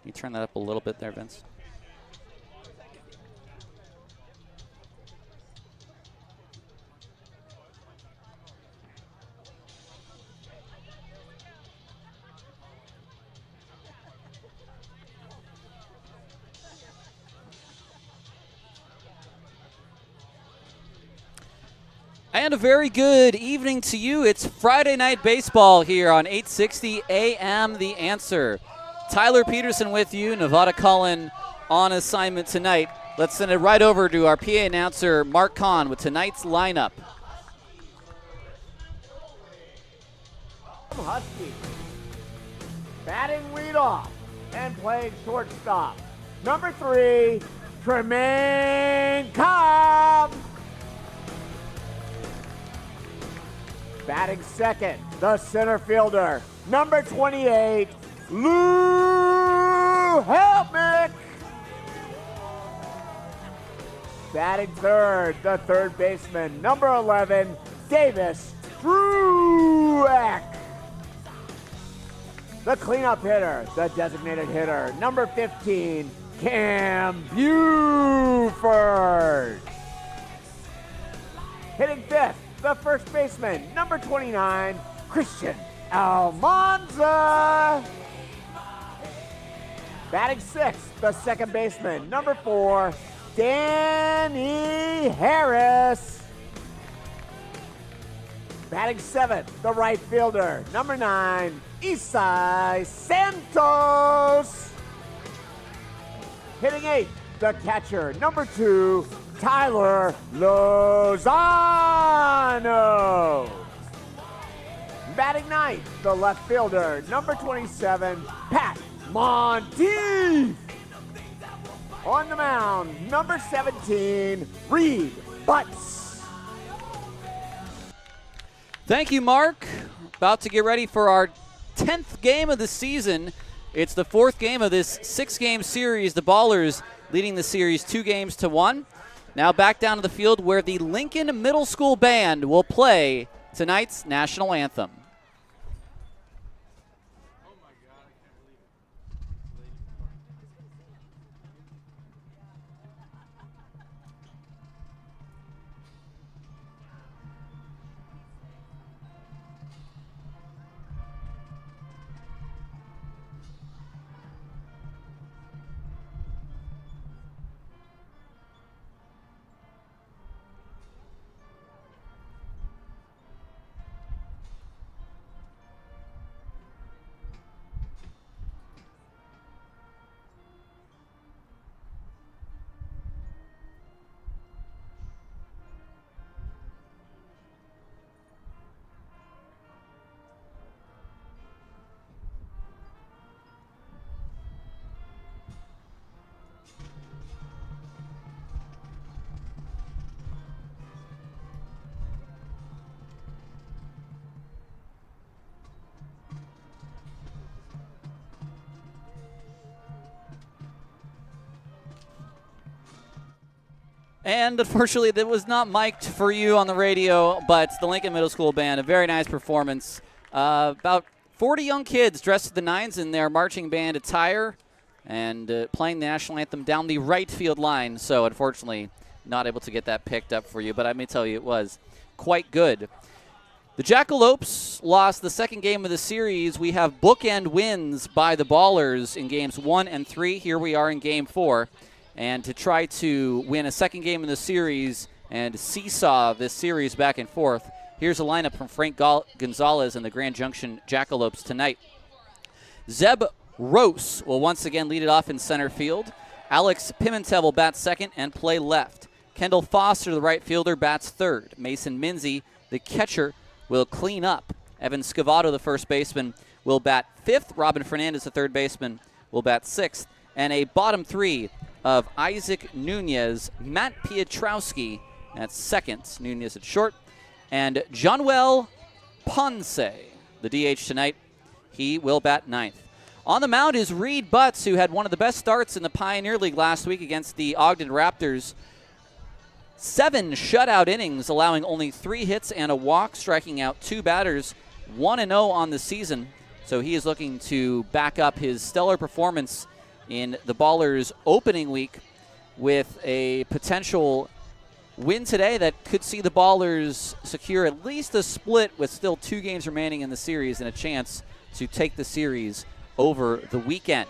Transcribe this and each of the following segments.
you turn that up a little bit there, Vince? And a very good evening to you. It's Friday Night Baseball here on 860 AM The Answer. Tyler Peterson with you, Nevada Cullen on assignment tonight. Let's send it right over to our PA announcer, Mark Kahn, with tonight's lineup. Husky, batting leadoff and playing shortstop. Number 3, Tremaine Cobb. Batting second, the center fielder, number 28, Lou Helmick. Batting third, the third baseman, number 11, Davis Trueck. The cleanup hitter, the designated hitter, number 15, Cam Buford. Hitting fifth, the first baseman, number 29, Christian Almanza. Batting sixth, the second baseman, number 4, Danny Harris. Batting seventh, the right fielder, number 9, Isai Santos. Hitting eighth, the catcher, number 2, Tyler Lozano. Batting ninth, the left fielder, number 27, Pat Monteith. On the mound, number 17, Reed Butts. Thank you, Mark. About to get ready for our 10th game of the season. It's the 4th game of this 6-game series. The Ballers leading the series 2-1. Now back down to the field where the Lincoln Middle School Band will play tonight's national anthem. And unfortunately, that was not mic'd for you on the radio, but the Lincoln Middle School Band, a very nice performance. About 40 young kids dressed to the nines in their marching band attire and playing the national anthem down the right field line. So unfortunately, not able to get that picked up for you, but I may tell you it was quite good. The Jackalopes lost the second game of the series. We have bookend wins by the Ballers in games 1 and 3. Here we are in game 4. And to try to win a second game in the series and seesaw this series back and forth, here's a lineup from Frank Gonzalez and the Grand Junction Jackalopes tonight. Zeb Rose will once again lead it off in center field. Alex Pimentel will bat second and play left. Kendall Foster, the right fielder, bats third. Mason Minzy, the catcher, will clean up. Evan Scavato, the first baseman, will bat fifth. Robin Fernandez, the third baseman, will bat sixth. And a bottom three of Isaac Nunez, Matt Pietrowski at second, Nunez at short, and Johnwell Ponce, the DH tonight. He will bat ninth. On the mound is Reed Butts, who had one of the best starts in the Pioneer League last week against the Ogden Raptors. 7 shutout innings, allowing only 3 hits and a walk, striking out 2 batters, 1-0 on the season. So he is looking to back up his stellar performance in the Ballers opening week with a potential win today that could see the Ballers secure at least a split with still 2 games remaining in the series and a chance to take the series over the weekend.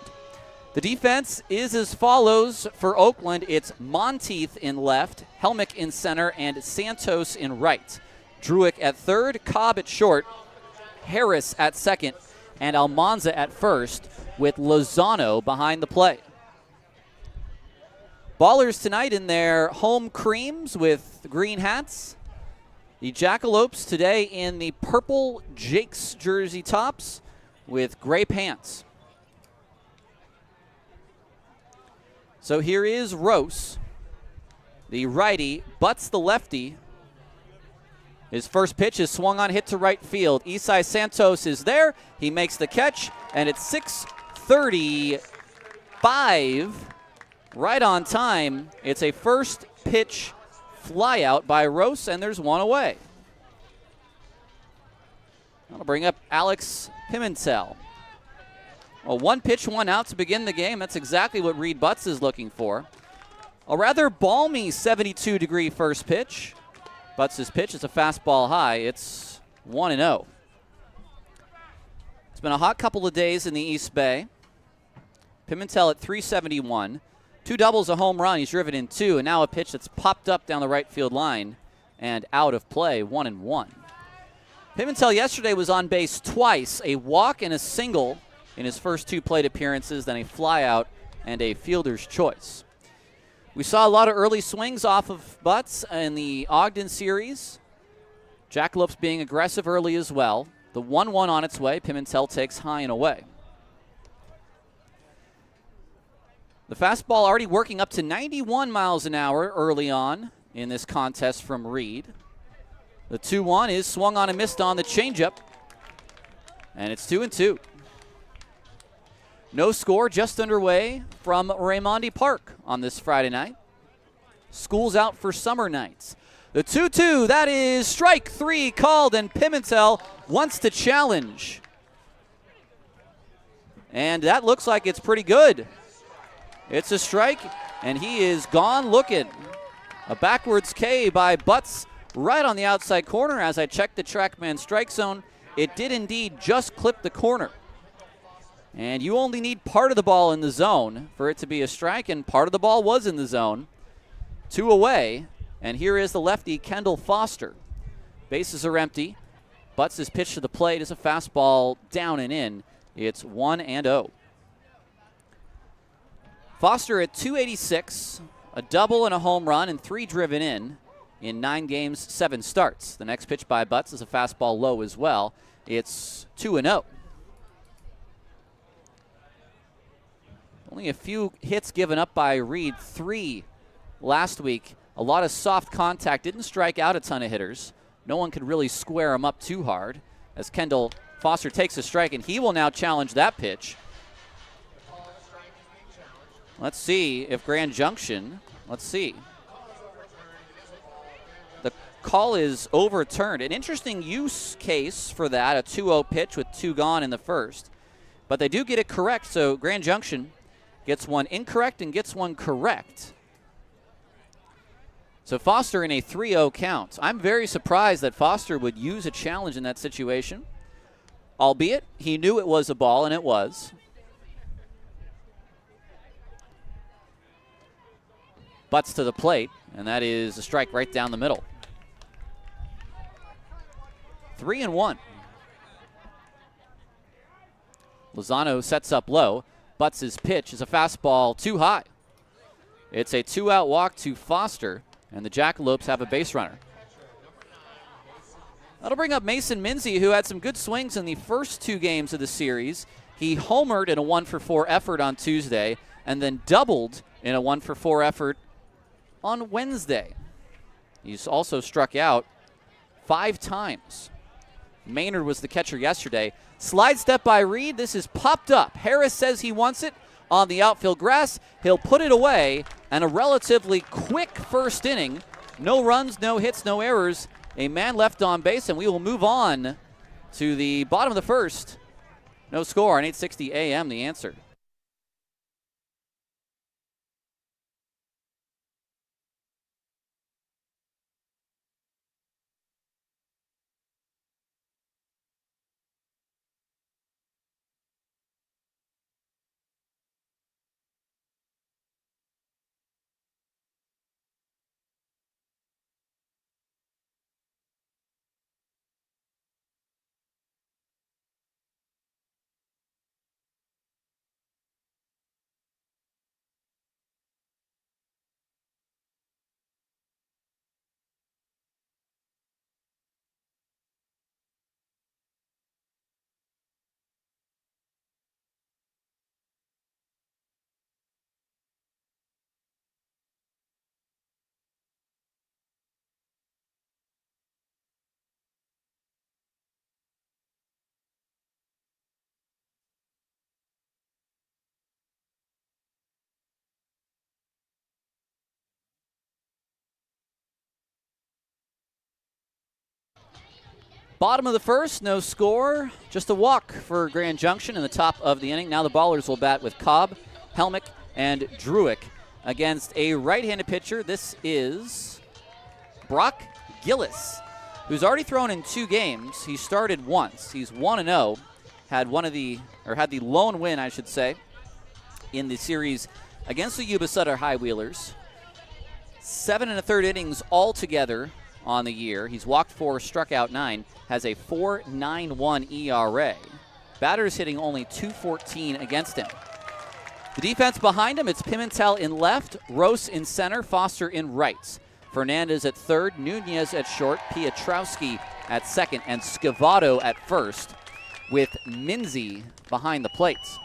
The defense is as follows for Oakland. It's Monteith in left, Helmick in center, and Santos in right. Druick at third, Cobb at short, Harris at second, and Almanza at first, with Lozano behind the play. Ballers tonight in their home creams with green hats. The Jackalopes today in the purple Jake's jersey tops with gray pants. So here is Rose. The righty butts the lefty. His first pitch is swung on, hit to right field. Isai Santos is there. He makes the catch, and it's 6:35. Right on time. It's a first pitch flyout by Rose, and there's one away. That'll bring up Alex Pimentel. Well, 1 pitch, 1 out to begin the game. That's exactly what Reed Butts is looking for. A rather balmy 72-degree first pitch. Butts' pitch is a fastball high. It's 1-0. It's been a hot couple of days in the East Bay. Pimentel at 371. 2 doubles, a home run. He's driven in 2, and now a pitch that's popped up down the right field line and out of play, 1-1. Pimentel yesterday was on base twice, a walk and a single in his first 2 plate appearances, then a flyout and a fielder's choice. We saw a lot of early swings off of Butts in the Ogden series. Jackalopes being aggressive early as well. The 1-1 on its way. Pimentel takes high and away. The fastball already working up to 91 miles an hour early on in this contest from Reed. The 2-1 is swung on and missed on the changeup. And it's 2-2. No score just underway from Raimondi Park on this Friday night. School's out for summer nights. The 2-2, that is strike 3 called, and Pimentel wants to challenge. And that looks like it's pretty good. It's a strike, and he is gone looking. A backwards K by Butts right on the outside corner. As I checked the TrackMan strike zone, it did indeed just clip the corner. And you only need part of the ball in the zone for it to be a strike, and part of the ball was in the zone. 2 away, and here is the lefty, Kendall Foster. Bases are empty. Butts' pitch to the plate is a fastball down and in. It's 1-0. Foster at 286, a double and a home run, and 3 driven in 9 games, 7 starts. The next pitch by Butts is a fastball low as well. It's 2-0. Only a few hits given up by Reed, 3 last week. A lot of soft contact, didn't strike out a ton of hitters. No one could really square him up too hard as Kendall Foster takes a strike, and he will now challenge that pitch. Let's see if Grand Junction, the call is overturned. An interesting use case for that, a 2-0 pitch with 2 gone in the first. But they do get it correct, so Grand Junction gets one incorrect and gets one correct. So Foster in a 3-0 count. I'm very surprised that Foster would use a challenge in that situation, albeit he knew it was a ball, and it was. Butts to the plate, and that is a strike right down the middle. 3-1. Lozano sets up low. Butts' pitch is a fastball too high. It's a 2-out walk to Foster, and the Jackalopes have a base runner. That'll bring up Mason Minzy, who had some good swings in the first 2 games of the series. He homered in a 1-for-4 effort on Tuesday, and then doubled in a 1-for-4 effort on Wednesday. He's also struck out 5 times. Maynard was the catcher yesterday. Slide step by Reed. This is popped up. Harris says he wants it on the outfield grass. He'll put it away, and a relatively quick first inning. No runs, no hits, no errors. A man left on base, and we will move on to the bottom of the first. No score on 860 AM, The Answer. Bottom of the first, no score. Just a walk for Grand Junction in the top of the inning. Now the Ballers will bat with Cobb, Helmick, and Druick against a right-handed pitcher. This is Brock Gillis, who's already thrown in 2 games. He started once. He's 1-0. Had the lone win, I should say, in the series against the Yuba Sutter High Wheelers. 7 1/3 innings altogether on the year. He's walked 4, struck out 9, has a 4.91 ERA. Batters hitting only .214 against him. The defense behind him, it's Pimentel in left, Rose in center, Foster in right. Fernandez at third, Nunez at short, Pietrowski at second, and Scavato at first, with Minzy behind the plates.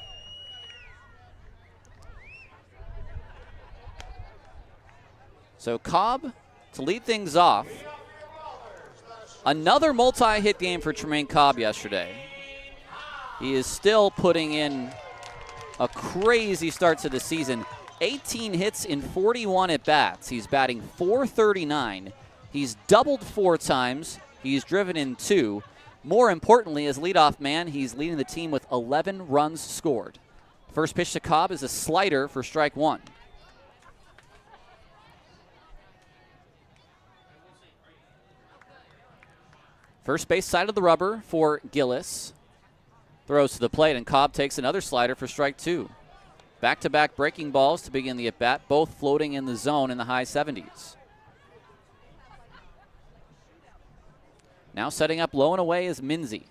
So Cobb to lead things off. Another multi-hit game for Tremaine Cobb yesterday. He is still putting in a crazy start to the season. 18 hits in 41 at-bats. He's batting .439. He's doubled 4 times. He's driven in 2. More importantly, as leadoff man, he's leading the team with 11 runs scored. First pitch to Cobb is a slider for strike 1. First base side of the rubber for Gillis. Throws to the plate, and Cobb takes another slider for strike 2. Back-to-back breaking balls to begin the at-bat, both floating in the zone in the high 70s. Now setting up low and away is Minzy.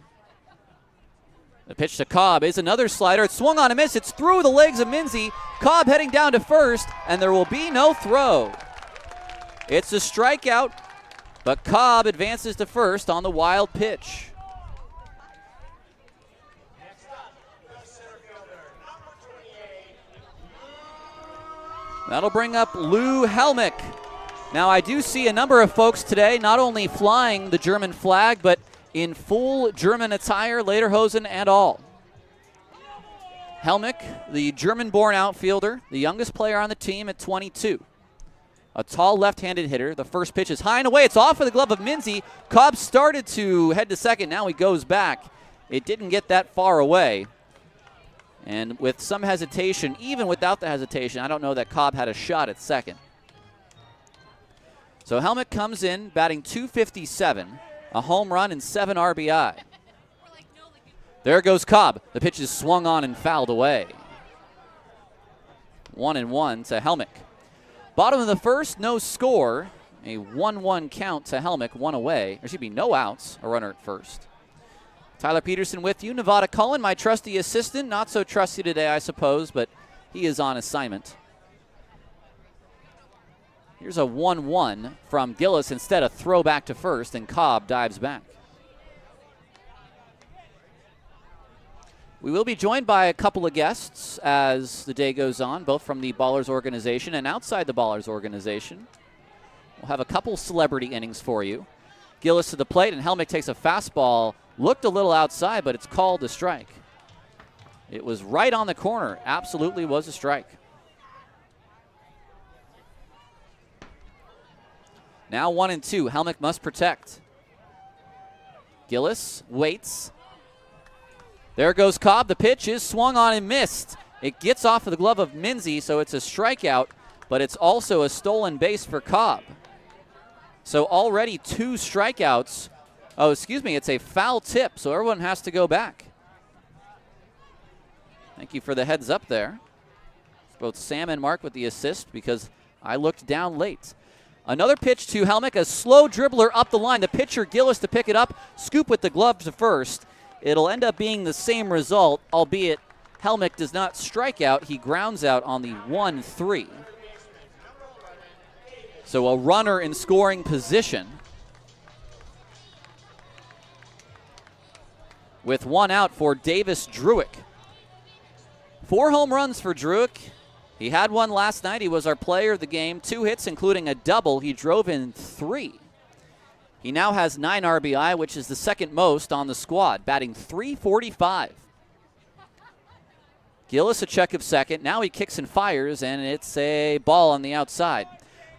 The pitch to Cobb is another slider. It's swung on a miss. It's through the legs of Minzy. Cobb heading down to first, and there will be no throw. It's a strikeout, but Cobb advances to first on the wild pitch. That'll bring up Lou Helmick. Now, I do see a number of folks today not only flying the German flag, but in full German attire, lederhosen and all. Helmick, the German-born outfielder, the youngest player on the team at 22. A tall left-handed hitter. The first pitch is high and away. It's off of the glove of Minzy. Cobb started to head to second. Now he goes back. It didn't get that far away. And with some hesitation, even without the hesitation, I don't know that Cobb had a shot at second. So Helmick comes in, batting .257, a home run and 7 RBI. There goes Cobb. The pitch is swung on and fouled away. 1-1 to Helmick. Bottom of the first, no score. A 1-1 count to Helmick, 1 away. There should be no outs, a runner at first. Tyler Peterson with you. Nevada Cullen, my trusty assistant. Not so trusty today, I suppose, but he is on assignment. Here's a 1-1 from Gillis. Instead, a throw back to first, and Cobb dives back. We will be joined by a couple of guests as the day goes on, both from the Ballers organization and outside the Ballers organization. We'll have a couple celebrity innings for you. Gillis to the plate, and Helmick takes a fastball. Looked a little outside, but it's called a strike. It was right on the corner. Absolutely was a strike. Now 1-2. Helmick must protect. Gillis waits. There goes Cobb. The pitch is swung on and missed. It gets off of the glove of Minzy, so it's a strikeout, but it's also a stolen base for Cobb. So already 2 strikeouts. Oh, excuse me, it's a foul tip, so everyone has to go back. Thank you for the heads up there. Both Sam and Mark with the assist because I looked down late. Another pitch to Helmick, a slow dribbler up the line. The pitcher, Gillis, to pick it up, scoop with the glove to first. It'll end up being the same result, albeit Helmick does not strike out. He grounds out on the 1-3. So a runner in scoring position. With 1 out for Davis Druick. 4 home runs for Druick. He had 1 last night. He was our player of the game. 2 hits, including a double. He drove in 3. He now has 9 RBI, which is the second most on the squad, batting .345. Gillis a check of second. Now he kicks and fires, and it's a ball on the outside.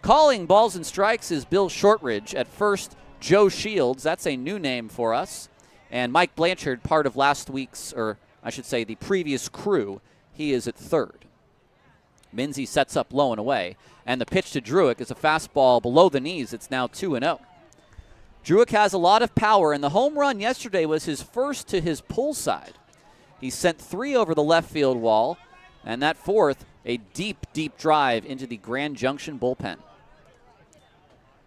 Calling balls and strikes is Bill Shortridge. At first, Joe Shields, that's a new name for us. And Mike Blanchard, part of last week's, or I should say the previous crew, he is at third. Minzy sets up low and away. And the pitch to Druick is a fastball below the knees. It's now 2-0. Druick has a lot of power, and the home run yesterday was his first to his pull side. He sent 3 over the left field wall, and that fourth, a deep, deep drive into the Grand Junction bullpen.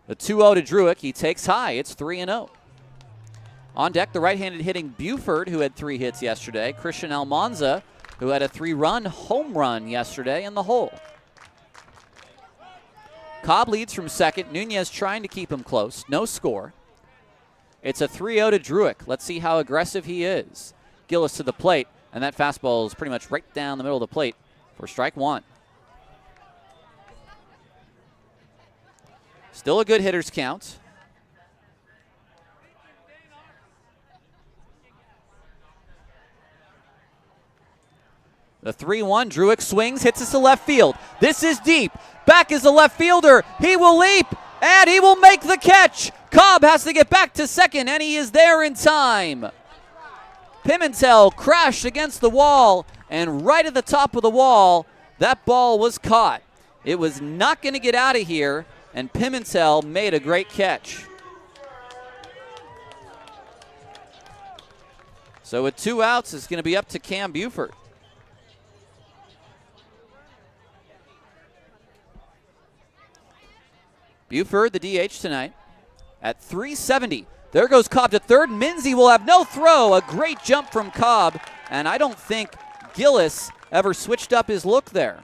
The 2-0 to Druick. He takes high. It's 3-0. On deck, the right-handed hitting Buford, who had 3 hits yesterday. Christian Almanza, who had a 3-run home run yesterday in the hole. Cobb leads from second. Nunez trying to keep him close. No score. It's a 3-0 to Druick. Let's see how aggressive he is. Gillis to the plate, and that fastball is pretty much right down the middle of the plate for strike 1. Still a good hitter's count. The 3-1, Druick swings, hits us to left field. This is deep. Back is the left fielder. He will leap, and he will make the catch. Cobb has to get back to second, and he is there in time. Pimentel crashed against the wall, and right at the top of the wall, that ball was caught. It was not going to get out of here, and Pimentel made a great catch. So with 2 outs, it's going to be up to Cam Buford. Buford, the DH tonight, at 370. There goes Cobb to third. Minzy will have no throw. A great jump from Cobb, and I don't think Gillis ever switched up his look there.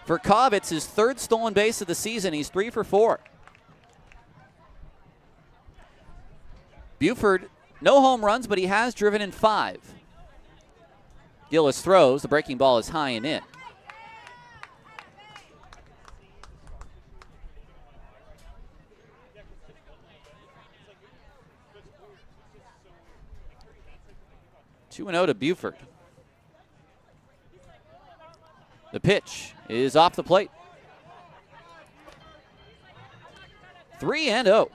For Cobb, it's his 3rd stolen base of the season. He's 3 for 4. Buford, no home runs, but he has driven in 5. Gillis throws. The breaking ball is high and in. Two 2-0 to Buford. The pitch is off the plate. 3-0.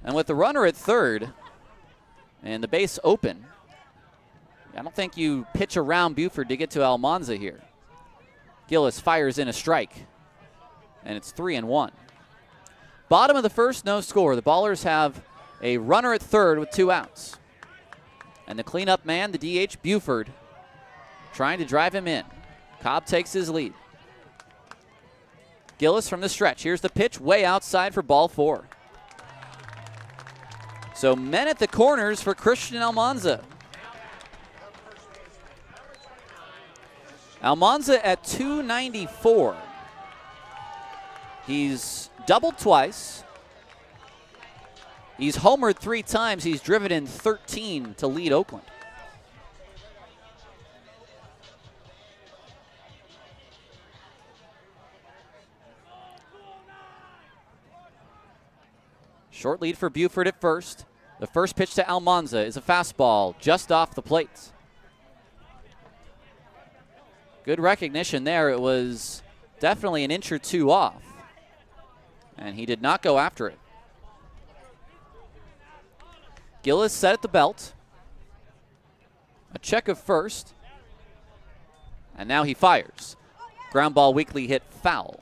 And with the runner at third and the base open, I don't think you pitch around Buford to get to Almanza here. Gillis fires in a strike, and it's 3-1. Bottom of the first, no score. The Ballers have a runner at third with 2 outs. And the cleanup man, the DH, Buford, trying to drive him in. Cobb takes his lead. Gillis from the stretch. Here's the pitch, way outside for ball 4. So men at the corners for Christian Almanza. Almanza at 294. He's doubled twice. He's homered 3 times. He's driven in 13 to lead Oakland. Short lead for Buford at first. The first pitch to Almanza is a fastball just off the plate. Good recognition there. It was definitely an inch or 2 off. And he did not go after it. Gillis set at the belt. A check of first. And now he fires. Ground ball weakly hit foul.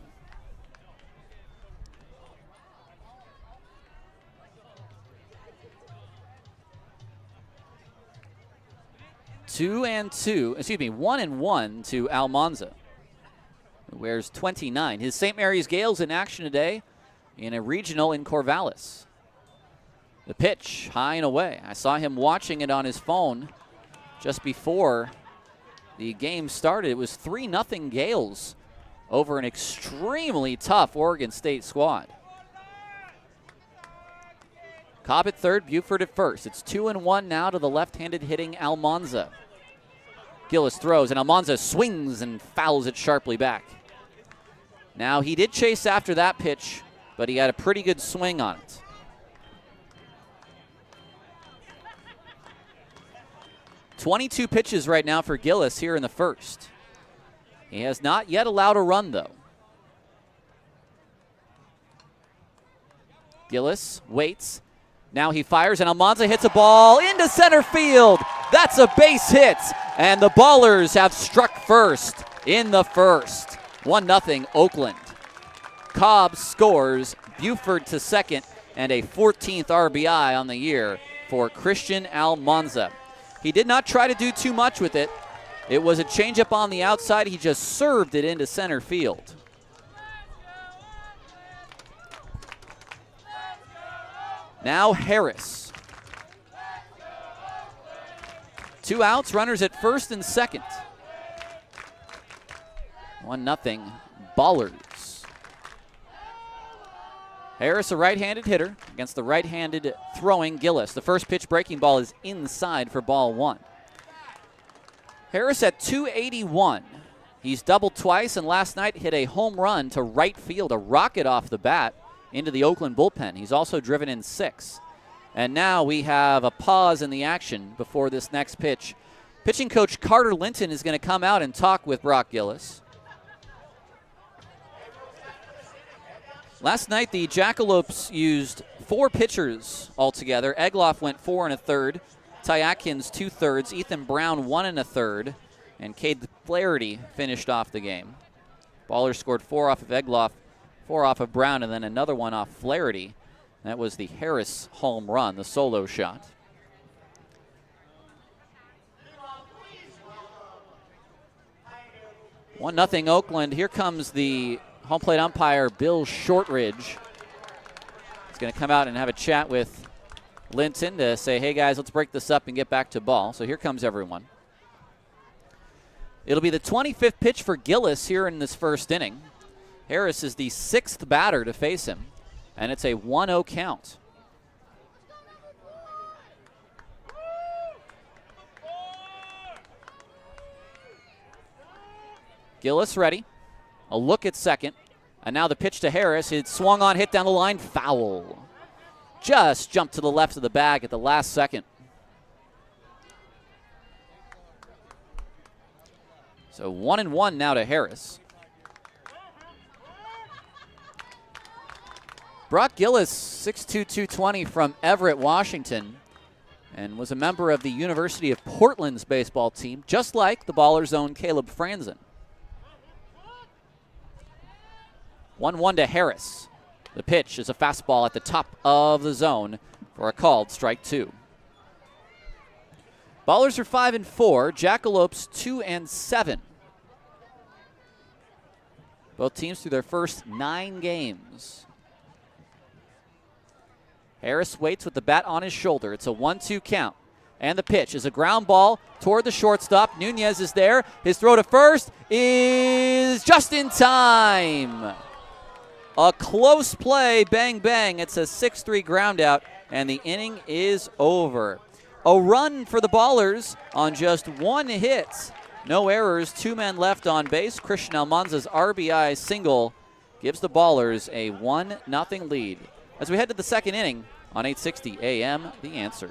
One and one to Almanza, who wears 29. His St. Mary's Gales in action today in a regional in Corvallis. The pitch, high and away. I saw him watching it on his phone just before the game started. It was 3-0 Gales over an extremely tough Oregon State squad. Cobb at third, Buford at first. It's 2-1 now to the left-handed hitting Almanza. Gillis throws, and Almanza swings and fouls it sharply back. Now, he did chase after that pitch, but he had a pretty good swing on it. .22 pitches right now for Gillis here in the first. He has not yet allowed a run, though. Gillis waits. Now he fires, and Almanza hits a ball into center field. That's a base hit, and the Ballers have struck first in the first. 1-0 Oakland. Cobb scores, Buford to second, and a 14th RBI on the year for Christian Almanza. He did not try to do too much with it. It was a changeup on the outside. He just served it into center field. Now Harris. 2 outs, runners at first and second. 1-0 Ballers. Harris, a right-handed hitter against the right-handed throwing Gillis. The first pitch breaking ball is inside for ball 1. Harris at 281. He's doubled twice, and last night hit a home run to right field, a rocket off the bat into the Oakland bullpen. He's also driven in 6. And now we have a pause in the action before this next pitch. Pitching coach Carter Linton is going to come out and talk with Brock Gillis. Last night, the Jackalopes used 4 pitchers altogether. Egloff went 4 1/3. Ty Atkins 2/3. Ethan Brown 1 1/3. And Cade Flaherty finished off the game. Ballers scored 4 off of Egloff, 4 off of Brown, and then another one off Flaherty. That was the Harris home run, the solo shot. One 0 Oakland. Here comes the home plate umpire, Bill Shortridge. He's going to come out and have a chat with Linton to say, hey guys, let's break this up and get back to ball. So here comes everyone. It'll be the 25th pitch for Gillis here in this first inning. Harris is the 6th batter to face him, and it's a 1-0 count. Gillis ready. A look at second. And now the pitch to Harris. It swung on, hit down the line, foul. Just jumped to the left of the bag at the last second. So 1-1 now to Harris. Brock Gillis, 6'2", 220 from Everett, Washington, and was a member of the University of Portland's baseball team, just like the Ballers' own Caleb Franzen. 1-1 to Harris. The pitch is a fastball at the top of the zone for a called strike 2. Ballers are 5-4, Jackalopes 2-7. Both teams through their first 9 games. Harris waits with the bat on his shoulder. It's a 1-2 count. And the pitch is a ground ball toward the shortstop. Nunez is there. His throw to first is just in time. A close play, bang, bang. It's a 6-3 ground out, and the inning is over. A run for the Ballers on just 1 hit. No errors, 2 men left on base. Christian Almanza's RBI single gives the Ballers a 1-0 lead. As we head to the second inning on 860 AM, The Answer.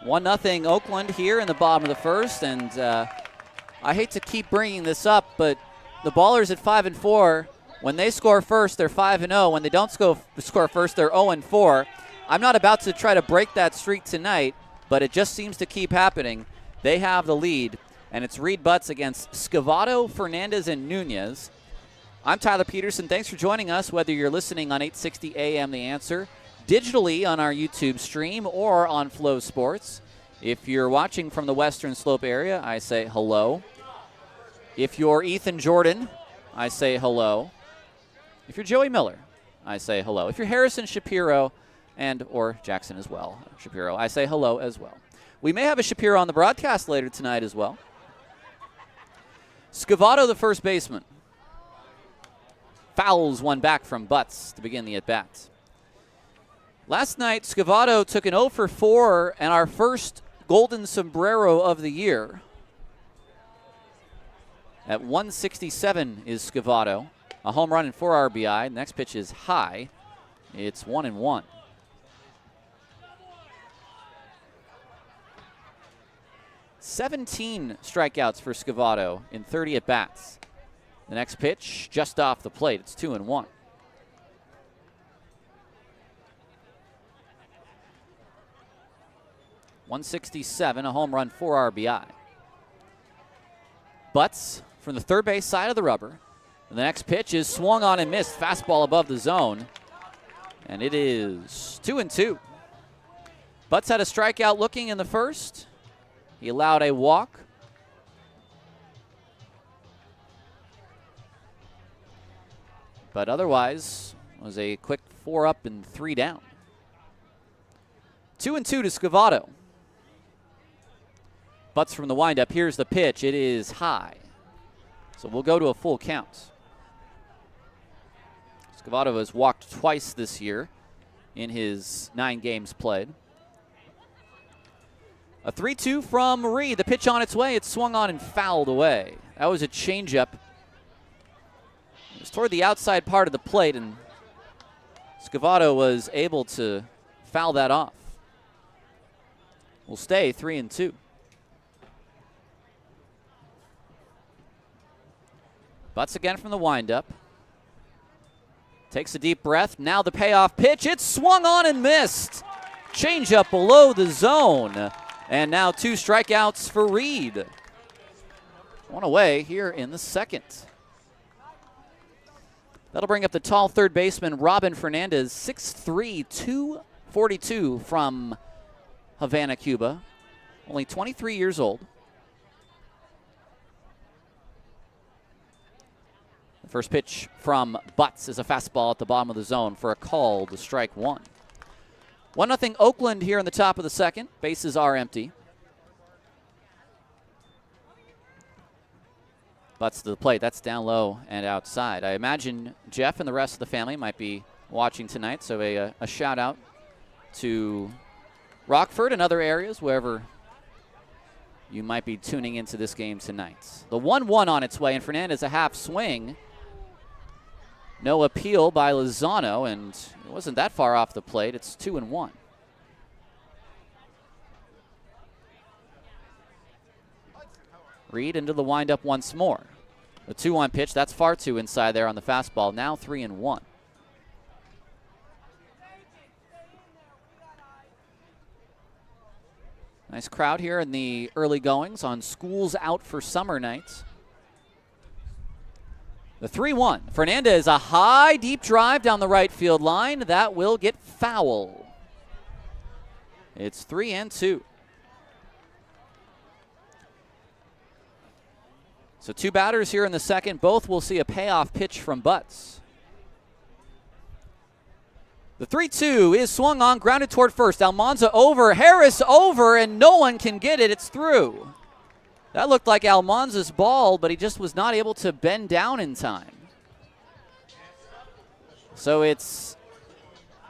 One 0 Oakland here in the bottom of the first, and I hate to keep bringing this up, but the Ballers at 5-4, when they score first, they're 5-0. When they don't score first, they're 0-4. I'm not about to try to break that streak tonight, but it just seems to keep happening. They have the lead, and it's Reed Butts against Scavato, Fernandez, and Nunez. I'm Tyler Peterson. Thanks for joining us, whether you're listening on 860 AM The Answer, digitally on our YouTube stream, or on Flow Sports. If you're watching from the Western Slope area, I say hello. If you're Ethan Jordan, I say hello. If you're Joey Miller, I say hello. If you're Harrison Shapiro or Jackson as well, Shapiro, I say hello as well. We may have a Shapiro on the broadcast later tonight as well. Scavato, the first baseman, fouls one back from Butts to begin the at-bats. Last night, Scavato took an 0 for 4 and our first Golden Sombrero of the year. At 167 is Scavato. A home run and 4 RBI. Next pitch is high. It's 1-1. "17 strikeouts for Scavato in 30 at-bats. The next pitch just off the plate. It's 2-1. .167, a home run, 4 RBI. Butts from the third base side of the rubber. And the next pitch is swung on and missed. Fastball above the zone. And it is 2-2. Butts had a strikeout looking in the first. He allowed a walk. But otherwise, was a quick 4 up and 3 down. 2-2 to Scavato. Butts from the windup. Here's the pitch. It is high. So we'll go to a full count. Scavato has walked twice this year in his 9 games played. A 3-2 from Reed. The pitch on its way. It's swung on and fouled away. That was a changeup. It was toward the outside part of the plate, and Scavato was able to foul that off. We'll stay 3-2. Butts again from the windup. Takes a deep breath. Now the payoff pitch. It's swung on and missed. Changeup below the zone. And now 2 strikeouts for Reed. 1 away here in the second. That'll bring up the tall third baseman, Robin Fernandez, 6'3", 242 from Havana, Cuba. Only 23 years old. The first pitch from Butts is a fastball at the bottom of the zone for a call to strike 1. 1-0 Oakland here in the top of the second. Bases are empty. Butts to the plate. That's down low and outside. I imagine Jeff and the rest of the family might be watching tonight, so a shout out to Rockford and other areas, wherever you might be tuning into this game tonight. The 1-1 on its way, and Fernandez a half swing. No appeal by Lozano, and it wasn't that far off the plate. It's 2-1. Reed into the windup once more. The 2-1 pitch, that's far too inside there on the fastball. Now 3-1. Nice crowd here in the early goings on Schools Out for Summer nights. The 3-1. Fernandez, a high, deep drive down the right field line. That will get foul. It's 3-2. So 2 batters here in the second. Both will see a payoff pitch from Butts. The 3-2 is swung on, grounded toward first. Almanza over, Harris over, and no one can get it. It's through. That looked like Almanza's ball, but he just was not able to bend down in time. So it's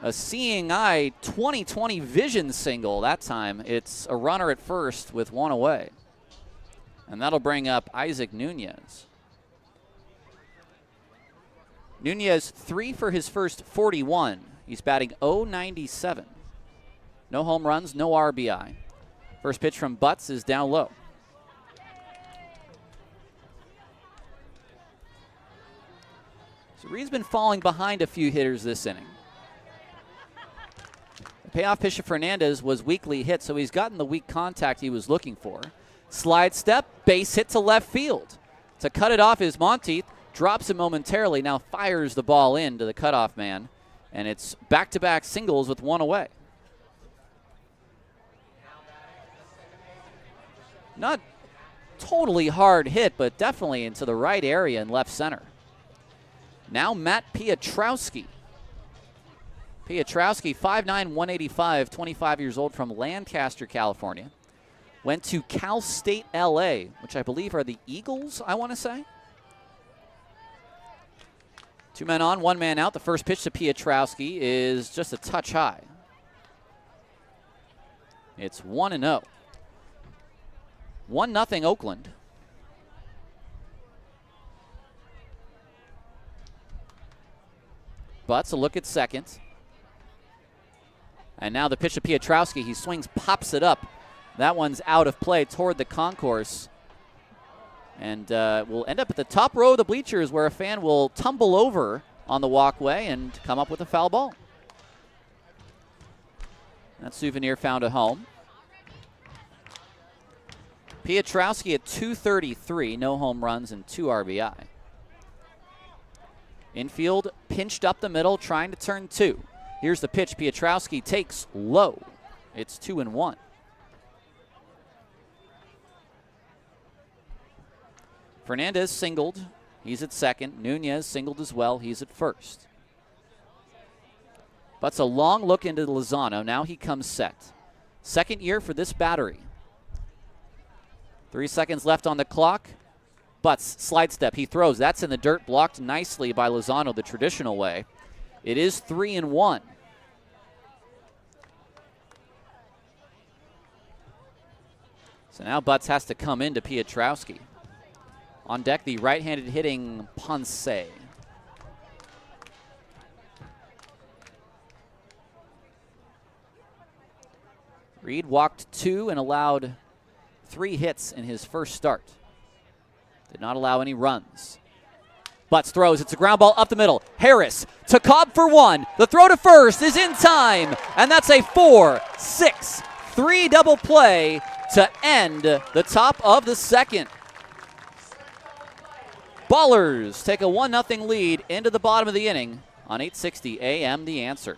a seeing eye 20/20 vision single that time. It's a runner at first with 1 away. And that'll bring up Isaac Nunez. Nunez 3 for his first 41. He's batting .097. No home runs, no RBI. First pitch from Butts is down low. So Reed's been falling behind a few hitters this inning. The payoff pitch to Fernandez was weakly hit, so he's gotten the weak contact he was looking for. Slide step, base hit to left field. To cut it off is Monteith, drops it momentarily, now fires the ball into the cutoff man, and it's back-to-back singles with one away. Not totally hard hit, but definitely into the right area in left center. Now Matt Piotrowski. Piotrowski, 5'9", 185, 25 years old, from Lancaster, California. Went to Cal State LA, which I believe are the Eagles, I want to say. 2 men on, 1 man out. The first pitch to Piotrowski is just a touch high. It's 1-0. 1-0 Oakland. Butts a look at second. And now the pitch to Piotrowski. He swings, pops it up. That one's out of play toward the concourse. And we'll end up at the top row of the bleachers where a fan will tumble over on the walkway and come up with a foul ball. That souvenir found a home. Piotrowski at 233, no home runs and 2 RBI. Infield pinched up the middle, trying to turn 2. Here's the pitch. Piotrowski takes low. It's 2-1. Fernandez singled. He's at second. Nunez singled as well. He's at first. Butts a long look into Lozano. Now he comes set. Second year for this battery. 3 seconds left on the clock. Butts, slide step. He throws. That's in the dirt, blocked nicely by Lozano the traditional way. It is 3-1. So now Butts has to come into Piotrowski. On deck, the right-handed hitting Ponce. Reed walked 2 and allowed 3 hits in his first start. Did not allow any runs. Butts throws. It's a ground ball up the middle. Harris to Cobb for 1. The throw to first is in time, and that's a 4-6-3 double play to end the top of the second. Ballers take a 1-0 lead into the bottom of the inning on 860 AM The Answer.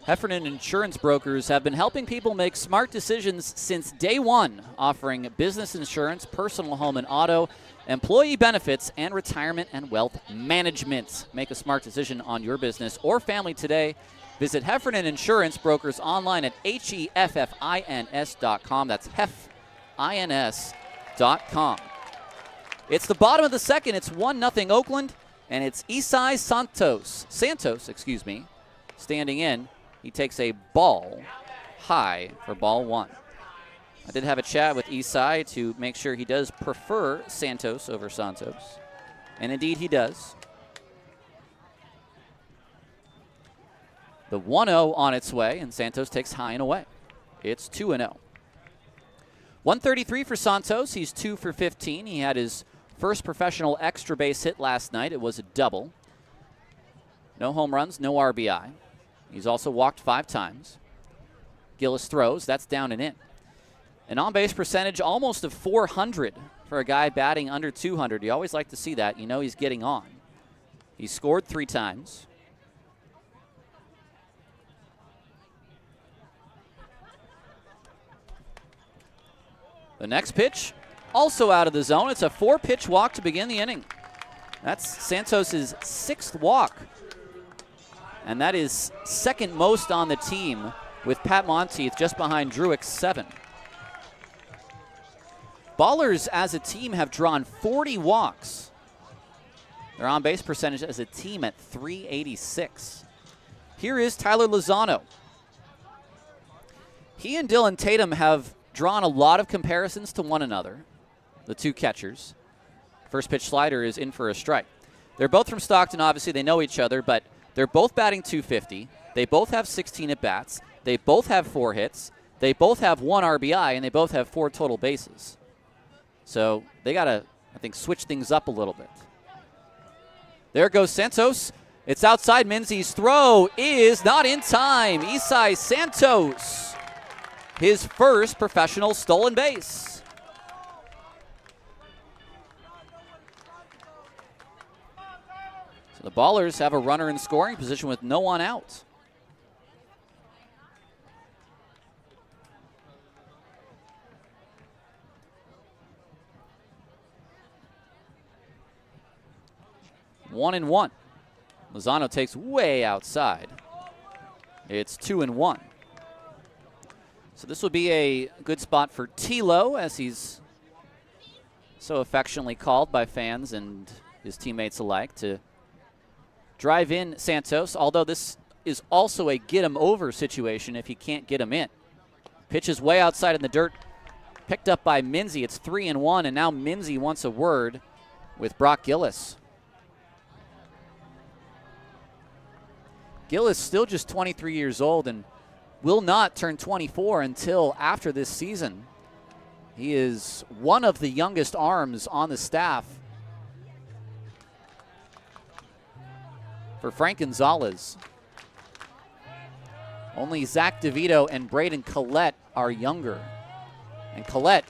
Heffernan Insurance Brokers have been helping people make smart decisions since day one, offering business insurance, personal home and auto, employee benefits, and retirement and wealth management. Make a smart decision on your business or family today. Visit Heffernan Insurance Brokers online at HEFFINS.com. That's HEFFINS.com. It's the bottom of the second. It's 1-0 Oakland, and it's Isai Santos, standing in. He takes a ball high for ball 1. I did have a chat with Isai to make sure he does prefer Santos over Santos, and indeed he does. The 1-0 on its way, and Santos takes high and away. It's 2-0. 133 for Santos. He's 2 for 15. He had his first professional extra base hit last night. It was a double. No home runs, no RBI. He's also walked 5 times. Gillis throws. That's down and in. An on-base percentage almost of 400 for a guy batting under 200. You always like to see that. You know he's getting on. He's scored 3 times. The next pitch, also out of the zone. It's a 4-pitch walk to begin the inning. That's Santos' 6th walk. And that is second most on the team, with Pat Monteith just behind Druick's 7. Ballers as a team have drawn 40 walks. Their on-base percentage as a team at .386. Here is Tyler Lozano. He and Dylan Tatum have drawn a lot of comparisons to one another, the 2 catchers. First pitch slider is in for a strike. They're both from Stockton, obviously. They know each other, but they're both batting .250. They both have 16 at-bats. They both have 4 hits. They both have 1 RBI, and they both have 4 total bases. So they got to, I think, switch things up a little bit. There goes Santos. It's outside. Minzy's throw is not in time. Isai Santos, his first professional stolen base. So the Ballers have a runner in scoring position with no one out. One and one. Lozano takes way outside. It's 2-1. So this would be a good spot for Tilo, as he's so affectionately called by fans and his teammates alike, to drive in Santos, although this is also a get-him-over situation if he can't get him in. Pitch is way outside in the dirt, picked up by Minzy. It's 3-1, and now Minzy wants a word with Brock Gillis. Gillis still just 23 years old and will not turn 24 until after this season. He is one of the youngest arms on the staff for Frank Gonzalez. Only Zach DeVito and Braden Collette are younger. And Collette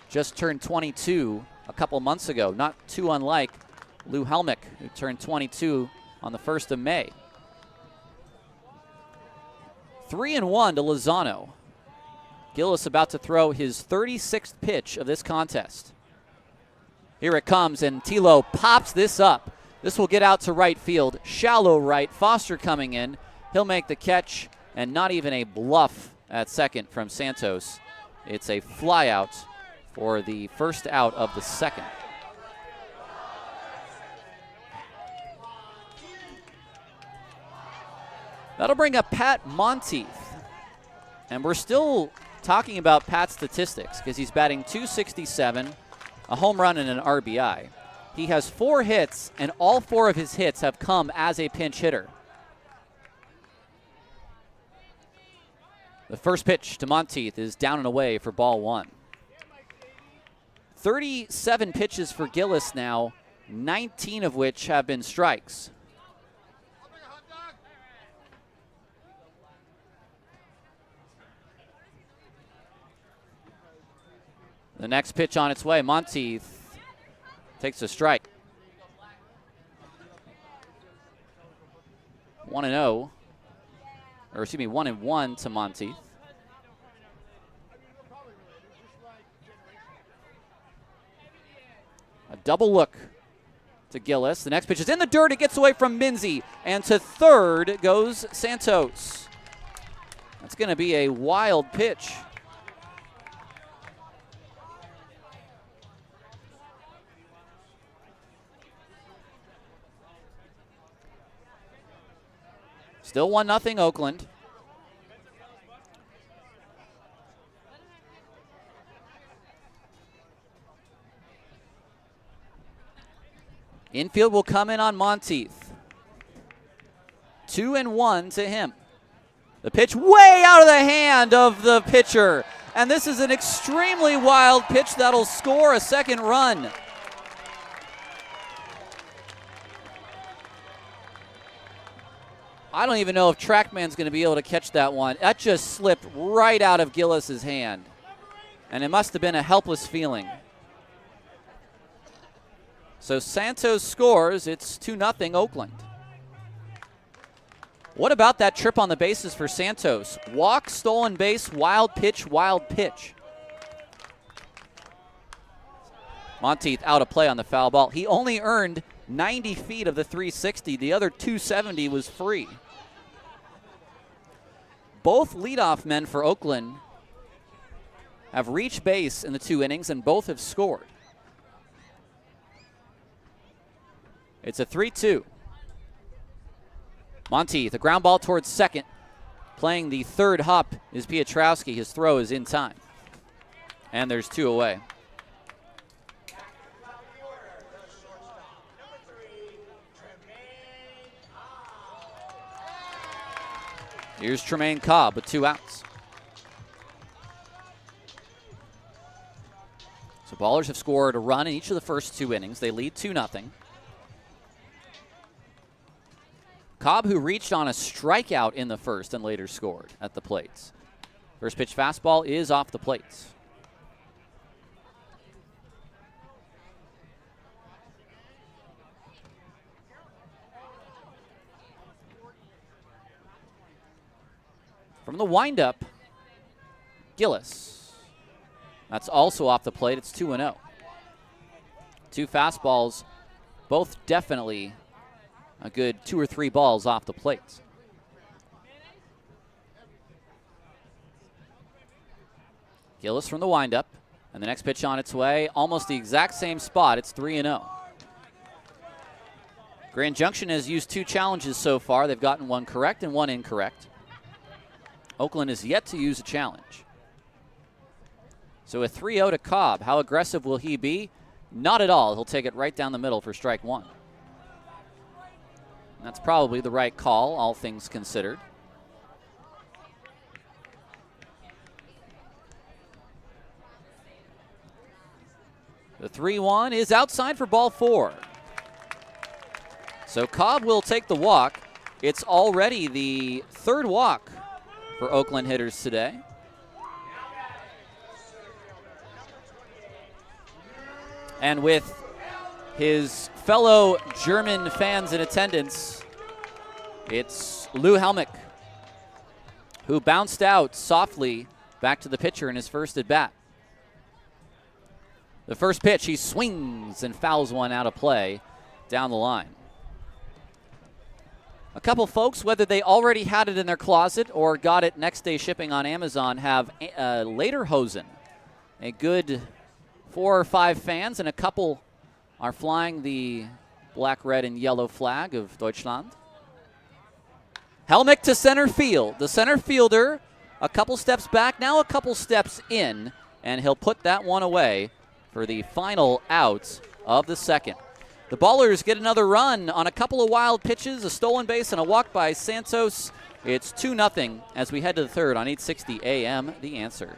just turned 22 a couple months ago, not too unlike Lou Helmick, who turned 22 on the 1st of May. 3-1 to Lozano. Gillis about to throw his 36th pitch of this contest. Here it comes, and Tilo pops this up. This will get out to right field, shallow right. Foster coming in. He'll make the catch, and not even a bluff at second from Santos. It's a fly out for the first out of the second. That'll bring up Pat Monteith. And we're still talking about Pat's statistics because he's batting .267, a home run and an RBI. He has 4 hits, and all 4 of his hits have come as a pinch hitter. The first pitch to Monteith is down and away for ball 1. 37 pitches for Gillis now, 19 of which have been strikes. The next pitch on its way. Monteith takes a strike. 1-0. Or excuse me, 1-1 to Monteith. A double look to Gillis. The next pitch is in the dirt. It gets away from Minzy. And to third goes Santos. That's going to be a wild pitch. Still 1-0 Oakland. Infield will come in on Monteith. 2-1 to him. The pitch way out of the hand of the pitcher. And this is an extremely wild pitch that'll score a second run. I don't even know if TrackMan's going to be able to catch that one. That just slipped right out of Gillis's hand. And it must have been a helpless feeling. So Santos scores. It's 2-0 Oakland. What about that trip on the bases for Santos? Walk, stolen base, wild pitch, wild pitch. Monteith out of play on the foul ball. He only earned 90 feet of the 360. The other 270 was free. Both leadoff men for Oakland have reached base in the 2 innings, and both have scored. It's a 3-2. Monteith, a ground ball towards second. Playing the third hop is Piotrowski. His throw is in time. And there's 2 away. Here's Tremaine Cobb with 2 outs. So Ballers have scored a run in each of the first 2 innings. They lead 2-0. Cobb, who reached on a strikeout in the first and later scored at the plates. First pitch fastball is off the plates. From the windup, Gillis. That's also off the plate. It's 2-0. 2 fastballs, both definitely a good 2 or 3 balls off the plate. Gillis from the windup, and the next pitch on its way, almost the exact same spot. It's 3-0. Grand Junction has used 2 challenges so far. They've gotten 1 correct and 1 incorrect. Oakland is yet to use a challenge. So a 3-0 to Cobb. How aggressive will he be? Not at all. He'll take it right down the middle for strike 1. That's probably the right call, all things considered. The 3-1 is outside for ball 4. So Cobb will take the walk. It's already the 3rd walk for Oakland hitters today. And with his fellow German fans in attendance, it's Lou Helmick, who bounced out softly back to the pitcher in his first at bat. The first pitch, he swings and fouls one out of play down the line. A couple folks, whether they already had it in their closet or got it next day shipping on Amazon, have Lederhosen. A good 4 or 5 fans, and a couple are flying the black, red, and yellow flag of Deutschland. Helmick to center field. The center fielder a couple steps back, now a couple steps in, and he'll put that one away for the final out of the second. The Ballers get another run on a couple of wild pitches, a stolen base, and a walk by Santos. It's 2-0 as we head to the third on 860 AM, The Answer.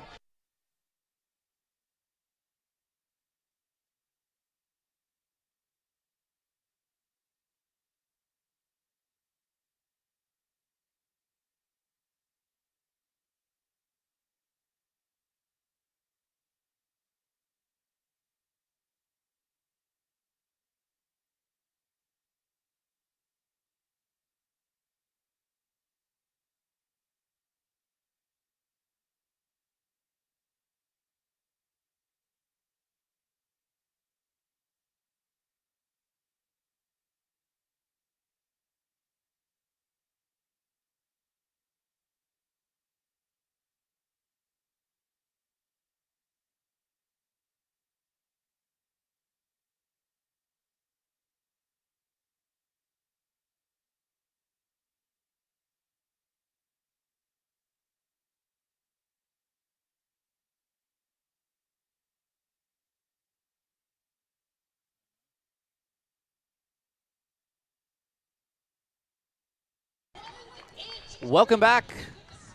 Welcome back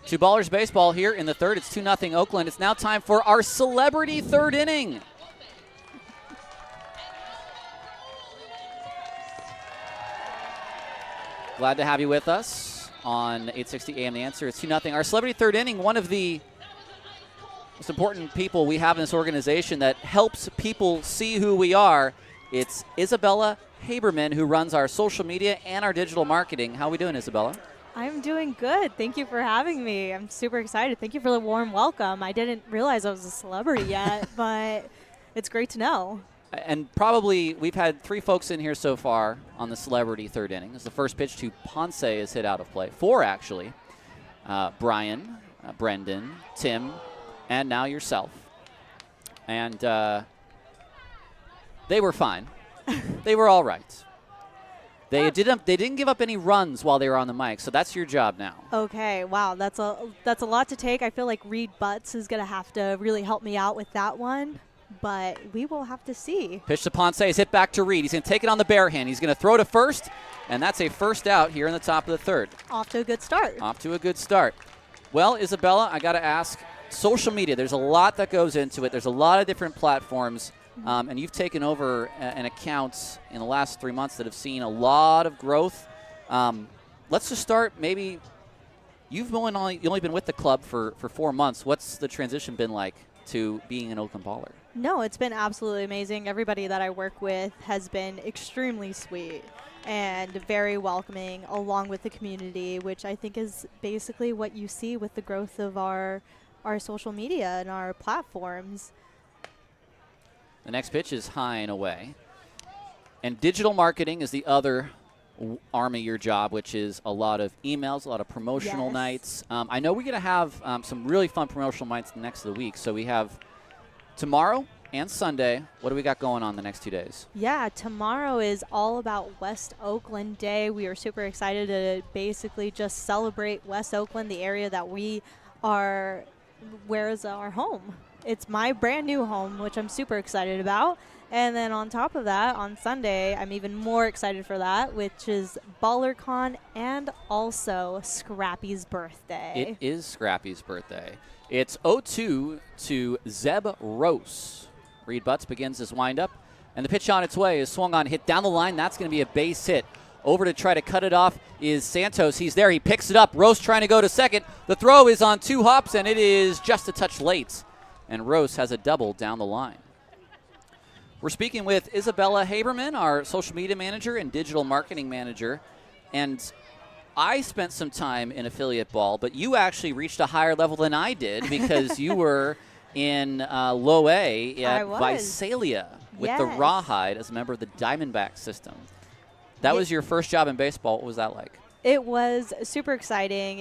to Ballers Baseball here in the third. It's 2-0 Oakland. It's now time for our celebrity third inning. Glad to have you with us. on 860 AM. The answer is 2-0. Our celebrity third inning, one of the most important people we have in this organization that helps people see who we are. It's Isabella Haberman, who runs our social media and our digital marketing. How are we doing, Isabella? I'm doing good. Thank you for having me. I'm super excited. Thank you for the warm welcome. I didn't realize I was a celebrity yet, but it's great to know. And probably we've had 3 folks in here so far on the celebrity third inning. As the first pitch to Ponce is hit out of play. 4, actually. Brian, Brendan, Tim, and now yourself. And they were fine. They were all right. They didn't give up any runs while they were on the mic, so that's your job now. Okay, wow, that's a lot to take. I feel like Reed Butts is going to have to really help me out with that one, but we will have to see. Pitch to Ponce is hit back to Reed. He's going to take it on the bare hand. He's going to throw to first, and that's a first out here in the top of the third. Off to a good start. Off to a good start. Well, Isabella, I got to ask, social media, there's a lot that goes into it. There's a lot of different platforms. And you've taken over an account in the last 3 months that have seen a lot of growth. Let's just start. Maybe you've only been with the club for 4 months. What's the transition been like to being an Oakland baller? No, it's been absolutely amazing. Everybody that I work with has been extremely sweet and very welcoming, along with the community, which I think is basically what you see with the growth of our social media and our platforms. The next pitch is high and away. And digital marketing is the other arm of your job, which is a lot of emails, a lot of promotional nights. I know we're going to have some really fun promotional nights the next of the week. So we have tomorrow and Sunday. What do we got going on the next 2 days? Yeah, tomorrow is all about West Oakland Day. We are super excited to basically just celebrate West Oakland, the area that we are, where is our home. It's my brand new home, which I'm super excited about. And then on top of that, on Sunday, I'm even more excited for that, which is BallerCon and also Scrappy's birthday. It is Scrappy's birthday. It's 0-2 to Zeb Rose. Reed Butts begins his windup, and the pitch on its way is swung on, hit down the line. That's going to be a base hit. Over to try to cut it off is Santos. He's there. He picks it up. Rose trying to go to second. The throw is on 2 hops, and it is just a touch late. And Rose has a double down the line. We're speaking with Isabella Haberman, our social media manager and digital marketing manager. And I spent some time in affiliate ball, but you actually reached a higher level than I did because you were in Low A at Visalia with the Rawhide as a member of the Diamondback system. That was your first job in baseball. What was that like? It was super exciting.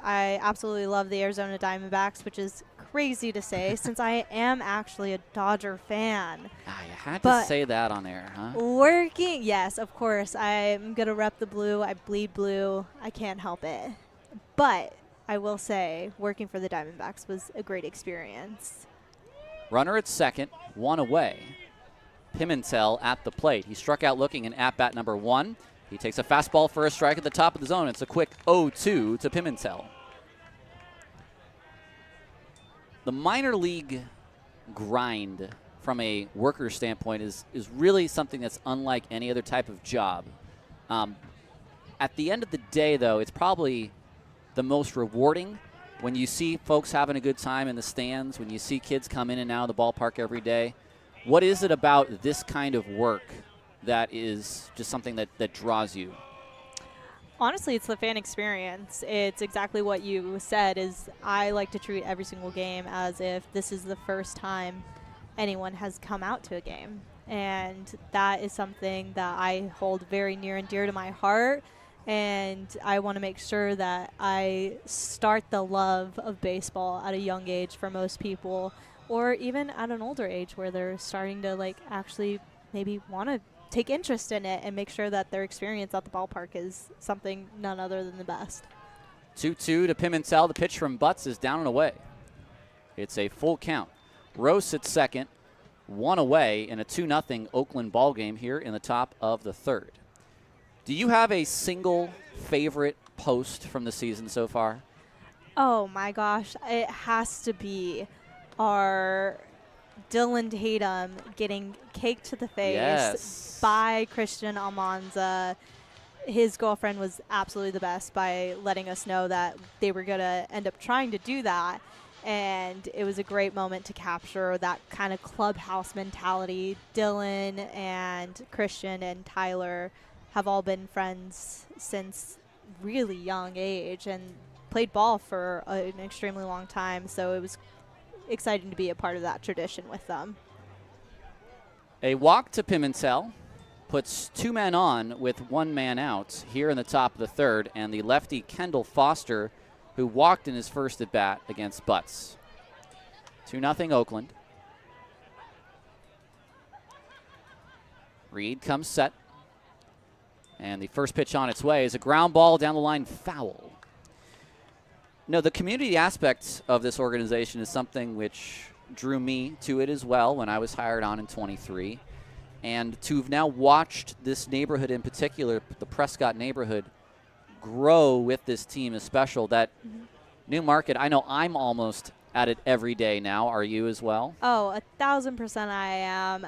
I absolutely love the Arizona Diamondbacks, which is crazy to say since I am actually a Dodger fan. You had to say that on air, huh? Yes, of course. I'm going to rep the blue. I bleed blue. I can't help it. But I will say working for the Diamondbacks was a great experience. Runner at second, 1 away. Pimentel at the plate. He struck out looking in at-bat number 1. He takes a fastball for a strike at the top of the zone. It's a quick 0-2 to Pimentel. The minor league grind from a worker standpoint is really something that's unlike any other type of job. At the end of the day, though, it's probably the most rewarding when you see folks having a good time in the stands, when you see kids come in and out of the ballpark every day. What is it about this kind of work that is just something that draws you? Honestly, it's the fan experience. It's exactly what you said. Is I like to treat every single game as if this is the first time anyone has come out to a game. And that is something that I hold very near and dear to my heart. And I want to make sure that I start the love of baseball at a young age for most people, or even at an older age where they're starting to actually maybe want to take interest in it and make sure that their experience at the ballpark is something none other than the best. 2-2 to Pimentel. The pitch from Butts is down and away. It's a full count. Rose at second, 1 away in a 2-0 Oakland ball game here in the top of the third. Do you have a single favorite post from the season so far? Oh my gosh, it has to be our Dylan Tatum getting caked to the face by Christian Almanza. his girlfriend was absolutely the best by letting us know that they were going to end up trying to do that. And it was a great moment to capture that kind of clubhouse mentality. Dylan and Christian and Tyler have all been friends since really young age and played ball for an extremely long time. So it was exciting to be a part of that tradition with them. A walk to Pimentel puts 2 men on with 1 man out here in the top of the 3rd, and the lefty Kendall Foster, who walked in his first at bat against Butts. 2-0 Oakland. Reed comes set. And the first pitch on its way is a ground ball down the line, foul. No, the community aspect of this organization is something which drew me to it as well when I was hired on in 23. And to have now watched this neighborhood in particular, the Prescott neighborhood, grow with this team is special. That new market, I know I'm almost at it every day now. Are you as well? Oh, 1,000% I am,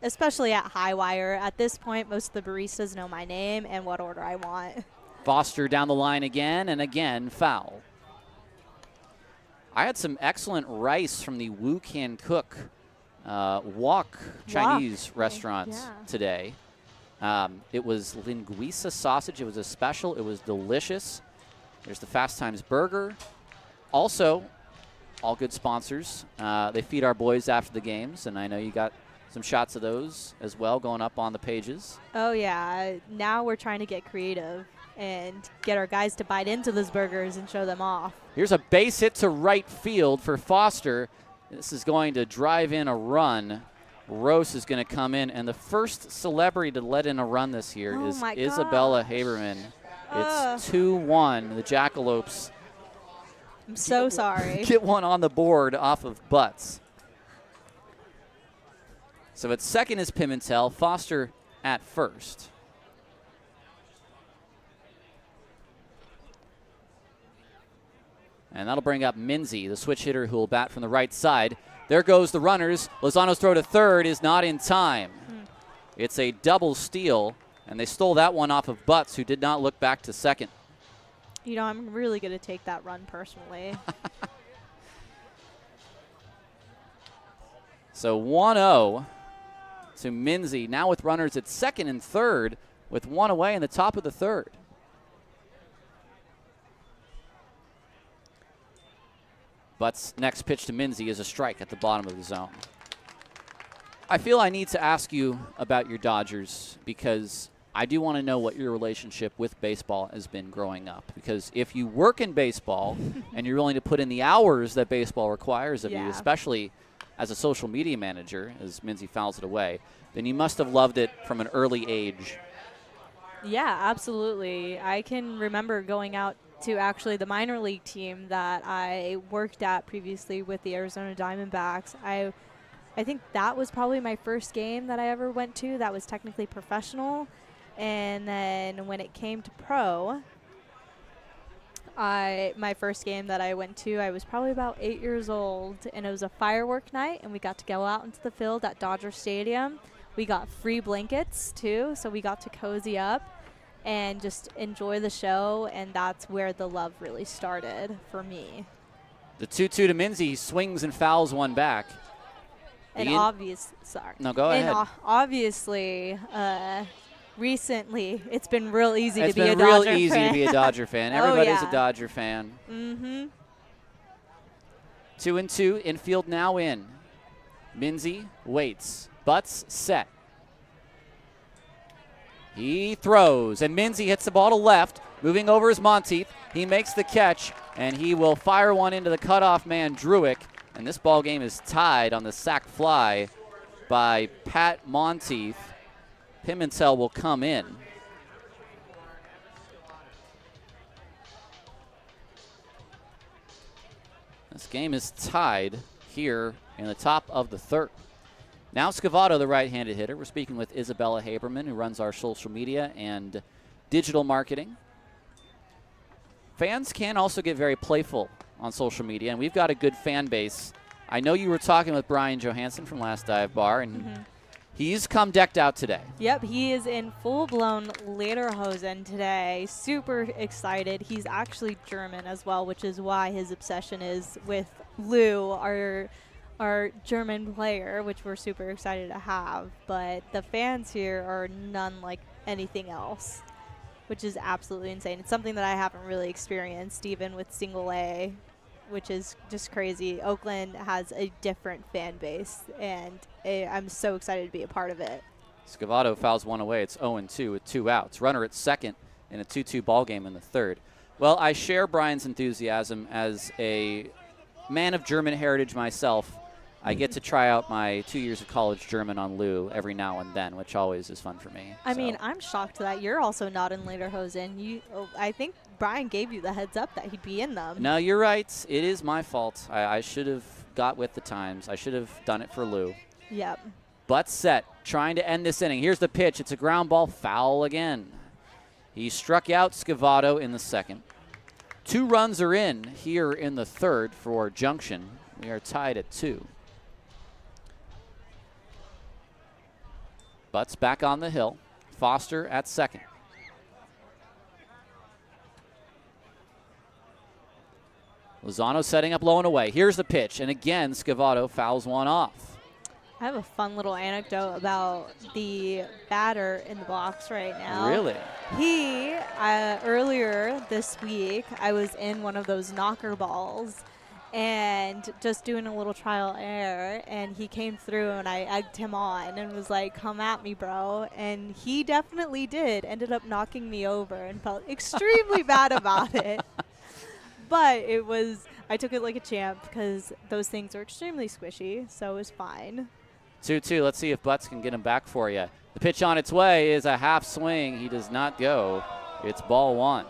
especially at High Wire. At this point, most of the baristas know my name and what order I want. Foster down the line again, and again, foul. I had some excellent rice from the Wu Can Cook Wok Chinese restaurant today. It was linguiça sausage. It was a special. It was delicious. There's the Fast Times Burger. Also, all good sponsors. They feed our boys after the games, and I know you got some shots of those as well going up on the pages. Oh, yeah. Now we're trying to get creative and get our guys to bite into those burgers and show them off. Here's a base hit to right field for Foster. This is going to drive in a run. Rose is going to come in, and the first celebrity to let in a run this year is Isabella Haberman. It's 2-1. The Jackalopes. I'm so sorry. Get one on the board off of Butts. So at second is Pimentel. Foster at first. And that'll bring up Minzy, the switch hitter who will bat from the right side. There goes the runners. Lozano's throw to third is not in time. It's a double steal, and they stole that one off of Butts, who did not look back to second. You know, I'm really going to take that run personally. So 1-0 to Minzy, now with runners at second and third, with 1 away in the top of the 3rd. Butts' next pitch to Minzy is a strike at the bottom of the zone. I feel I need to ask you about your Dodgers because I do want to know what your relationship with baseball has been growing up. Because if you work in baseball and you're willing to put in the hours that baseball requires of you, especially as a social media manager, as Minzy fouls it away, then you must have loved it from an early age. Yeah, absolutely. I can remember going out to actually the minor league team that I worked at previously with the Arizona Diamondbacks. I think that was probably my first game that I ever went to that was technically professional. And then when it came to pro, my first game that I went to, I was probably about 8 years old, and it was a firework night, and we got to go out into the field at Dodger Stadium. We got free blankets, too, so we got to cozy up and just enjoy the show, and that's where the love really started for me. The 2-2 to Minzy. He swings and fouls one back. And No, go ahead. And obviously, recently, it's been real easy to be a Dodger fan. It's been real easy to be a Dodger fan. Everybody's a Dodger fan. 2-2, infield now in. Minzy waits. Butts set. He throws, and Minzy hits the ball to left. Moving over is Monteith. He makes the catch, and he will fire one into the cutoff man, Druick. And this ball game is tied on the sac fly by Pat Monteith. Pimentel will come in. This game is tied here in the top of the 3rd. Now Scavato, the right-handed hitter. We're speaking with Isabella Haberman, who runs our social media and digital marketing. Fans can also get very playful on social media, and we've got a good fan base. I know you were talking with Brian Johansson from Last Dive Bar, and He's come decked out today. Yep, he is in full-blown lederhosen today. Super excited. He's actually German as well, which is why his obsession is with Lou, our German player, which we're super excited to have. But the fans here are none like anything else, which is absolutely insane. It's something that I haven't really experienced even with single A, which is just crazy. Oakland has a different fan base, and I'm so excited to be a part of it. Scavato fouls one away. It's 0-2 with 2 outs. Runner at second in a 2-2 ball game in the third. Well, I share Brian's enthusiasm. As a man of German heritage myself, I get to try out my 2 years of college German on Lou every now and then, which always is fun for me. I mean, I'm shocked that you're also not in lederhosen. I think Brian gave you the heads up that he'd be in them. No, you're right. It is my fault. I should have got with the times. I should have done it for Lou. Yep. But set, trying to end this inning. Here's the pitch. It's a ground ball, foul again. He struck out Scavato in the second. 2 runs are in here in the third for Junction. We are tied at 2. Butts back on the hill. Foster at second. Lozano setting up low and away. Here's the pitch, and again, Scavato fouls one off. I have a fun little anecdote about the batter in the box right now. Really? He, earlier this week, I was in one of those knocker balls and just doing a little trial air, and he came through and I egged him on and was like, come at me, bro. And he definitely did. Ended up knocking me over and felt extremely bad about it. But I took it like a champ because those things are extremely squishy, so it was fine. 2-2. Let's see if Butts can get him back for you. The pitch on its way is a half swing. He does not go. It's ball 1.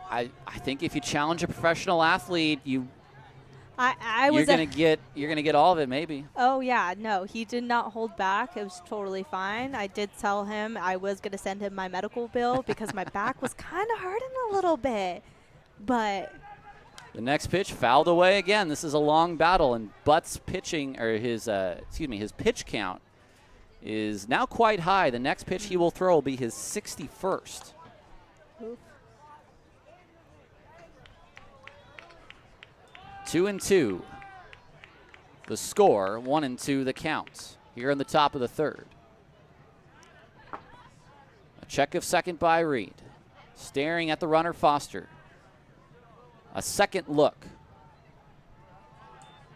I think if you challenge a professional athlete, you're gonna get all of it, maybe. Oh yeah, no, he did not hold back. It was totally fine. I did tell him I was gonna send him my medical bill because my back was kind of hurting a little bit, but. The next pitch fouled away again. This is a long battle, and Butts pitching, or his pitch count is now quite high. The next pitch he will throw will be his 61st. Oof. 2-2. The score, 1-2 the count. Here in the top of the third. A check of second by Reed. Staring at the runner, Foster. A second look.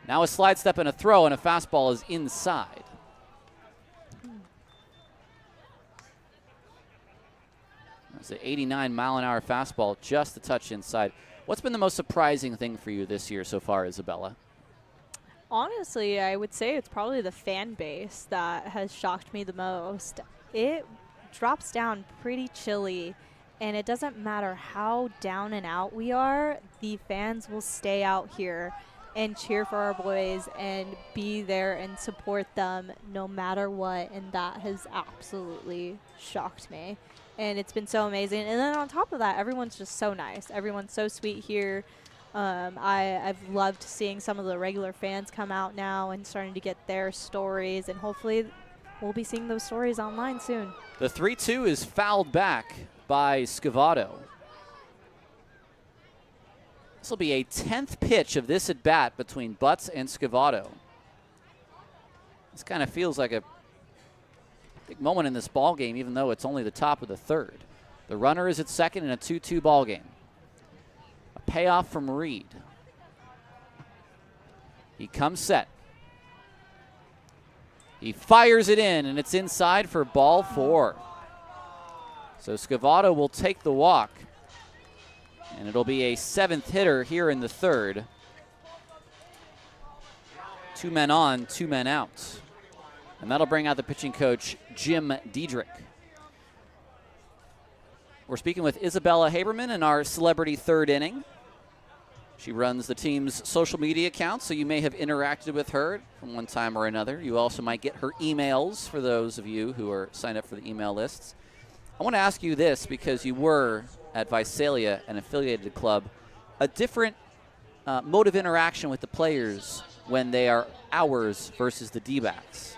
Now a slide step and a throw, and a fastball is inside. That's an 89-mile-an-hour fastball, just a touch inside. What's been the most surprising thing for you this year so far, Isabella? Honestly, I would say it's probably the fan base that has shocked me the most. It drops down pretty chilly, and it doesn't matter how down and out we are, the fans will stay out here and cheer for our boys and be there and support them no matter what, and that has absolutely shocked me. And it's been so amazing. And then on top of that, everyone's just so nice. Everyone's so sweet here. I've loved seeing some of the regular fans come out now and starting to get their stories, and hopefully we'll be seeing those stories online soon. The 3-2 is fouled back by Scavato. This will be a 10th pitch of this at bat between Butts and Scavato. This kind of feels like a big moment in this ball game, even though it's only the top of the third. The runner is at second in a 2-2 ball game. A payoff from Reed. He comes set. He fires it in, and it's inside for ball 4. So Scavato will take the walk, and it'll be a 7th hitter here in the third. 2 men on, 2 men out. And that'll bring out the pitching coach, Jim Diedrich. We're speaking with Isabella Haberman in our celebrity third inning. She runs the team's social media accounts, so you may have interacted with her from one time or another. You also might get her emails for those of you who are signed up for the email lists. I want to ask you this, because you were at Visalia, an affiliated club, a different mode of interaction with the players when they are ours versus the D-backs.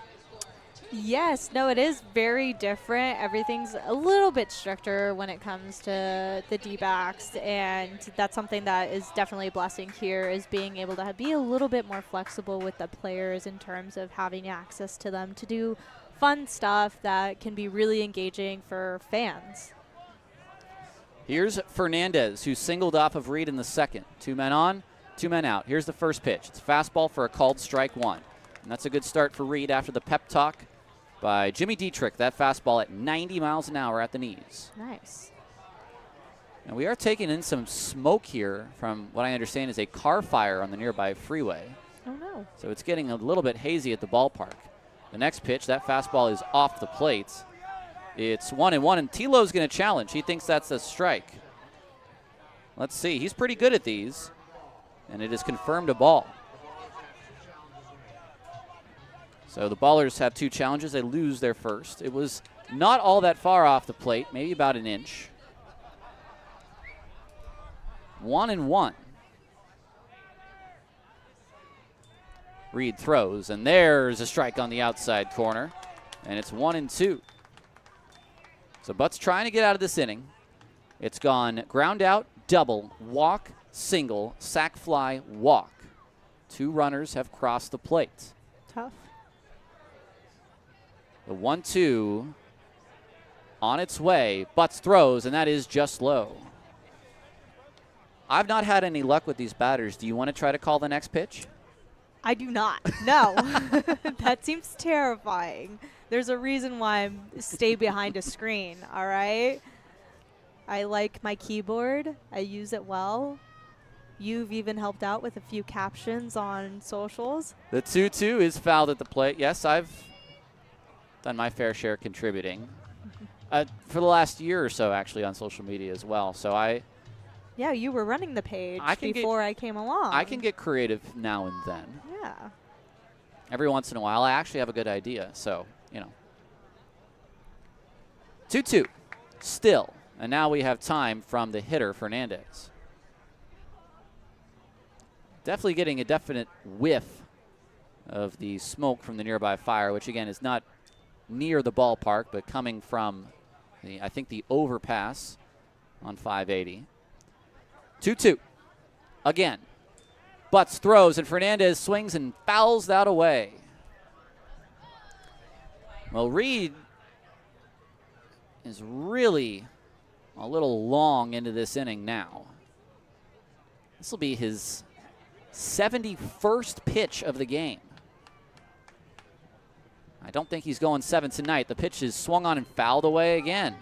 Yes, no, it is very different. Everything's a little bit stricter when it comes to the D-backs, and that's something that is definitely a blessing here, is being able to be a little bit more flexible with the players in terms of having access to them to do fun stuff that can be really engaging for fans. Here's Fernandez, who singled off of Reed in the second. 2 men on, 2 men out. Here's the first pitch. It's a fastball for a called strike 1. And that's a good start for Reed after the pep talk by Jimmy Dietrich. That fastball at 90 miles an hour at the knees. Nice. And we are taking in some smoke here from what I understand is a car fire on the nearby freeway. Oh, no. So it's getting a little bit hazy at the ballpark. The next pitch, that fastball is off the plate. It's 1-1, and Tilo's going to challenge. He thinks that's a strike. Let's see. He's pretty good at these, and it is confirmed a ball. So the Ballers have 2 challenges. They lose their first. It was not all that far off the plate, maybe about an inch. 1-1. Reed throws, and there's a strike on the outside corner, and it's 1-2. So Butts trying to get out of this inning. It's gone ground out, double, walk, single, sac fly, walk. 2 runners have crossed the plate. Tough. The 1-2 on its way. Butts throws, and that is just low. I've not had any luck with these batters. Do you want to try to call the next pitch? I do not. No. That seems terrifying. There's a reason why I stay behind a screen, all right? I like my keyboard. I use it well. You've even helped out with a few captions on socials. The 2-2 is fouled at the plate. Yes, I've done my fair share contributing. For the last year or so, actually, on social media as well. So Yeah, you were running the page I came along. I can get creative now and then. Yeah. Every once in a while, I actually have a good idea. So, 2-2 still. And now we have time from the hitter, Fernandez. Definitely getting a definite whiff of the smoke from the nearby fire, which, again, is not near the ballpark, but coming from, I think, the overpass on 580. 2-2. Again. Butts throws, and Fernandez swings and fouls that away. Well, Reed is really a little long into this inning now. This will be his 71st pitch of the game. I don't think he's going 7 tonight. The pitch is swung on and fouled away again.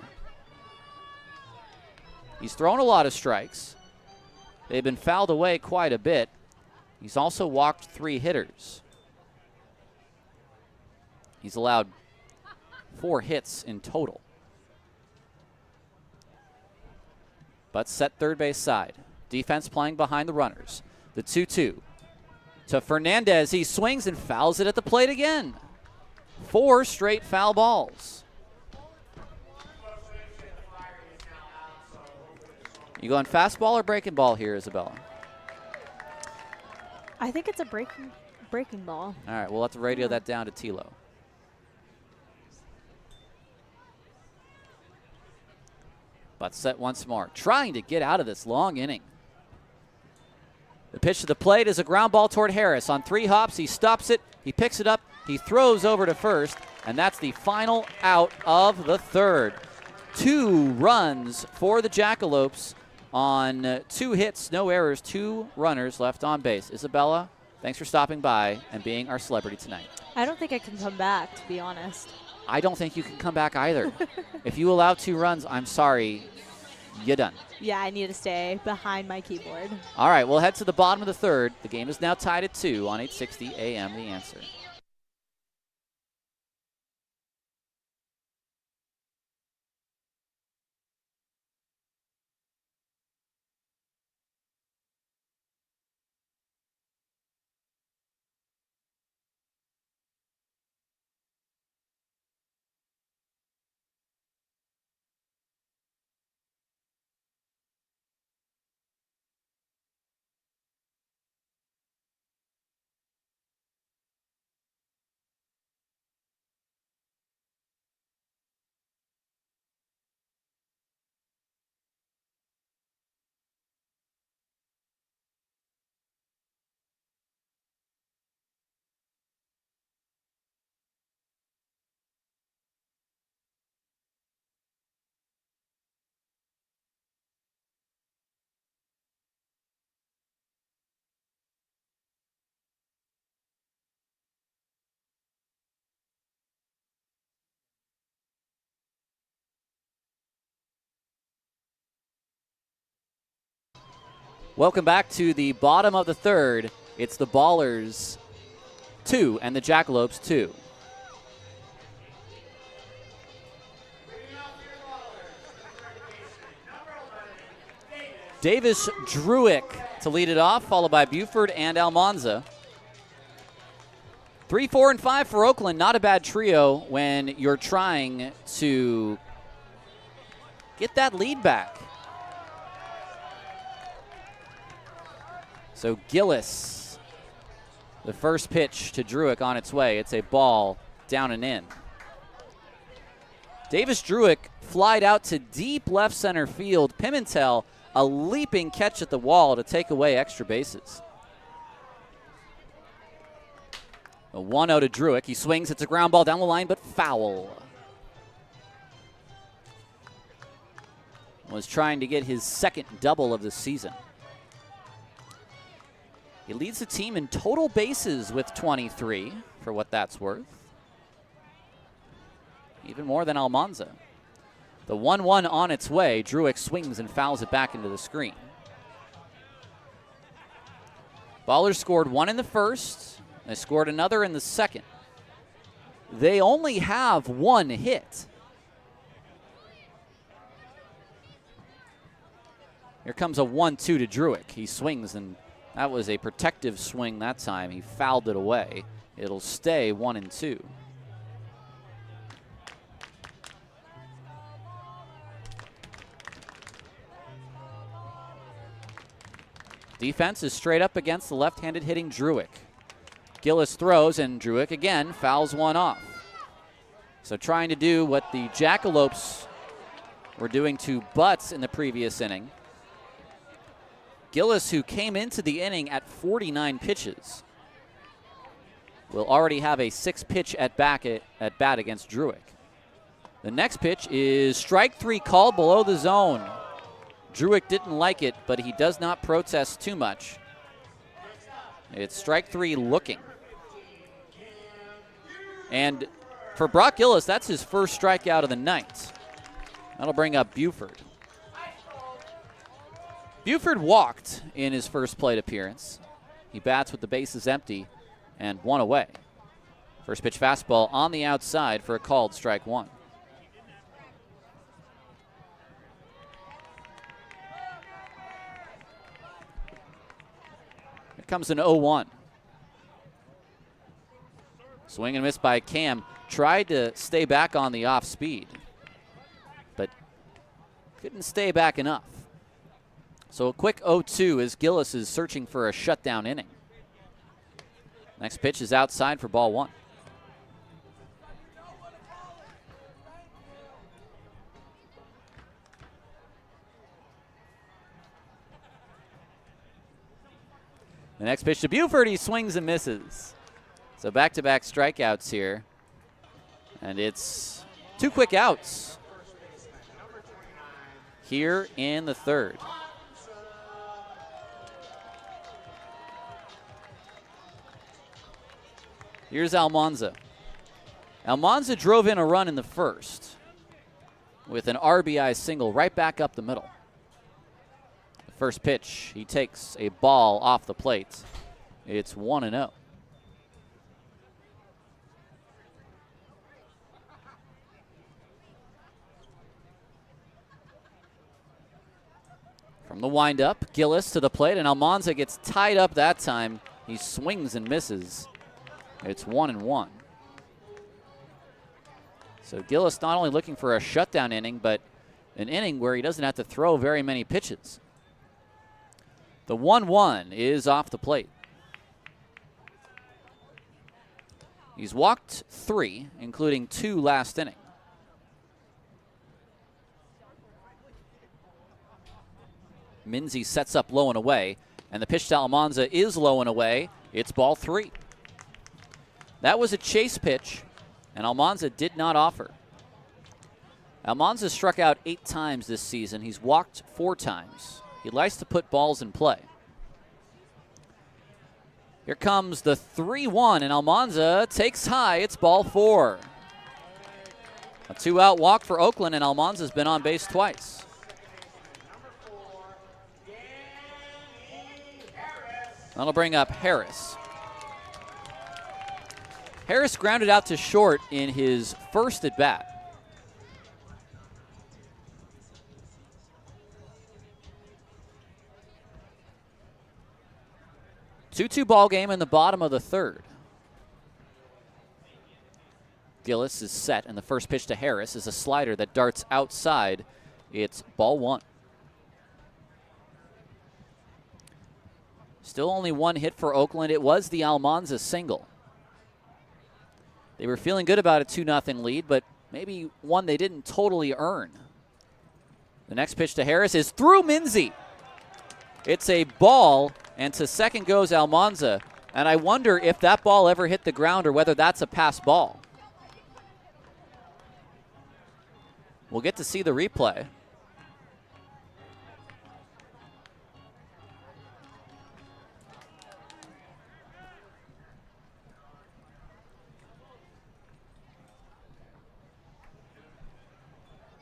He's thrown a lot of strikes. They've been fouled away quite a bit. He's also walked 3 hitters. He's allowed 4 hits in total. But set third base side. Defense playing behind the runners. The 2-2 to Fernandez. He swings and fouls it at the plate again. 4 straight foul balls. You going fastball or breaking ball here, Isabella? I think it's a breaking ball. All right, we'll have to radio that down to Tilo. But set once more, trying to get out of this long inning. The pitch to the plate is a ground ball toward Harris. On 3 hops, he stops it, he picks it up, he throws over to first, and that's the final out of the third. 2 runs for the Jackalopes on 2 hits, no errors, 2 runners left on base. Isabella, thanks for stopping by and being our celebrity tonight. I don't think I can come back, to be honest. I don't think you can come back either. If you allow 2 runs, I'm sorry, you're done. Yeah, I need to stay behind my keyboard. All right, we'll head to the bottom of the third. The game is now tied at 2 on 860 AM The Answer. Welcome back to the bottom of the third. It's the Ballers 2 and the Jackalopes 2. Davis Druick to lead it off, followed by Buford and Almanza. 3, 4, and 5 for Oakland. Not a bad trio when you're trying to get that lead back. So Gillis, the first pitch to Druick on its way. It's a ball down and in. Davis Druick flied out to deep left center field. Pimentel, a leaping catch at the wall to take away extra bases. A 1-0 to Druick. He swings. It's a ground ball down the line, but foul. Was trying to get his second double of the season. He leads the team in total bases with 23, for what that's worth. Even more than Almanza. The 1-1 on its way. Druick swings and fouls it back into the screen. Ballers scored 1 in the first. They scored another in the second. They only have 1 hit. Here comes a 1-2 to Druick. He swings, and that was a protective swing that time. He fouled it away. It'll stay 1-2. Defense is straight up against the left-handed hitting Druick. Gillis throws, and Druick again fouls one off. So trying to do what the Jackalopes were doing to Butts in the previous inning. Gillis, who came into the inning at 49 pitches, will already have a 6-pitch at bat against Druick. The next pitch is strike 3 called below the zone. Druick didn't like it, but he does not protest too much. It's strike 3 looking. And for Brock Gillis, that's his first strikeout of the night. That'll bring up Buford. Buford walked in his first plate appearance. He bats with the bases empty and 1 away. First pitch fastball on the outside for a called strike 1. Here comes an 0-1. Swing and miss by Cam. Tried to stay back on the off speed, but couldn't stay back enough. So a quick 0-2 as Gillis is searching for a shutdown inning. Next pitch is outside for ball 1. The next pitch to Buford, he swings and misses. So back-to-back strikeouts here. And it's 2 quick outs here in the third. Here's Almanza. Almanza drove in a run in the first with an RBI single right back up the middle. The first pitch, he takes a ball off the plate. It's 1-0. From the windup, Gillis to the plate, and Almanza gets tied up that time. He swings and misses. It's 1-1. So Gillis not only looking for a shutdown inning, but an inning where he doesn't have to throw very many pitches. The 1-1 is off the plate. He's walked 3, including 2 last inning. Minzy sets up low and away, and the pitch to Almanza is low and away. It's ball 3. That was a chase pitch, and Almanza did not offer. Almanza struck out 8 times this season. He's walked 4 times. He likes to put balls in play. Here comes the 3-1, and Almanza takes high. It's ball 4. A 2-out walk for Oakland, and Almanza's been on base twice. That'll bring up Harris. Harris grounded out to short in his first at bat. 2-2 ball game in the bottom of the third. Gillis is set, and the first pitch to Harris is a slider that darts outside. It's ball one. Still only one hit for Oakland. It was the Almanza single. They were feeling good about a 2-0 lead, but maybe one they didn't totally earn. The next pitch to Harris is through Minzy. It's a ball, and to second goes Almanza. And I wonder if that ball ever hit the ground or whether that's a pass ball. We'll get to see the replay.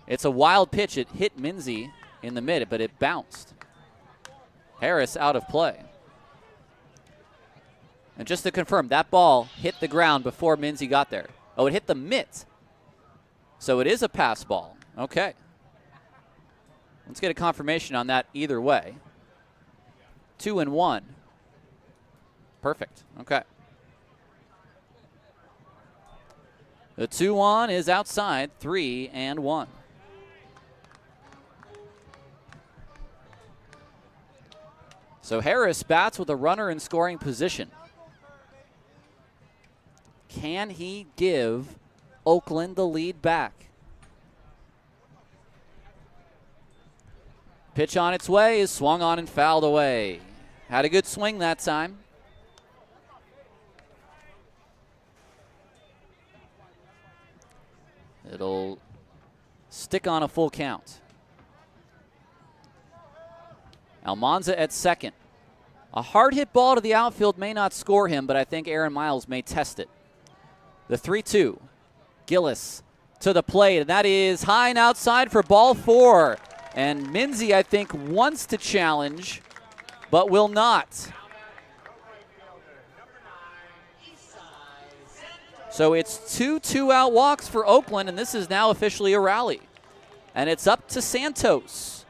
It's a wild pitch. It hit Minzy in the mid, but it bounced. Harris out of play. And just to confirm, that ball hit the ground before Minzy got there. Oh, it hit the mitt. So it is a pass ball. Okay. Let's get a confirmation on that either way. 2-1. Perfect. Okay. The 2-1 is outside. 3-1. So Harris bats with a runner in scoring position. Can he give Oakland the lead back? Pitch on its way is swung on and fouled away. Had a good swing that time. It'll stick on a full count. Almanza at second. A hard hit ball to the outfield may not score him, but I think Aaron Miles may test it. The 3-2. Gillis to the plate, and that is high and outside for ball 4. And Minzy, I think, wants to challenge, but will not. So it's 2 two-out walks for Oakland, and this is now officially a rally. And it's up to Santos.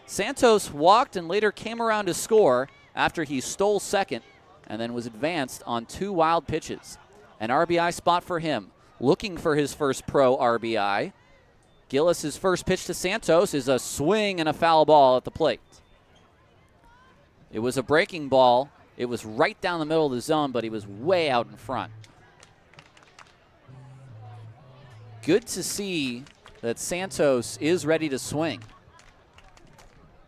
Santos walked and later came around to score after he stole second and then was advanced on 2 wild pitches. An RBI spot for him. Looking for his first pro RBI. Gillis' first pitch to Santos is a swing and a foul ball at the plate. It was a breaking ball. It was right down the middle of the zone, but he was way out in front. Good to see that Santos is ready to swing.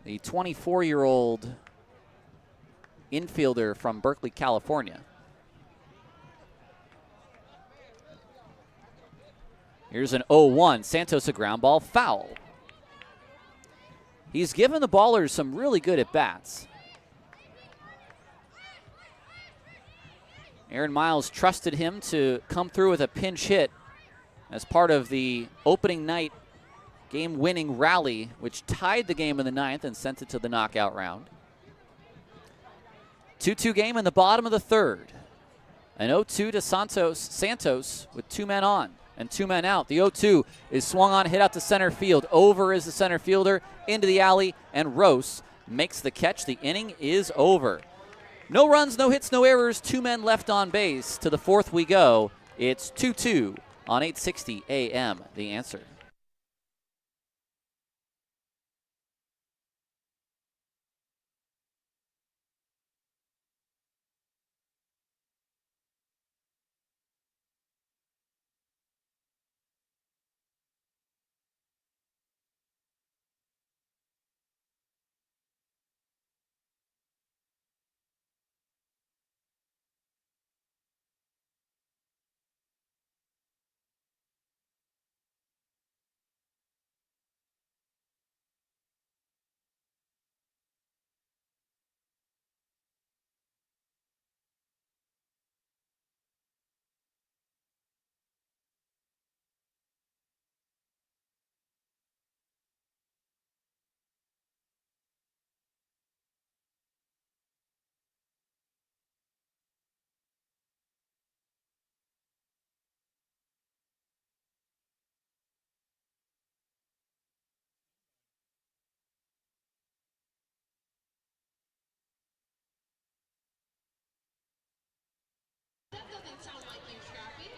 The 24-year-old infielder from Berkeley, California. Here's an 0-1. Santos a ground ball, foul. He's given the ballers some really good at-bats. Aaron Miles trusted him to come through with a pinch hit as part of the opening night game-winning rally, which tied the game in the 9th and sent it to the knockout round. 2-2 game in the bottom of the third. An 0-2 to Santos with 2 men on and 2 men out. The 0-2 is swung on, hit out to center field. Over is the center fielder, into the alley, and Rose makes the catch. The inning is over. No runs, no hits, no errors. 2 men left on base. To the 4th we go. It's 2-2 on 860 AM. The Answer.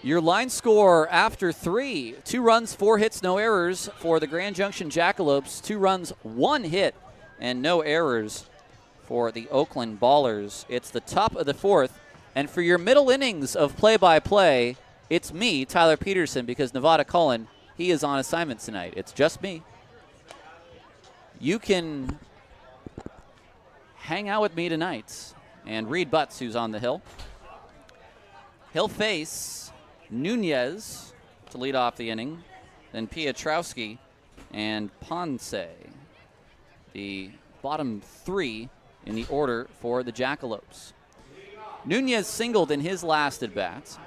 Your line score after 3, 2 runs, 4 hits, no errors for the Grand Junction Jackalopes. 2 runs, 1 hit, and no errors for the Oakland Ballers. It's the top of the 4th, and for your middle innings of play-by-play, it's me, Tyler Peterson, because Nevada Cullen, he is on assignment tonight. It's just me. You can hang out with me tonight. And Reed Butts, who's on the hill. He'll face Nunez to lead off the inning, then Piotrowski and Ponce, the bottom 3 in the order for the Jackalopes. Nunez singled in his last at-bat.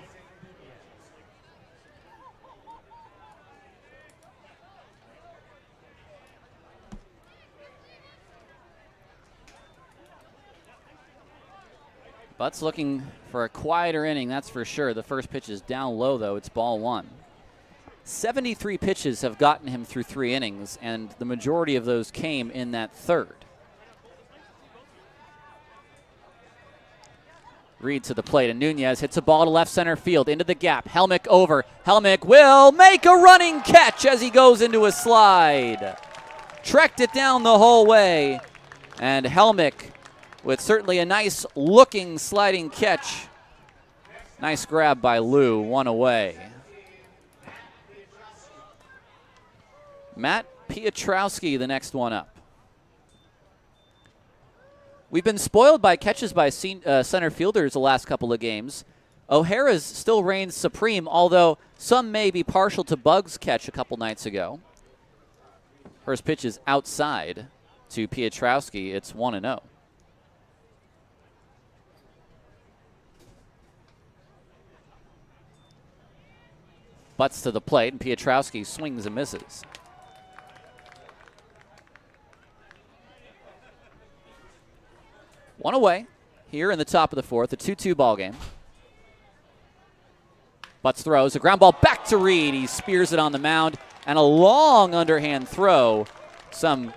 Butts looking for a quieter inning, that's for sure. The first pitch is down low, though. It's ball 1. 73 pitches have gotten him through 3 innings, and the majority of those came in that 3rd. Reed to the plate, and Nunez hits a ball to left center field, into the gap. Helmick over. Helmick will make a running catch as he goes into a slide. Trekked it down the whole way, and Helmick with certainly a nice looking sliding catch. Nice grab by Lou, 1 away. Matt Piotrowski, the next one up. We've been spoiled by catches by center fielders the last couple of games. O'Hara's still reigns supreme, although some may be partial to Bug's catch a couple nights ago. First pitch is outside to Piotrowski. It's 1-0. Butts to the plate, and Piotrowski swings and misses. One away here in the top of the 4th, a 2-2 ball game. Butts throws a ground ball back to Reed. He spears it on the mound, and a long underhand throw, some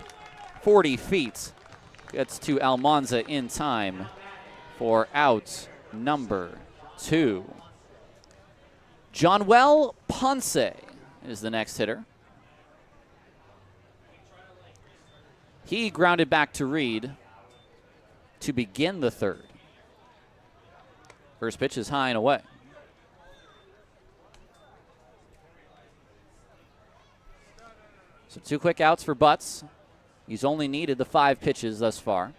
40 feet, gets to Almanza in time for out number 2. Johnwell Ponce is the next hitter. He grounded back to Reed to begin the 3rd. First pitch is high and away. So 2 quick outs for Butts. He's only needed the 5 pitches thus far.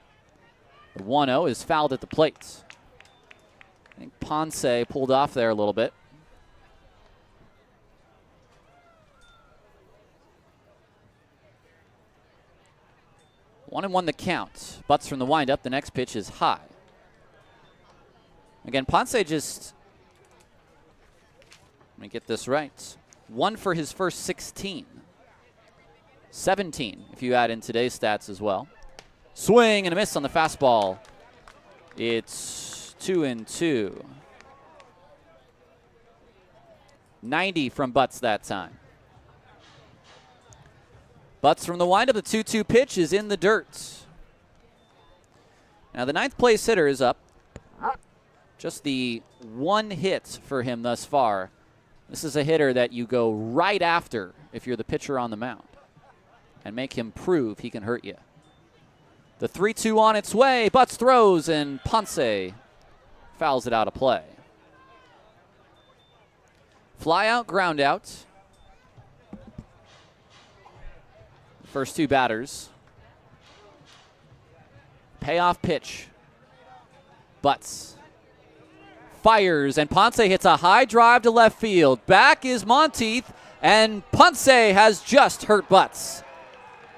The 1-0 is fouled at the plate. I think Ponce pulled off there a little bit. 1-1 the count. Butts from the windup. The next pitch is high. Again, Ponce just, let me get this right, 1 for his first 16. 17 if you add in today's stats as well. Swing and a miss on the fastball. It's 2-2. 90 from Butts that time. Butts from the windup, the 2-2 pitch is in the dirt. Now the 9th place hitter is up. Just the 1 hit for him thus far. This is a hitter that you go right after if you're the pitcher on the mound and make him prove he can hurt you. The 3-2 on its way. Butts throws, and Ponce fouls it out of play. Fly out, ground out. First 2 batters. Payoff pitch. Butts fires, and Ponce hits a high drive to left field. Back is Monteith, and Ponce has just hurt Butts.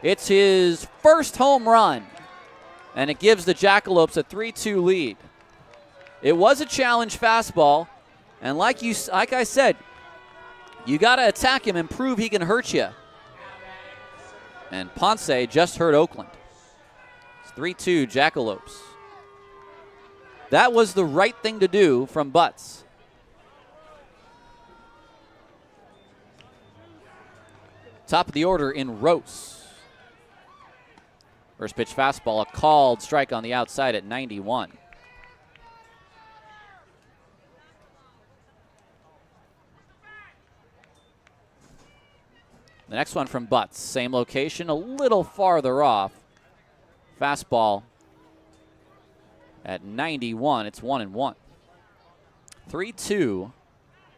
It's his first home run, and it gives the Jackalopes a 3-2 lead. It was a challenge fastball, and like I said, you got to attack him and prove he can hurt you. And Ponce just hurt Oakland. It's 3-2 Jackalopes. That was the right thing to do from Butts. Top of the order in Rose. First pitch fastball, a called strike on the outside at 91. The next one from Butts. Same location, a little farther off. Fastball at 91. It's 1-1. 3-2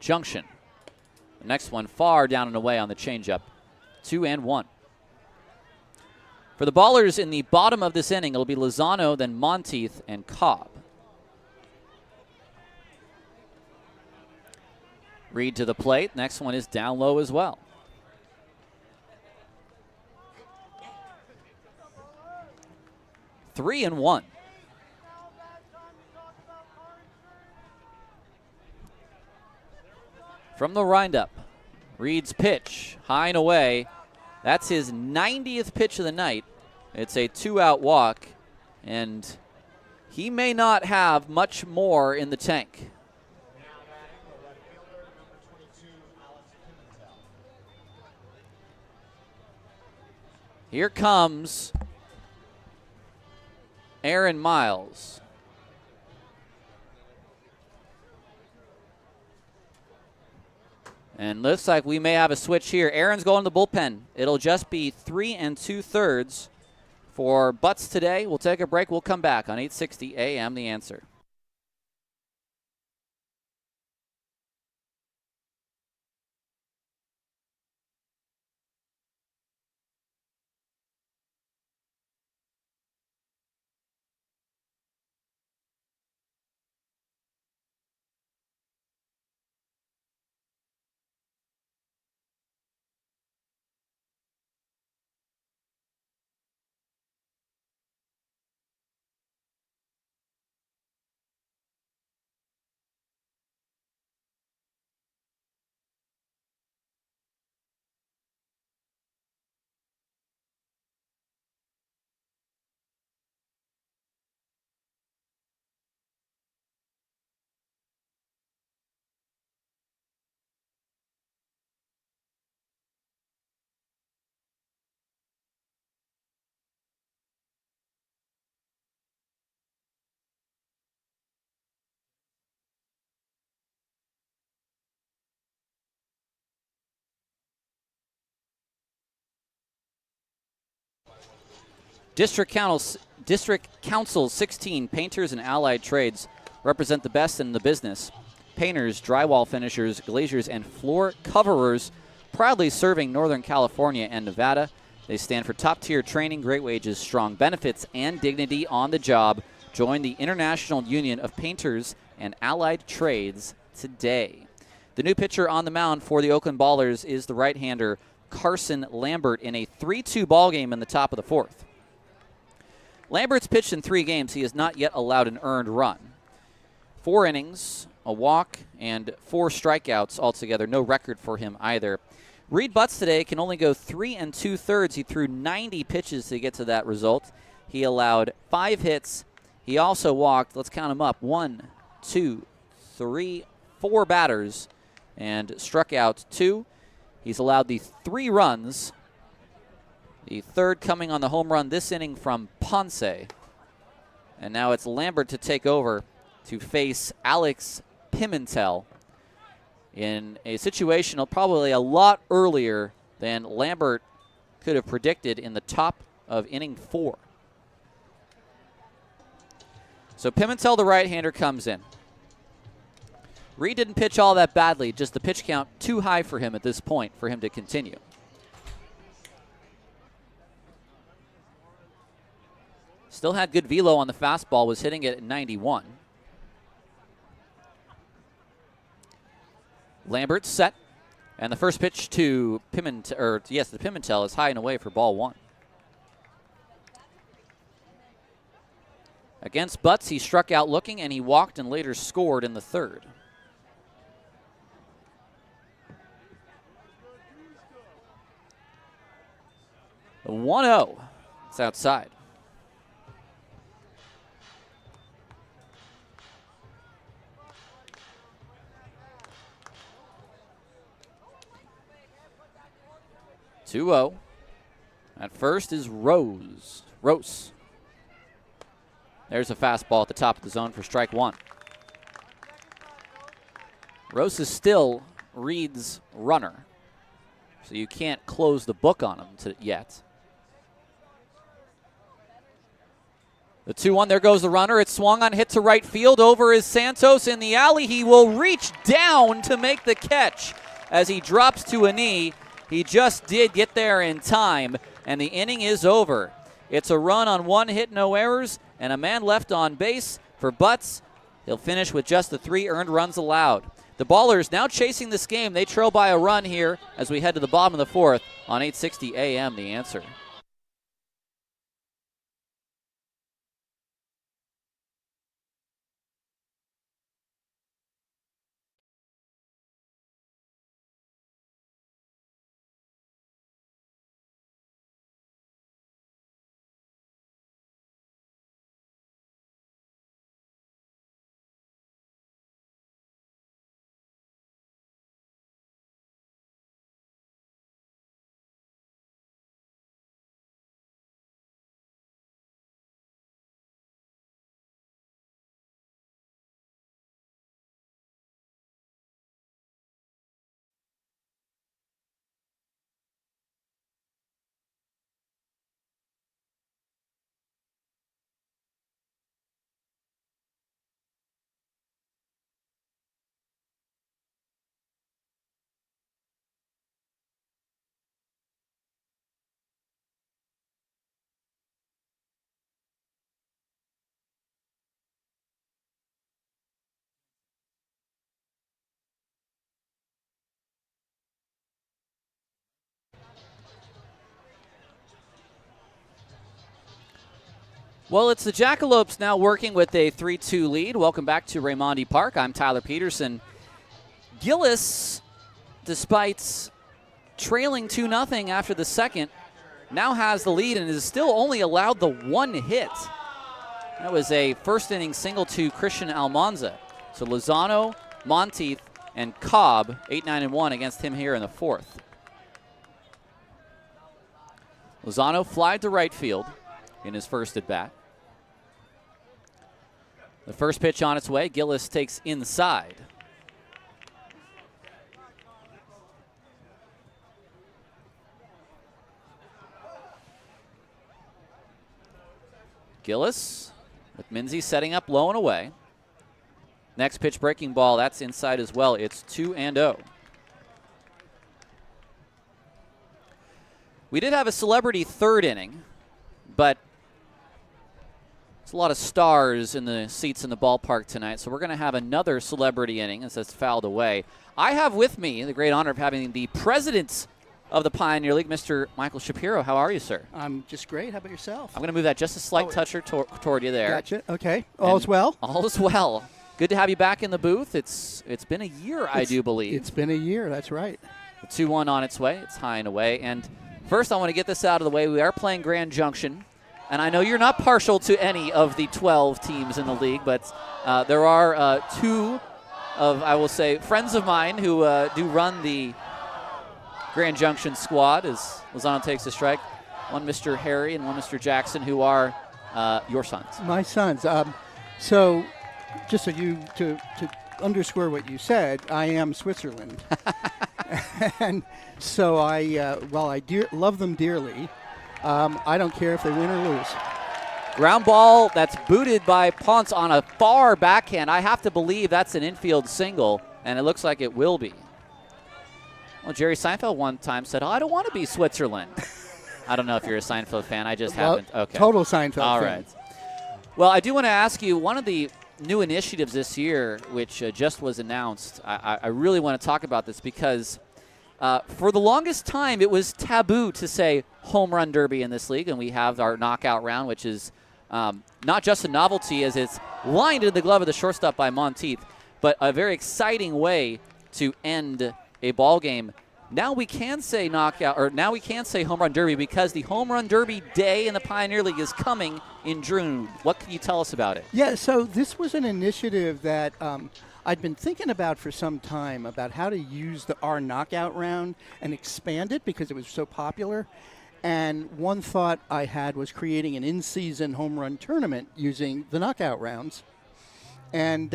Junction. The next one far down and away on the changeup. 2-1. For the Ballers in the bottom of this inning, it'll be Lozano, then Monteith, and Cobb. Reed to the plate. Next one is down low as well. Three and one. From the windup, Reed's pitch, high and away. That's his 90th pitch of the night. It's a 2-out walk, and he may not have much more in the tank. Here comes Aaron Miles. And looks like we may have a switch here. Aaron's going to the bullpen. It'll just be 3 2/3 for Butts today. We'll take a break. We'll come back on 860 AM The Answer. District Council 16 painters and allied trades represent the best in the business. Painters, drywall finishers, glaziers, and floor coverers, proudly serving Northern California and Nevada. They stand for top-tier training, great wages, strong benefits, and dignity on the job. Join the International Union of Painters and Allied Trades today. The new pitcher on the mound for the Oakland Ballers is the right-hander Carson Lambert in a 3-2 ball game in the top of the fourth. Lambert's pitched in 3 games. He has not yet allowed an earned run. 4 innings, a walk, and 4 strikeouts altogether. No record for him either. Reed Butts today can only go 3 2/3. He threw 90 pitches to get to that result. He allowed 5 hits. He also walked, let's count them up, 1, 2, 3, 4 batters, and struck out 2. He's allowed the 3 runs. The third coming on the home run this inning from Ponce. And now it's Lambert to take over to face Alex Pimentel in a situation probably a lot earlier than Lambert could have predicted in the top of inning 4. So Pimentel, the right-hander, comes in. Reed didn't pitch all that badly, just the pitch count too high for him at this point for him to continue. Still had good velo on the fastball, was hitting it at 91. Lambert's set, and the first pitch to Pimentel is high and away for ball 1. Against Butts, he struck out looking, and he walked and later scored in the third. The 1-0. It's outside. At first is Rose. There's a fastball at the top of the zone for strike 1. Rose is still Reed's runner. So you can't close the book on them yet. The 2-1, there goes the runner. It's swung on, hit to right field. Over is Santos in the alley. He will reach down to make the catch as he drops to a knee. He just did get there in time, and the inning is over. It's a run on 1 hit, no errors, and a man left on base for Butts. He'll finish with just the 3 earned runs allowed. The Ballers now chasing this game. They trail by a run here as we head to the bottom of the 4th on 860 AM, The Answer. Well, it's the Jackalopes now working with a 3-2 lead. Welcome back to Raimondi Park. I'm Tyler Peterson. Gillis, despite trailing 2-0 after the second, now has the lead and is still only allowed the 1 hit. That was a first-inning single to Christian Almanza. So Lozano, Monteith, and Cobb, 8-9-1 against him here in the 4th. Lozano flied to right field in his first at-bat. The first pitch on its way. Gillis takes inside. Gillis with Minzy setting up low and away. Next pitch, breaking ball. That's inside as well. It's 2-0. We did have a celebrity third inning, but there's a lot of stars in the seats in the ballpark tonight, so we're going to have another celebrity inning as that's fouled away. I have with me the great honor of having the president of the Pioneer League, Mr. Michael Shapiro. How are you, sir? I'm just great. How about yourself? I'm going to move that just a slight toucher toward you there. Gotcha. Okay. All is well? All is well. Good to have you back in the booth. It's been a year, I do believe. It's been a year. That's right. The 2-1 on its way. It's high and away. And first, I want to get this out of the way. We are playing Grand Junction. And I know you're not partial to any of the 12 teams in the league, but there are 2 of, I will say, friends of mine who do run the Grand Junction squad as Lozano takes a strike. One Mr. Harry and one Mr. Jackson, who are your sons. My sons. So just so to underscore what you said, I am Switzerland. And so while I love them dearly, I don't care if they win or lose. Ground ball that's booted by Ponce on a far backhand. I have to believe that's an infield single, and it looks like it will be. Well, Jerry Seinfeld one time said, I don't want to be Switzerland. I don't know if you're a Seinfeld fan. I just haven't. Okay. Total Seinfeld All fan. right. Well, I do want to ask you, one of the new initiatives this year, which just was announced, I really want to talk about this because for the longest time, it was taboo to say home run derby in this league, and we have our knockout round, which is not just a novelty as it's lined in the glove of the shortstop by Monteith, but a very exciting way to end a ball game. Now we can say knockout, or now we can say home run derby because the home run derby day in the Pioneer League is coming in June. What can you tell us about it? Yeah, so this was an initiative that I'd been thinking about for some time about how to use our knockout round and expand it because it was so popular. And one thought I had was creating an in-season home run tournament using the knockout rounds. And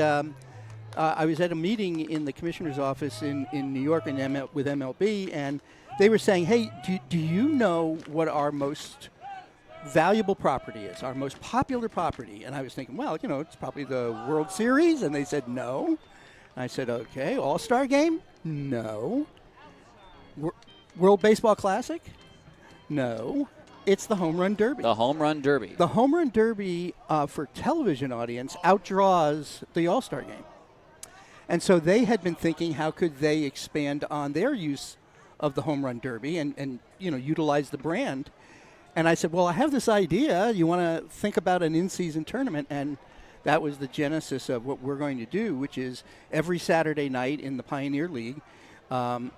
I was at a meeting in the commissioner's office in New York with MLB, and they were saying, hey, do you know what our most valuable property is, our most popular property? And I was thinking, well, it's probably the World Series. And they said, no. And I said, okay, All-Star Game? No. World Baseball Classic? No. It's the Home Run Derby. The Home Run Derby. The Home Run Derby for television audience outdraws the All-Star Game. And so they had been thinking, how could they expand on their use of the Home Run Derby and utilize the brand? And I said, well, I have this idea. You want to think about an in-season tournament? And that was the genesis of what we're going to do, which is every Saturday night in the Pioneer League,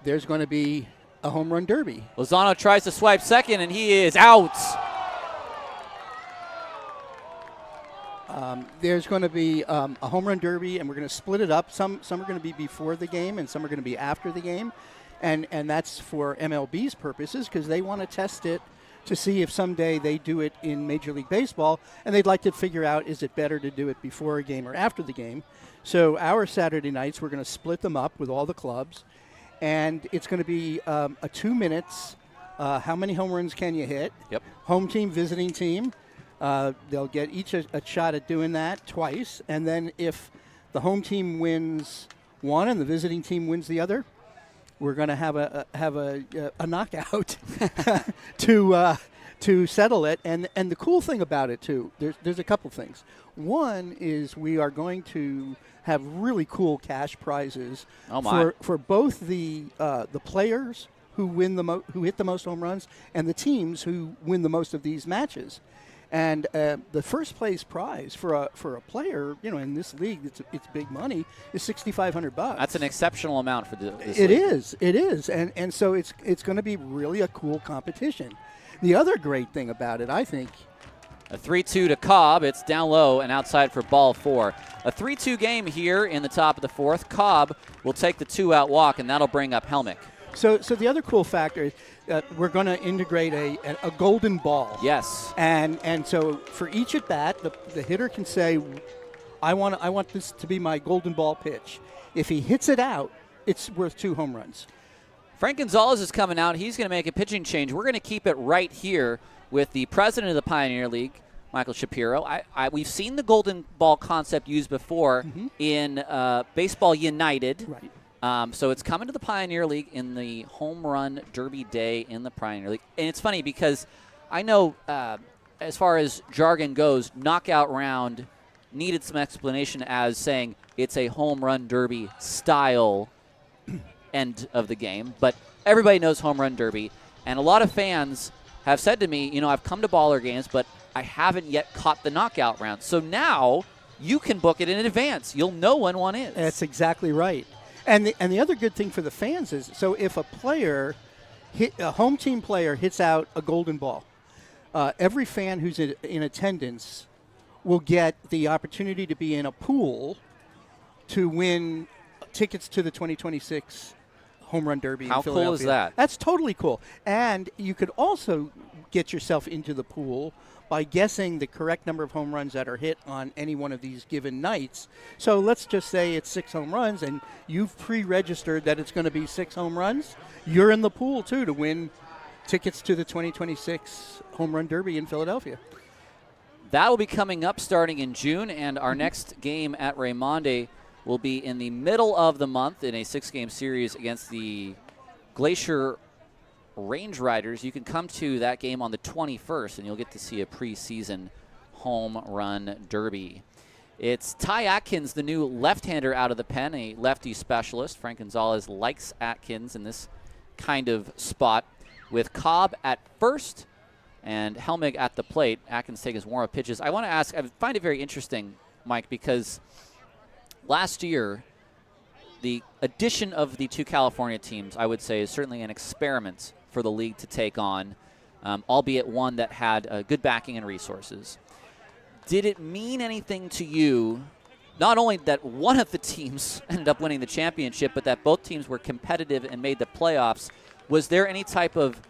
there's going to be a Home Run Derby. Lozano tries to swipe second, and he is out. There's going to be a Home Run Derby, and we're going to split it up. Some are going to be before the game, and some are going to be after the game. And that's for MLB's purposes because they want to test it to see if someday they do it in Major League Baseball, and they'd like to figure out, is it better to do it before a game or after the game? So our Saturday nights, we're going to split them up with all the clubs, and it's going to be a 2 minutes. How many home runs can you hit? Yep. Home team, visiting team. They'll get each a shot at doing that twice, and then if the home team wins one and the visiting team wins the other, we're going to have a knockout to settle it. And the cool thing about it too, there's a couple things. One is we are going to have really cool cash prizes for both the players who who hit the most home runs and the teams who win the most of these matches. And the first place prize for a player, in this league, it's big money, is $6,500. That's an exceptional amount for this league. It is, and so it's going to be really a cool competition. The other great thing about it, I think, a 3-2 to Cobb. It's down low and outside for ball 4. A 3-2 game here in the top of the fourth. Cobb will take the 2-out walk, and that'll bring up Helmick. So the other cool factor is we're going to integrate a golden ball. Yes. And so for each at bat, the hitter can say, I want this to be my golden ball pitch. If he hits it out, it's worth 2 home runs. Frank Gonzalez is coming out. He's going to make a pitching change. We're going to keep it right here with the president of the Pioneer League, Michael Shapiro. We've seen the golden ball concept used before in Baseball United. Right. So it's coming to the Pioneer League in the Home Run Derby Day in the Pioneer League. And it's funny because I know as far as jargon goes, knockout round needed some explanation as saying it's a Home Run Derby style end of the game. But everybody knows Home Run Derby. And a lot of fans have said to me, I've come to baller games, but I haven't yet caught the knockout round. So now you can book it in advance. You'll know when one is. That's exactly right. And the other good thing for the fans is, so if a home team player hits out a golden ball, every fan who's in attendance will get the opportunity to be in a pool to win tickets to the 2026 Home Run Derby in Philadelphia. How cool is that? That's totally cool. And you could also get yourself into the pool by guessing the correct number of home runs that are hit on any one of these given nights. So let's just say it's 6 home runs, and you've pre-registered that it's going to be 6 home runs. You're in the pool, too, to win tickets to the 2026 Home Run Derby in Philadelphia. That will be coming up starting in June, and our next game at Raymonde will be in the middle of the month in a 6-game series against the Glacier Range Riders. You can come to that game on the 21st, and you'll get to see a preseason Home Run Derby. It's Ty Atkins, the new left-hander out of the pen, a lefty specialist. Frank Gonzalez likes Atkins in this kind of spot with Cobb at first and Helmick at the plate. Atkins taking his warm-up pitches. I want to ask, I find it very interesting, Mike, because last year, the addition of the 2 California teams, I would say, is certainly an experiment for the league to take on, albeit one that had good backing and resources. Did it mean anything to you, not only that one of the teams ended up winning the championship, but that both teams were competitive and made the playoffs? Was there any type of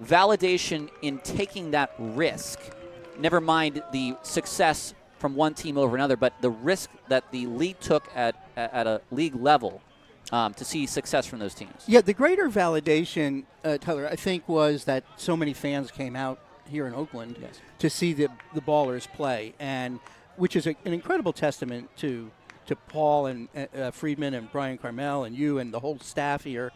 validation in taking that risk? Never mind the success from one team over another, but the risk that the league took at a league level to see success from those teams. Yeah, the greater validation, Tyler, I think, was that so many fans came out here in Oakland to see the Ballers play, and which is an incredible testament to Paul and Friedman and Brian Carmel and you and the whole staff here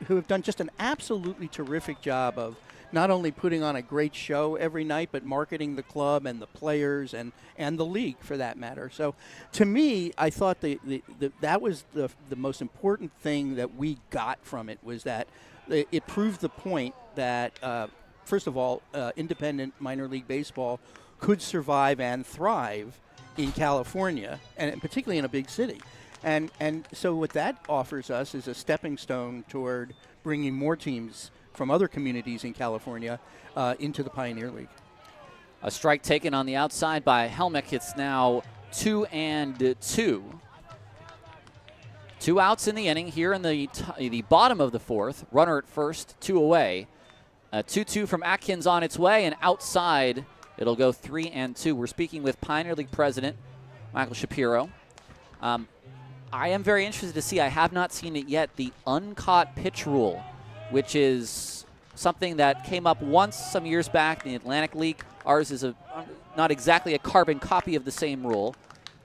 who have done just an absolutely terrific job of not only putting on a great show every night, but marketing the club and the players and the league for that matter. So to me, I thought that was the most important thing that we got from it, was that it proved the point that, first of all, independent minor league baseball could survive and thrive in California, and particularly in a big city. And so what that offers us is a stepping stone toward bringing more teams from other communities in California into the Pioneer League. A strike taken on the outside by Helmick. It's now 2-2. 2 outs in the inning here in the bottom of the fourth. Runner at first, 2 away. 2-2 from Atkins on its way, and outside it'll go 3-2. We're speaking with Pioneer League President Michael Shapiro. I am very interested to see, I have not seen it yet, the uncaught pitch rule, which is something that came up once some years back in the Atlantic League. Ours is not exactly a carbon copy of the same rule.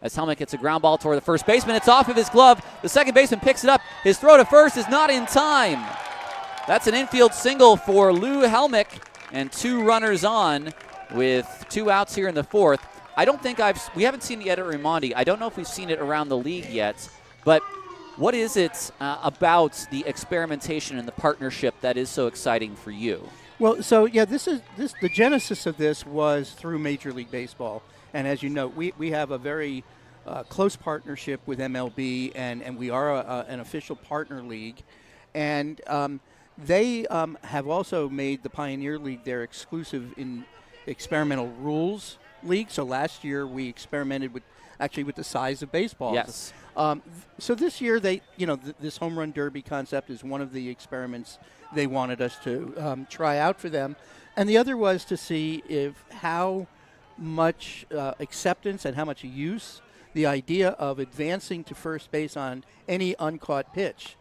As Helmick gets a ground ball toward the first baseman, it's off of his glove. The second baseman picks it up. His throw to first is not in time. That's an infield single for Lou Helmick, and 2 runners on with 2 outs here in the fourth. I don't think we haven't seen it yet at Raimondi. I don't know if we've seen it around the league yet, but what is it about the experimentation and the partnership that is so exciting for you? Well, so yeah, the genesis of this was through Major League Baseball, and as you know, we have a very close partnership with MLB, and we are an official partner league, and they have also made the Pioneer League their exclusive in experimental rules league. So last year we experimented with the size of baseballs. Yes. So this year this home run derby concept is one of the experiments they wanted us to try out for them, and the other was to see how much acceptance and how much use the idea of advancing to first base on any uncaught pitch.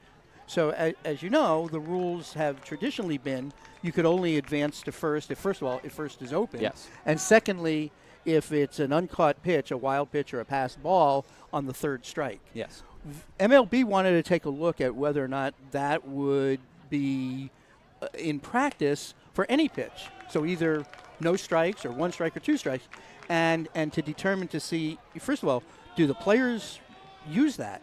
So as you know, the rules have traditionally been you could only advance to first if first is open. Yes. And secondly, if it's an uncaught pitch, a wild pitch or a passed ball on the third strike. Yes. MLB wanted to take a look at whether or not that would be in practice for any pitch. So either no strikes or 1 strike or 2 strikes, and to determine to see, first of all, do the players use that?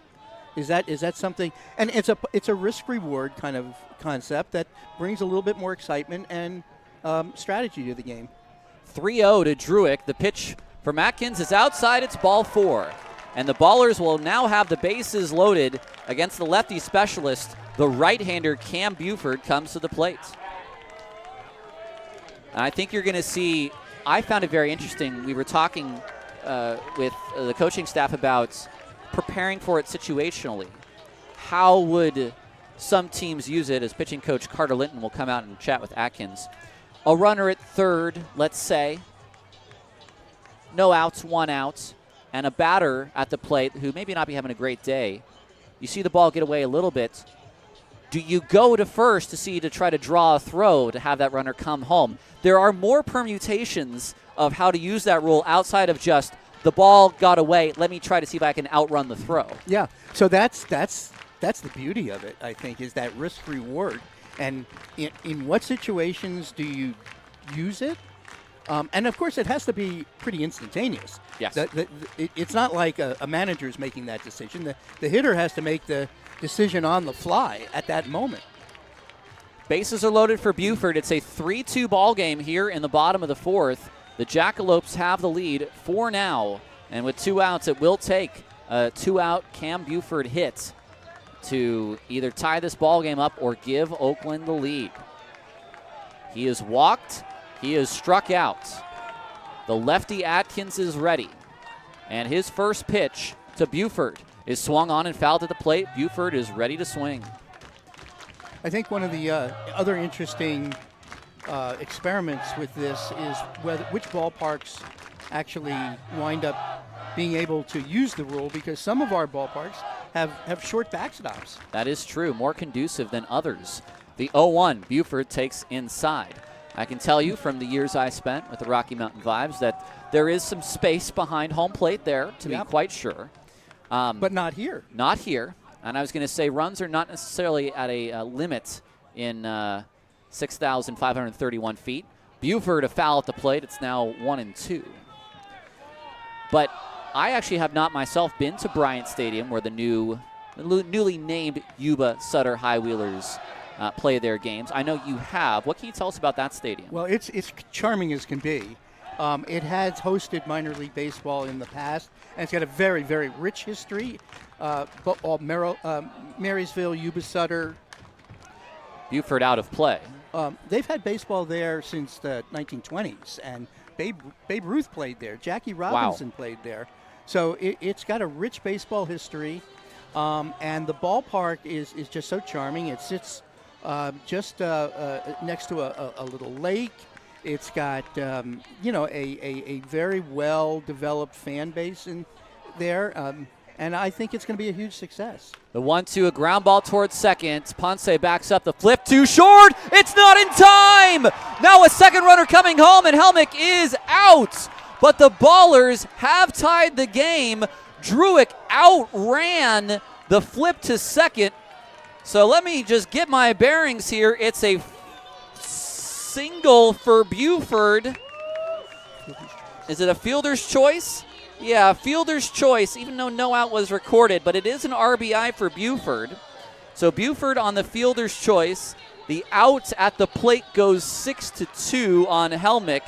Is that something? And it's a risk reward kind of concept that brings a little bit more excitement and strategy to the game. 3-0 to Druick. The pitch from Atkins is outside. It's ball 4. And the Ballers will now have the bases loaded against the lefty specialist. The right-hander Cam Buford comes to the plate. And I think you're going to see, I found it very interesting. We were talking with the coaching staff about preparing for it situationally. How would some teams use it? As pitching coach Carter Linton will come out and chat with Atkins. A runner at third, let's say. No outs, 1 out. And a batter at the plate who maybe not be having a great day. You see the ball get away a little bit. Do you go to first to try to draw a throw to have that runner come home? There are more permutations of how to use that rule outside of just the ball got away, let me try to see if I can outrun the throw. Yeah, so that's the beauty of it, I think, is that risk reward. And in what situations do you use it? And of course, it has to be pretty instantaneous. Yes. It's not like a manager's making that decision. The hitter has to make the decision on the fly at that moment. Bases are loaded for Buford. It's a 3-2 ball game here in the bottom of the fourth. The Jackalopes have the lead 4 now. And with 2 outs, it will take a 2-out Cam Buford hit to either tie this ball game up or give Oakland the lead. He is walked. He is struck out. The lefty Atkins is ready. And his first pitch to Buford is swung on and fouled at the plate. Buford is ready to swing. I think one of the other interesting experiments with this is which ballparks actually wind up being able to use the rule, because some of our ballparks have short backstops. That is true. More conducive than others. The 0-1, Buford takes inside. I can tell you from the years I spent with the Rocky Mountain Vibes that there is some space behind home plate there, to be quite sure. But not here. Not here. And I was going to say runs are not necessarily at a limit in 6,531 feet. Buford a foul at the plate. It's now 1-2. But I actually have not myself been to Bryant Stadium, where the newly named Yuba Sutter High Wheelers play their games. I know you have. What can you tell us about that stadium? Well, it's charming as can be. It has hosted minor league baseball in the past, and it's got a very, very rich history. Marysville, Yuba Sutter. Buford out of play. They've had baseball there since the 1920s, and Babe Ruth played there. Jackie Robinson played there. So it's got a rich baseball history, and the ballpark is just so charming. It sits just next to a little lake. It's got a very well developed fan base in there, and I think it's going to be a huge success. The 1-2, a ground ball towards second. Ponce backs up the flip too short. It's not in time. Now a second runner coming home, and Helmick is out. But the Ballers have tied the game. Druick outran the flip to second. So let me just get my bearings here. It's a single for Buford. Is it a fielder's choice? Yeah, fielder's choice, even though no out was recorded, but it is an RBI for Buford. So Buford on the fielder's choice. The out at the plate goes 6-2 on Helmick.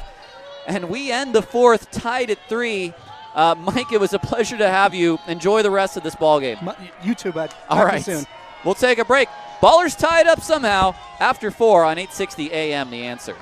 And we end the fourth tied at 3. Mike, it was a pleasure to have you. Enjoy the rest of this ball game. You too, bud. All right. Soon. We'll take a break. Ballers tied up somehow after 4 on 860 AM, The Answer.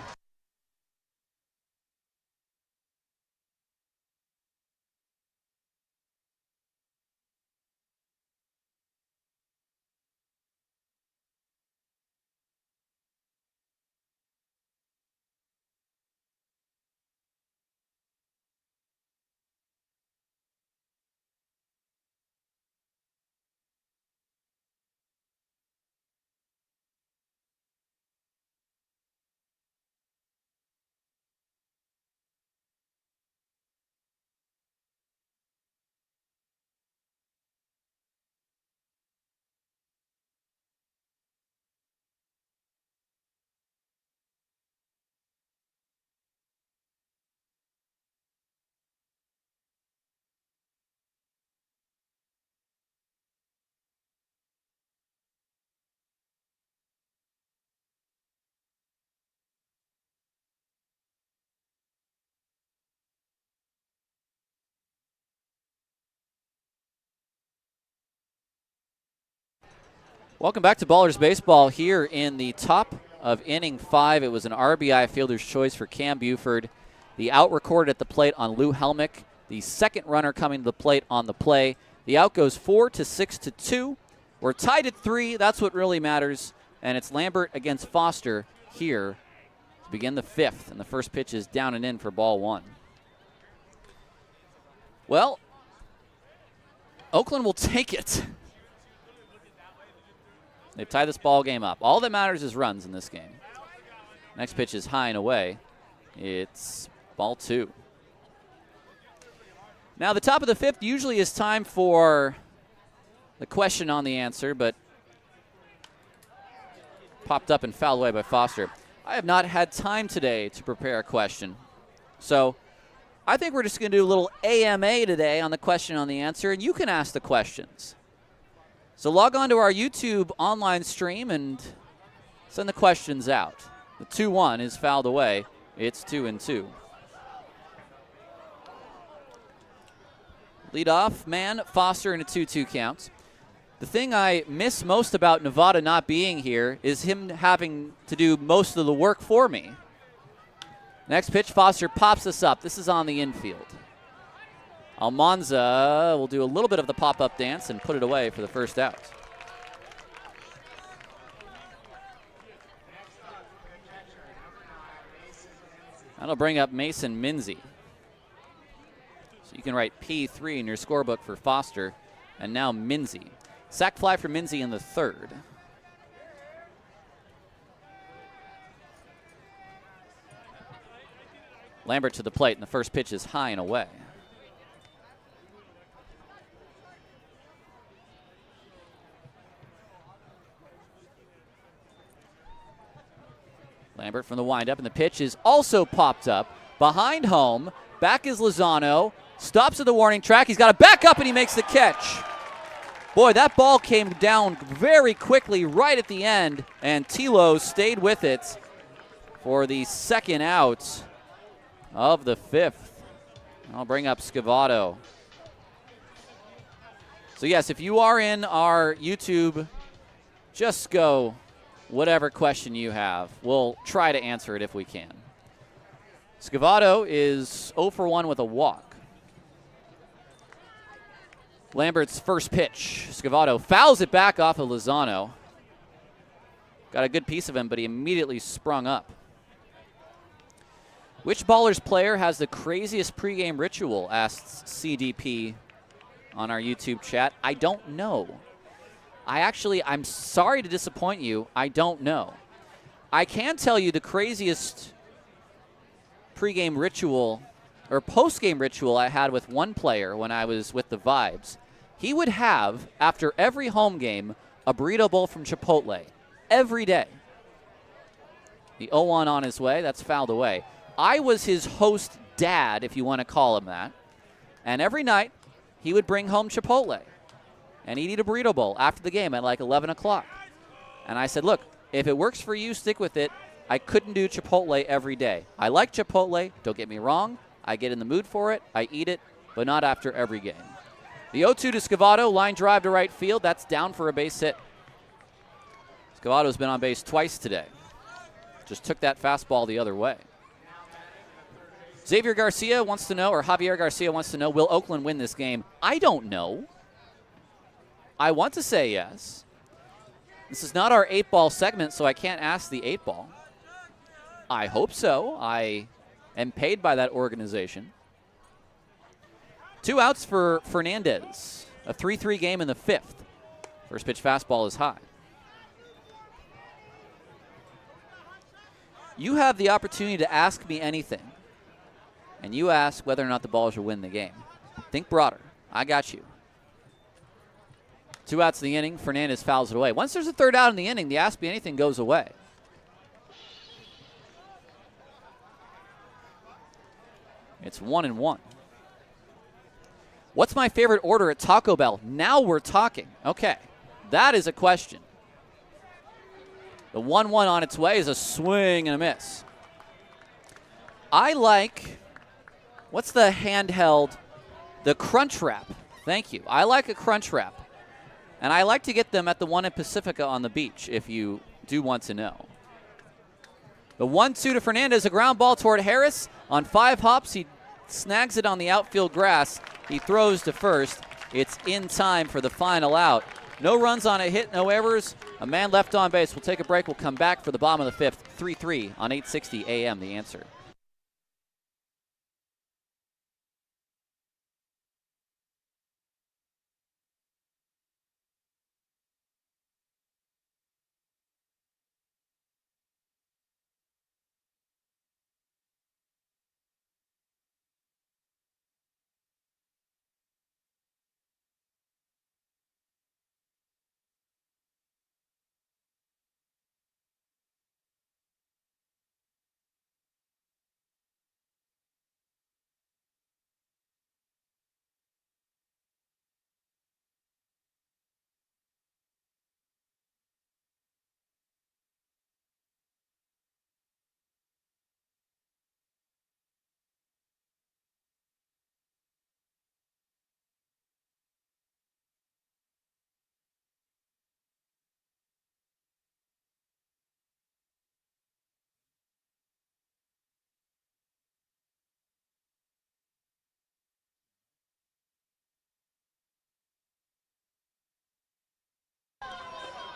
Welcome back to Ballers Baseball here in the top of inning 5. It was an RBI fielder's choice for Cam Buford. The out recorded at the plate on Lou Helmick. The second runner coming to the plate on the play. The out goes 4 to 6 to 2. We're tied at 3. That's what really matters. And it's Lambert against Foster here to begin the 5th. And the first pitch is down and in for ball 1. Well, Oakland will take it. They've tied this ball game up. All that matters is runs in this game. Next pitch is high and away. It's ball 2. Now, the top of the 5th usually is time for the question on the answer, but popped up and fouled away by Foster. I have not had time today to prepare a question. So I think we're just going to do a little AMA today on the question on the answer, and you can ask the questions. So log on to our YouTube online stream and send the questions out. The 2-1 is fouled away. It's 2-2. Leadoff man, Foster in a 2-2 count. The thing I miss most about Nevada not being here is him having to do most of the work for me. Next pitch, Foster pops us up. This is on the infield. Almanza will do a little bit of the pop-up dance and put it away for the first out. That'll bring up Mason Minzy. So you can write P3 in your scorebook for Foster, and now Minzy. Sack fly for Minzy in the third. Lambert to the plate, and the first pitch is high and away. Lambert from the windup, and the pitch is also popped up. Behind home, back is Lozano. Stops at the warning track. He's got to back up, and he makes the catch. Boy, that ball came down very quickly right at the end, and Tilo stayed with it for the second out of the fifth. I'll bring up Scavato. So, yes, if you are in our YouTube, just go whatever question you have. We'll try to answer it if we can. Scavato is 0 for 1 with a walk. Lambert's first pitch. Scavato fouls it back off of Lozano. Got a good piece of him, but he immediately sprung up. Which Ballers player has the craziest pregame ritual, asks CDP on our YouTube chat. I don't know. I'm sorry to disappoint you. I don't know. I can tell you the craziest pregame ritual or postgame ritual I had with one player when I was with the Vibes. He would have, after every home game, a burrito bowl from Chipotle every day. The 0-1 on his way. That's fouled away. I was his host dad, if you want to call him that. And every night, he would bring home Chipotle. And he'd eat a burrito bowl after the game at like 11 o'clock. And I said, look, if it works for you, stick with it. I couldn't do Chipotle every day. I like Chipotle, don't get me wrong. I get in the mood for it, I eat it, but not after every game. The 0-2 to Scavato, line drive to right field. That's down for a base hit. Scavato's been on base twice today. Just took that fastball the other way. Xavier Garcia wants to know, or Javier Garcia wants to know, will Oakland win this game? I don't know. I want to say yes. This is not our 8-ball segment, so I can't ask the 8-ball. I hope so. I am paid by that organization. 2 outs for Fernandez. A 3-3 game in the fifth. First pitch fastball is high. You have the opportunity to ask me anything, and you ask whether or not the Ballers will win the game. Think broader. I got you. 2 outs in the inning. Fernandez fouls it away. Once there's a third out in the inning, the ask me anything goes away. It's 1-1. What's my favorite order at Taco Bell? Now we're talking. Okay, that is a question. The 1-1 on its way is a swing and a miss. I like, what's the handheld? The Crunch Wrap. Thank you. I like a Crunch Wrap. And I like to get them at the one in Pacifica on the beach, if you do want to know. The 1-2 to Fernandez, a ground ball toward Harris. On 5 hops, he snags it on the outfield grass. He throws to first. It's in time for the final out. No runs on a hit, no errors. A man left on base. We'll take a break. We'll come back for the bottom of the fifth. 3-3 on 860 AM, The Answer.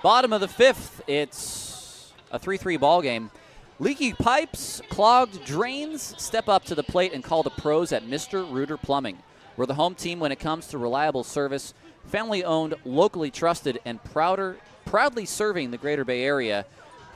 Bottom of the fifth, it's a 3-3 ball game. Leaky pipes, clogged drains. Step up to the plate and call the pros at Mr. Reuter Plumbing. We're the home team when it comes to reliable service. Family-owned, locally trusted, and proudly serving the Greater Bay Area.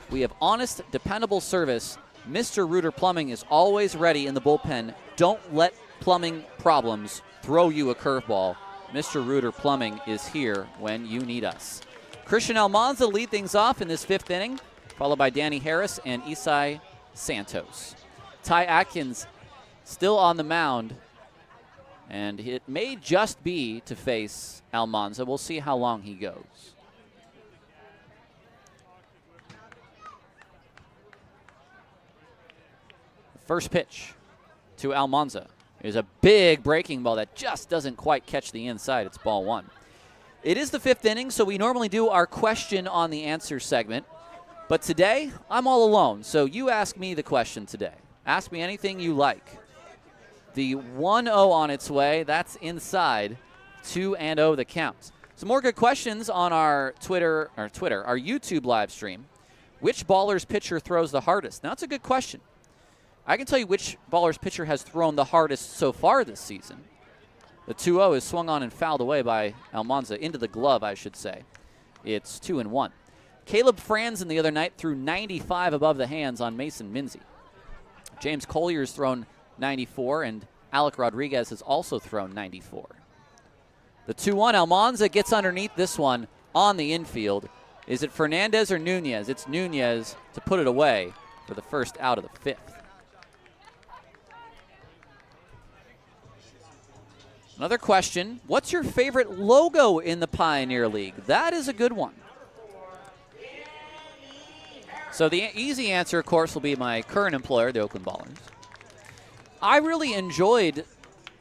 We have honest, dependable service. Mr. Reuter Plumbing is always ready in the bullpen. Don't let plumbing problems throw you a curveball. Mr. Reuter Plumbing is here when you need us. Christian Almanza lead things off in this 5th inning, followed by Danny Harris and Isai Santos. Ty Atkins still on the mound, and it may just be to face Almanza. We'll see how long he goes. First pitch to Almanza is a big breaking ball that just doesn't quite catch the inside. It's ball 1. It is the 5th inning, so we normally do our question on the answer segment. But today, I'm all alone, so you ask me the question today. Ask me anything you like. The 1-0 on its way, that's inside. 2-0 the count. Some more good questions on our our YouTube live stream. Which baller's pitcher throws the hardest? Now, that's a good question. I can tell you which baller's pitcher has thrown the hardest so far this season. The 2-0 is swung on and fouled away by Almanza, into the glove, I should say. It's 2-1. Caleb Franzen the other night threw 95 above the hands on Mason Minzy. James Collier's thrown 94, and Alec Rodriguez has also thrown 94. The 2-1, Almanza gets underneath this one on the infield. Is it Fernandez or Nunez? It's Nunez to put it away for the first out of the 5th. Another question, what's your favorite logo in the Pioneer League? That is a good one. So the easy answer, of course, will be my current employer, the Oakland Ballers. I really enjoyed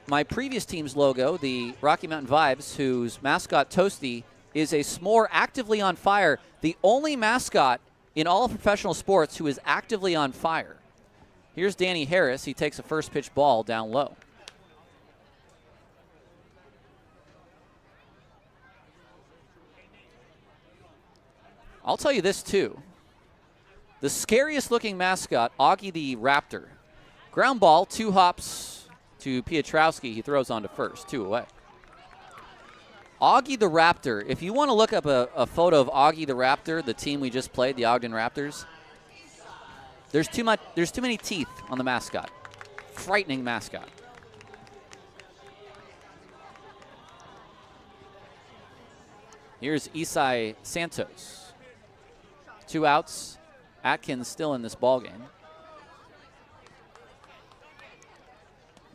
my previous team's logo, the Rocky Mountain Vibes, whose mascot, Toasty, is a s'more actively on fire, the only mascot in all of professional sports who is actively on fire. Here's Danny Harris. He takes a first pitch ball down low. I'll tell you this, too. The scariest looking mascot, Augie the Raptor. Ground ball, 2 hops to Piotrowski. He throws on to first, 2 away. Augie the Raptor. If you want to look up a photo of Augie the Raptor, the team we just played, the Ogden Raptors, there's too many teeth on the mascot. Frightening mascot. Here's Isai Santos. 2 outs. Atkins still in this ball game.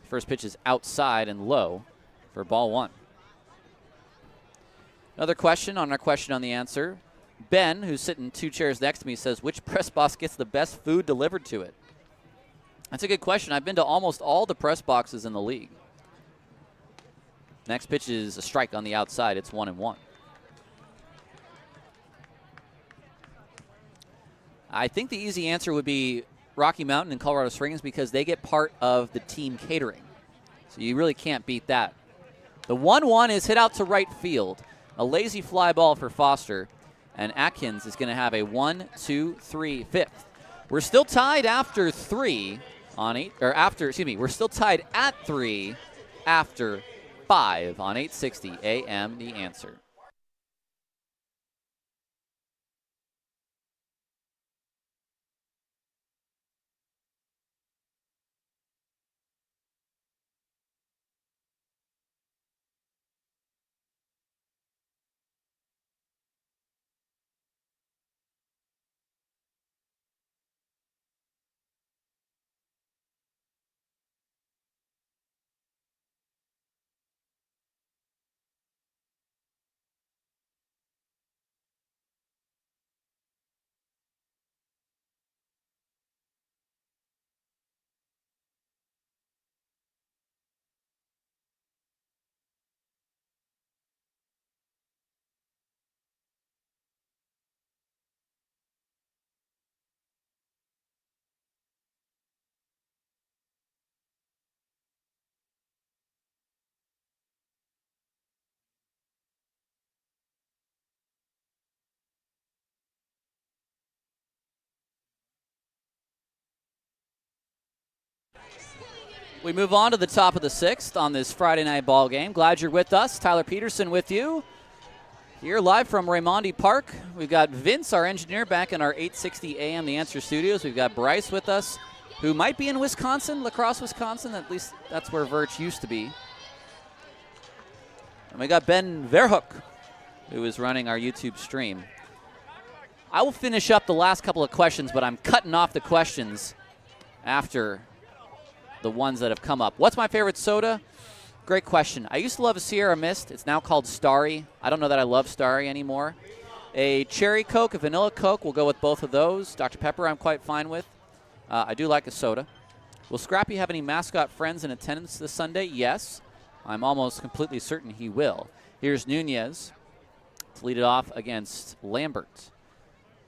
First pitch is outside and low for ball 1. Another question on our question on the answer. Ben, who's sitting 2 chairs next to me, says, which press box gets the best food delivered to it? That's a good question. I've been to almost all the press boxes in the league. Next pitch is a strike on the outside. It's 1-1. I think the easy answer would be Rocky Mountain and Colorado Springs because they get part of the team catering. So you really can't beat that. The 1-1 is hit out to right field. A lazy fly ball for Foster. And Atkins is going to have a 1-2-3 5th. We're still tied after 3 on 8, or after, excuse me, we're still tied at 3 after 5 on 860 AM The Answer. We move on to the top of the 6th on this Friday night ball game. Glad you're with us. Tyler Peterson with you. Here live from Raimondi Park. We've got Vince, our engineer, back in our 860 AM The Answer studios. We've got Bryce with us, who might be in Wisconsin, La Crosse, Wisconsin. At least that's where Verch used to be. And we got Ben Verhoek, who is running our YouTube stream. I will finish up the last couple of questions, but I'm cutting off the questions after the ones that have come up. What's my favorite soda? Great question. I used to love a Sierra Mist. It's now called Starry. I don't know that I love Starry anymore. A cherry Coke, a vanilla Coke, we'll go with both of those. Dr. Pepper I'm quite fine with. I do like a soda. Will Scrappy have any mascot friends in attendance this Sunday? Yes. I'm almost completely certain he will. Here's Nunez to lead it off against Lambert.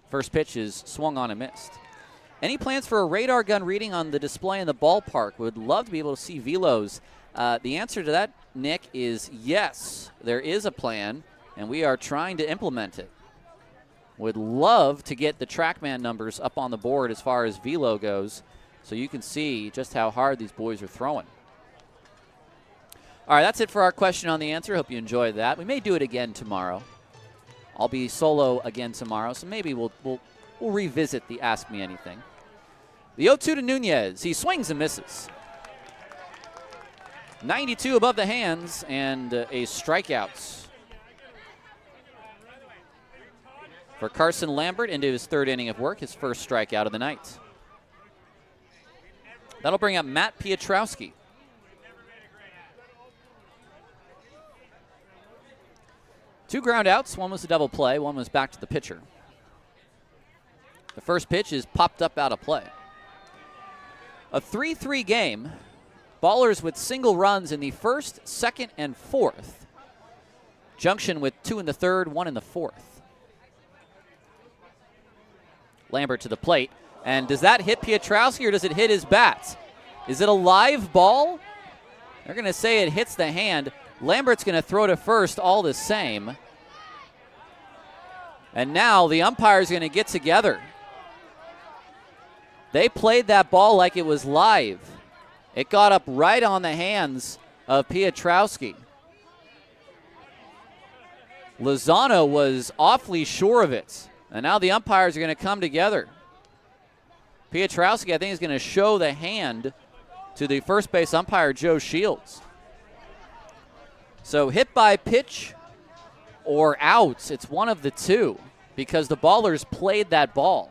First pitch is swung on and missed. Any plans for a radar gun reading on the display in the ballpark? Would love to be able to see velos. The answer to that, Nick, is yes. There is a plan, and we are trying to implement it. Would love to get the TrackMan numbers up on the board as far as velo goes, so you can see just how hard these boys are throwing. All right, that's it for our question on the answer. Hope you enjoyed that. We may do it again tomorrow. I'll be solo again tomorrow, so maybe we'll revisit the Ask Me Anything. The 0-2 to Nunez. He swings and misses. 92 above the hands and a strikeout for Carson Lambert into his 3rd inning of work, his first strikeout of the night. That'll bring up Matt Piotrowski. Two ground outs. One was a double play. One was back to the pitcher. The first pitch is popped up out of play. A 3-3 game. Ballers with single runs in the 1st, 2nd, and 4th. Junction with 2 in the 3rd, 1 in the 4th. Lambert to the plate. And does that hit Piotrowski or does it hit his bat? Is it a live ball? They're going to say it hits the hand. Lambert's going to throw to first all the same. And now the umpire's going to get together. They played that ball like it was live. It got up right on the hands of Piotrowski. Lozano was awfully sure of it. And now the umpires are going to come together. Piotrowski, I think, is going to show the hand to the first base umpire, Joe Shields. So hit by pitch or out, it's one of the two because the ballers played that ball.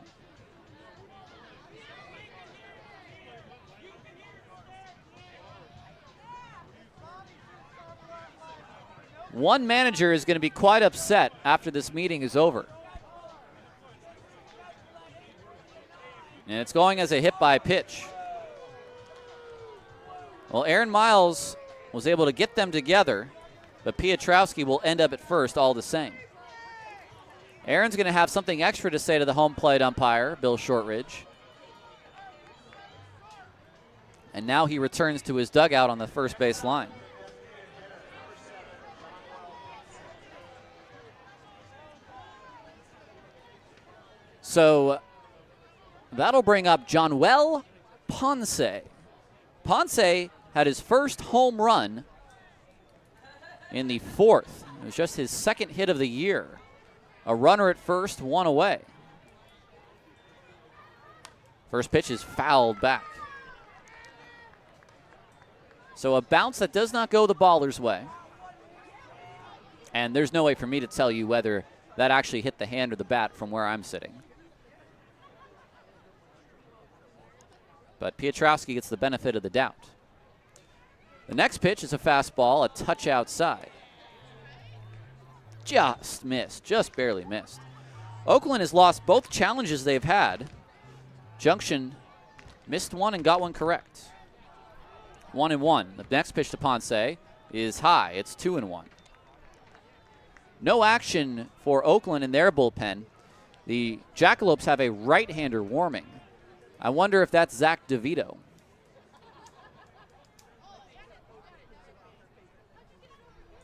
One manager is going to be quite upset after this meeting is over. And it's going as a hit by pitch. Well, Aaron Miles was able to get them together, but Piotrowski will end up at first all the same. Aaron's going to have something extra to say to the home plate umpire, Bill Shortridge. And now he returns to his dugout on the first base line. So that'll bring up Jonuel Ponce. Ponce had his first home run in the 4th. It was just his 2nd hit of the year. A runner at first, one away. First pitch is fouled back. So a bounce that does not go the baller's way. And there's no way for me to tell you whether that actually hit the hand or the bat from where I'm sitting. But Piotrowski gets the benefit of the doubt. The next pitch is a fastball, a touch outside. Just missed, just barely missed. Oakland has lost both challenges they've had. Junction missed one and got one correct. 1-1. The next pitch to Ponce is high. It's 2-1. No action for Oakland in their bullpen. The Jackalopes have a right-hander warming. I wonder if that's Zach DeVito.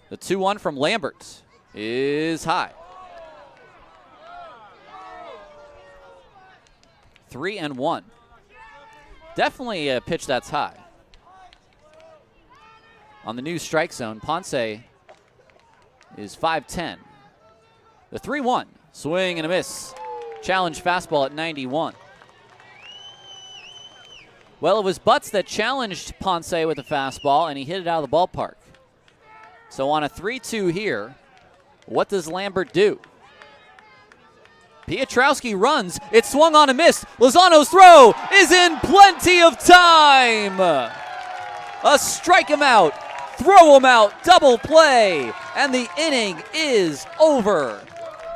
The 2-1 from Lambert is high. 3-1. Definitely a pitch that's high. on the new strike zone. Ponce is 5'10". The 3-1, swing and a miss. Challenge fastball at 91. Well, it was Butts that challenged Ponce with a fastball, and he hit it out of the ballpark. So on a 3-2 here, what does Lambert do? Piotrowski runs. It swung on and missed. Lozano's throw is in plenty of time. A strike him out, throw him out, double play, and the inning is over.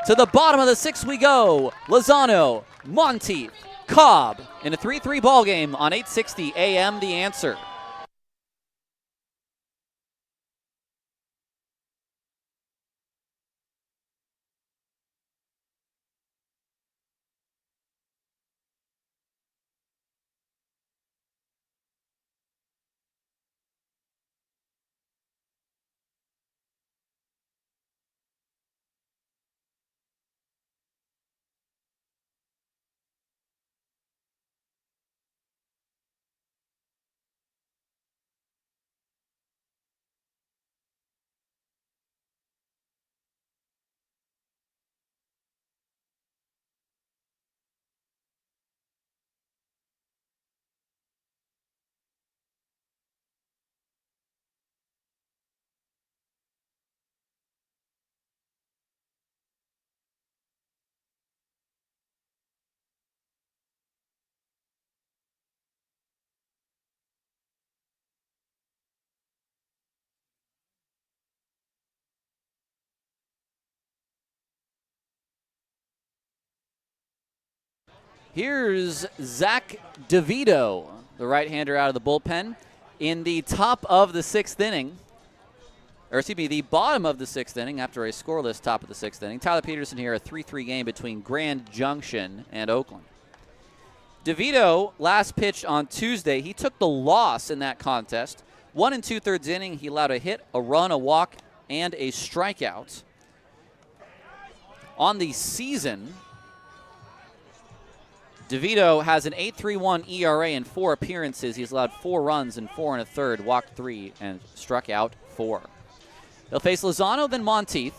To the bottom of the 6th we go. Lozano, Monteith, Cobb in a 3-3 ball game on 860 AM The Answer. Here's Zach DeVito, the right-hander out of the bullpen, in the top of the 6th inning. Or excuse me, the bottom of the 6th inning after a scoreless top of the 6th inning. Tyler Peterson here, a 3-3 game between Grand Junction and Oakland. DeVito last pitched on Tuesday. He took the loss in that contest. 1 2/3 inning, he allowed a hit, a run, a walk, and a strikeout. On the season, DeVito has an 8.31 ERA in 4 appearances. He's allowed 4 runs in 4 1/3, walked 3, and struck out 4. They'll face Lozano, then Monteith,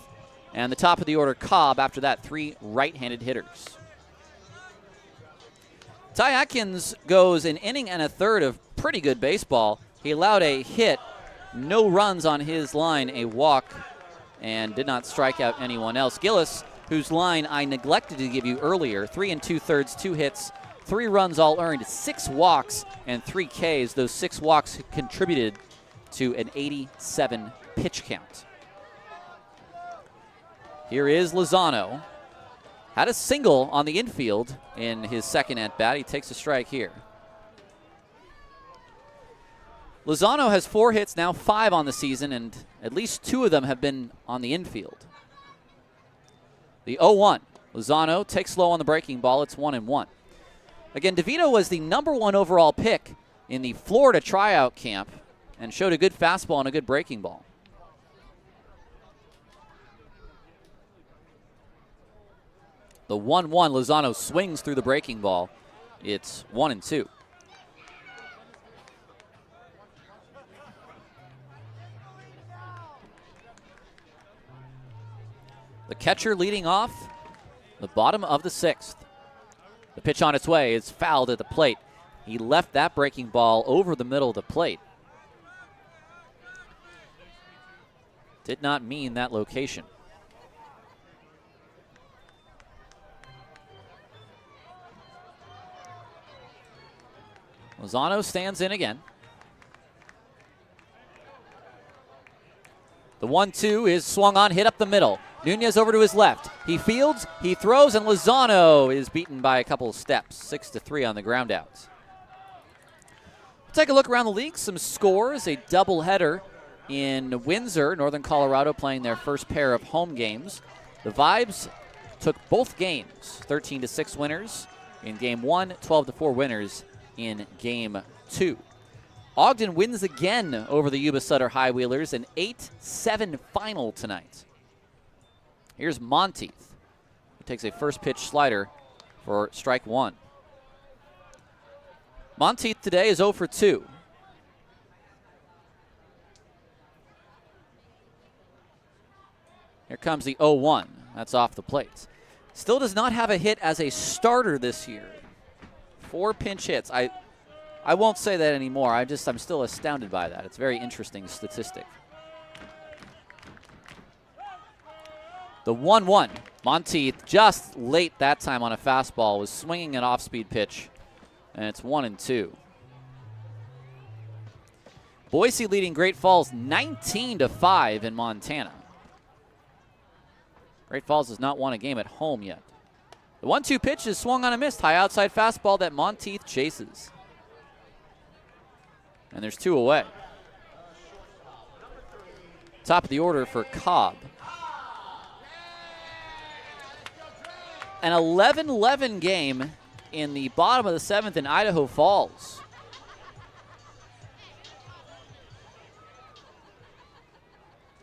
and the top of the order, Cobb. After that, 3 right-handed hitters. Ty Atkins goes an inning and a third of pretty good baseball. He allowed a hit, no runs on his line, a walk, and did not strike out anyone else. Gillis, whose line I neglected to give you earlier, 3 2/3, 2 hits, 3 runs all earned, 6 walks, and 3 Ks. Those 6 walks contributed to an 87 pitch count. Here is Lozano. Had a single on the infield in his second at-bat. He takes a strike here. Lozano has 4 hits now, 5 on the season, and at least 2 of them have been on the infield. The 0-1. Lozano takes low on the breaking ball. It's 1-1. Again, DeVito was the #1 overall pick in the Florida tryout camp and showed a good fastball and a good breaking ball. The 1-1, Lozano swings through the breaking ball. It's 1-2. The catcher leading off the bottom of the 6th. The pitch on its way is fouled at the plate. He left that breaking ball over the middle of the plate. Did not mean that location. Lozano stands in again. The 1-2 is swung on, hit up the middle. Nunez over to his left. He fields, he throws, and Lozano is beaten by a couple of steps. 6-3 on the ground out. We'll take a look around the league. Some scores. A doubleheader in Windsor, Northern Colorado, playing their first pair of home games. The Vibes took both games. 13-6 winners in Game 1, 12-4 winners in Game 2. Ogden wins again over the Yuba Sutter High Wheelers, an 8-7 final tonight. Here's Monteith, who takes a first pitch slider for strike 1. Monteith today is 0 for 2. comes the 0-1. That's off the plate. Still does not have a hit as a starter this year. 4 pinch hits. I won't say that anymore. I'm still astounded by that. It's a very interesting statistic. The 1-1. Monteith just late that time on a fastball was swinging an off-speed pitch, and it's 1-2. Boise leading Great Falls 19-5 in Montana. Great Falls has not won a game at home yet. The 1-2 pitch is swung on a missed. High outside fastball that Monteith chases. And there's 2 away. Top of the order for Cobb. An 11-11 game in the bottom of the 7th in Idaho Falls.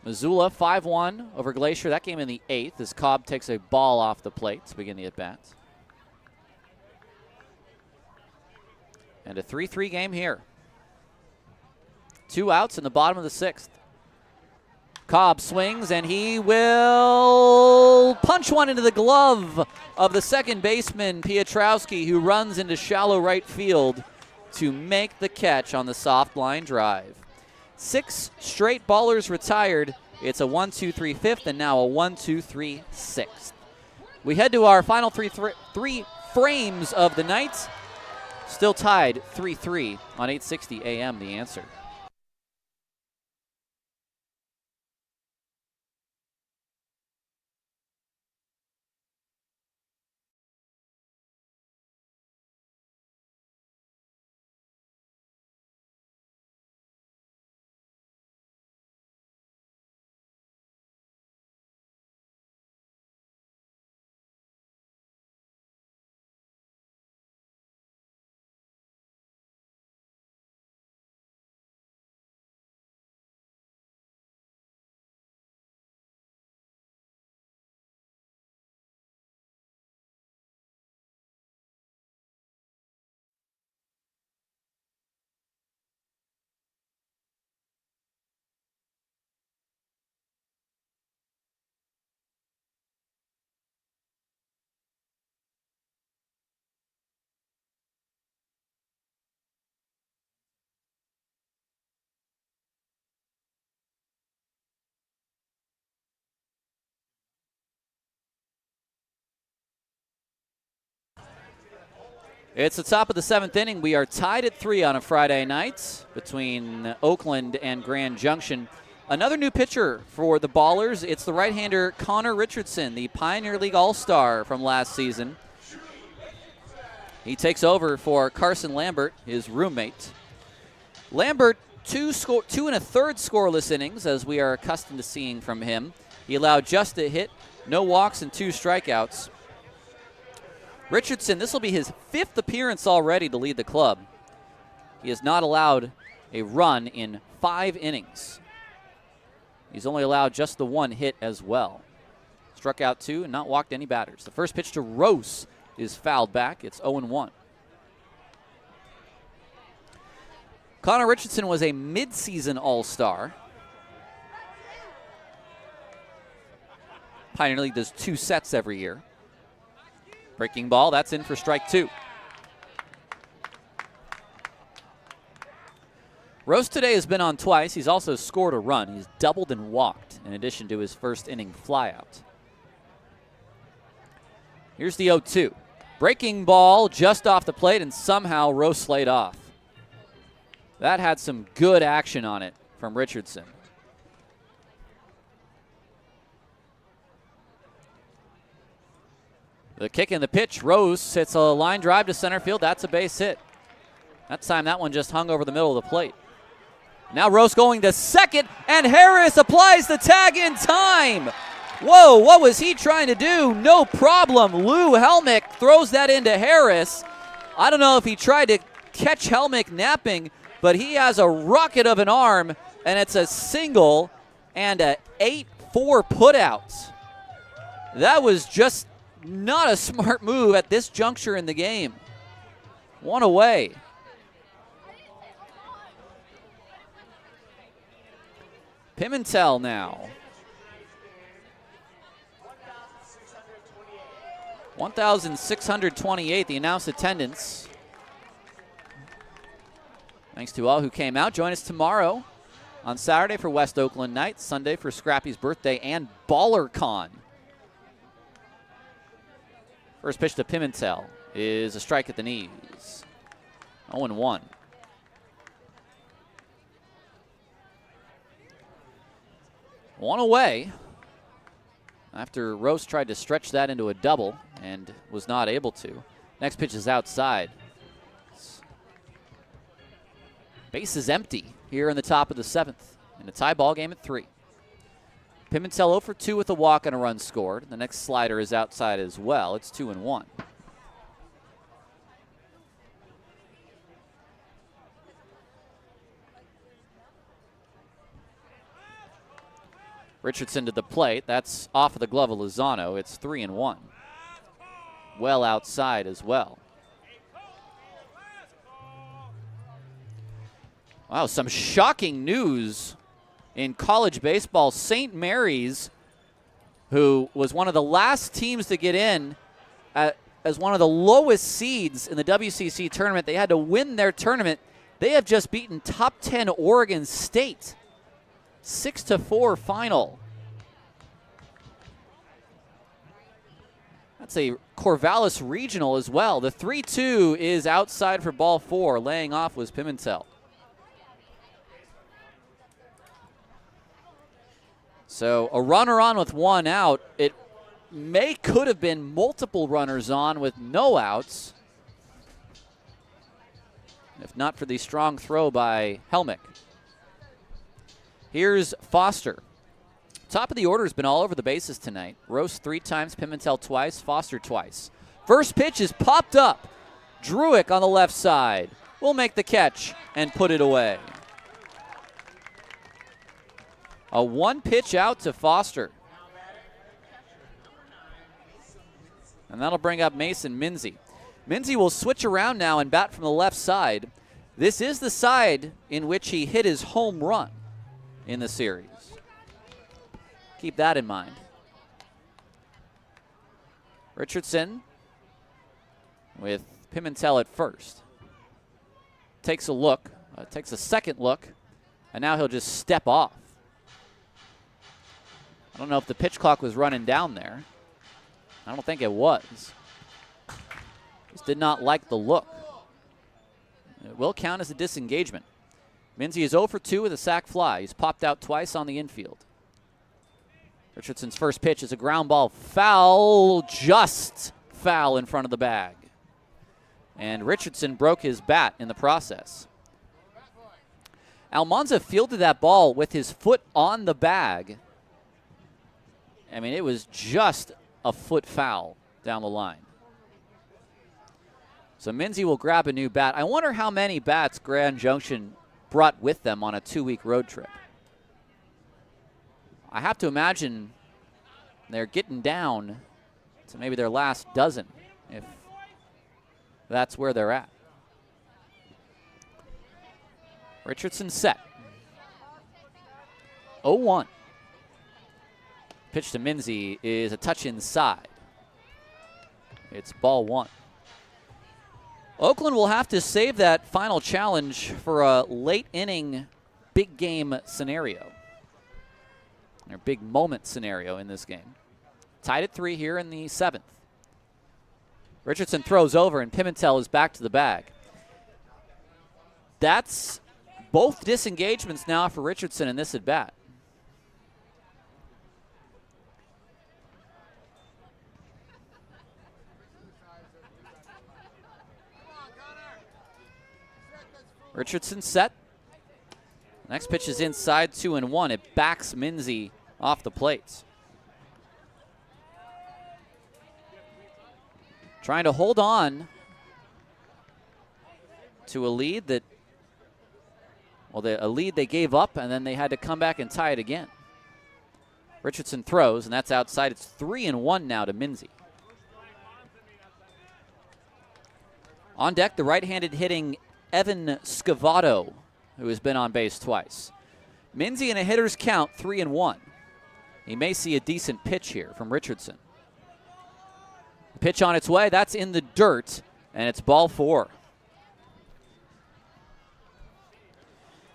Missoula 5-1 over Glacier. That game in the 8th as Cobb takes a ball off the plate to begin the at-bats. And a 3-3 game here. 2 outs in the bottom of the 6th. Cobb swings, and he will punch one into the glove of the second baseman, Piotrowski, who runs into shallow right field to make the catch on the soft line drive. 6 straight ballers retired. It's a 1-2-3 fifth and now a 1-2-3 sixth. We head to our final three frames of the night. Still tied 3-3 on 860 AM, The Answer. It's the top of the 7th inning. We are tied at 3 on a Friday night between Oakland and Grand Junction. Another new pitcher for the Ballers. It's the right-hander Connor Richardson, the Pioneer League All-Star from last season. He takes over for Carson Lambert, his roommate. Lambert, 2 1/3 scoreless innings, as we are accustomed to seeing from him. He allowed just a hit, no walks, and 2 strikeouts. Richardson, this will be his 5th appearance already to lead the club. He has not allowed a run in 5 innings. He's only allowed just the 1 hit as well. Struck out 2 and not walked any batters. The first pitch to Rose is fouled back. It's 0-1. Connor Richardson was a midseason All-Star. Pioneer League does 2 sets every year. Breaking ball, that's in for strike 2. Rose today has been on twice. He's also scored a run. He's doubled and walked in addition to his first inning flyout. Here's the 0-2. Breaking ball just off the plate, and somehow Rose slayed off. That had some good action on it from Richardson. The kick and the pitch. Rose hits a line drive to center field. That's a base hit. That time that one just hung over the middle of the plate. Now Rose going to second, and Harris applies the tag in time. Whoa, what was he trying to do? No problem. Lou Helmick throws that into Harris. I don't know if he tried to catch Helmick napping, but he has a rocket of an arm, and it's a single and a 8-4 putout. That was just not a smart move at this juncture in the game. 1 away. Pimentel now. 1,628, the announced attendance. Thanks to all who came out. Join us tomorrow on Saturday for West Oakland Night, Sunday for Scrappy's birthday and BallerCon. First pitch to Pimentel is a strike at the knees. 0-1. One away after Rose tried to stretch that into a double and was not able to. Next pitch is outside. Base is empty here in the top of the 7th in a tie ball game at 3. Pimentel 0 for 2 with a walk and a run scored. The next slider is outside as well. It's 2-1. Richardson to the plate. That's off of the glove of Lozano. It's 3-1. Well outside as well. Wow, some shocking news in college baseball. St. Mary's, who was one of the last teams to get in as one of the lowest seeds in the WCC tournament, they had to win their tournament. They have just beaten top 10 Oregon State. 6-4 final. That's a Corvallis regional as well. The 3-2 is outside for ball 4. Laying off was Pimentel. So a runner on with 1 out. It could have been multiple runners on with no outs, if not for the strong throw by Helmick. Here's Foster. Top of the order has been all over the bases tonight. Rose 3 times, Pimentel twice, Foster twice. First pitch is popped up. Druick on the left side will make the catch and put it away. A 1 pitch out to Foster. And that'll bring up Mason Minzy. Minzy will switch around now and bat from the left side. This is the side in which he hit his home run in the series. Keep that in mind. Richardson with Pimentel at first. Takes a look, takes a second look, and now he'll just step off. I don't know if the pitch clock was running down there. I don't think it was. Just did not like the look. It will count as a disengagement. Minzy is 0 for 2 with a sac fly. He's popped out twice on the infield. Richardson's first pitch is a ground ball foul, just foul in front of the bag. And Richardson broke his bat in the process. Almanza fielded that ball with his foot on the bag. I mean, it was just a foot foul down the line. So Minzy will grab a new bat. I wonder how many bats Grand Junction brought with them on a 2-week road trip. I have to imagine they're getting down to maybe their last dozen, if that's where they're at. Richardson set. 0-1. Pitch to Minzy is a touch inside. It's ball 1. Oakland will have to save that final challenge for a late inning big game scenario. Or big moment scenario in this game. Tied at 3 here in the 7th. Richardson throws over and Pimentel is back to the bag. That's both disengagements now for Richardson in this at bat. Richardson set. Next pitch is inside, 2-1. It backs Minzy off the plates. Trying to hold on to a lead that, well, a lead they gave up, and then they had to come back and tie it again. Richardson throws, and that's outside. It's 3-1 now to Minzy. On deck, the right-handed hitting Evan Scavato, who has been on base twice. Minzy in a hitter's count, 3-1. He may see a decent pitch here from Richardson. Pitch on its way. That's in the dirt, and it's ball 4.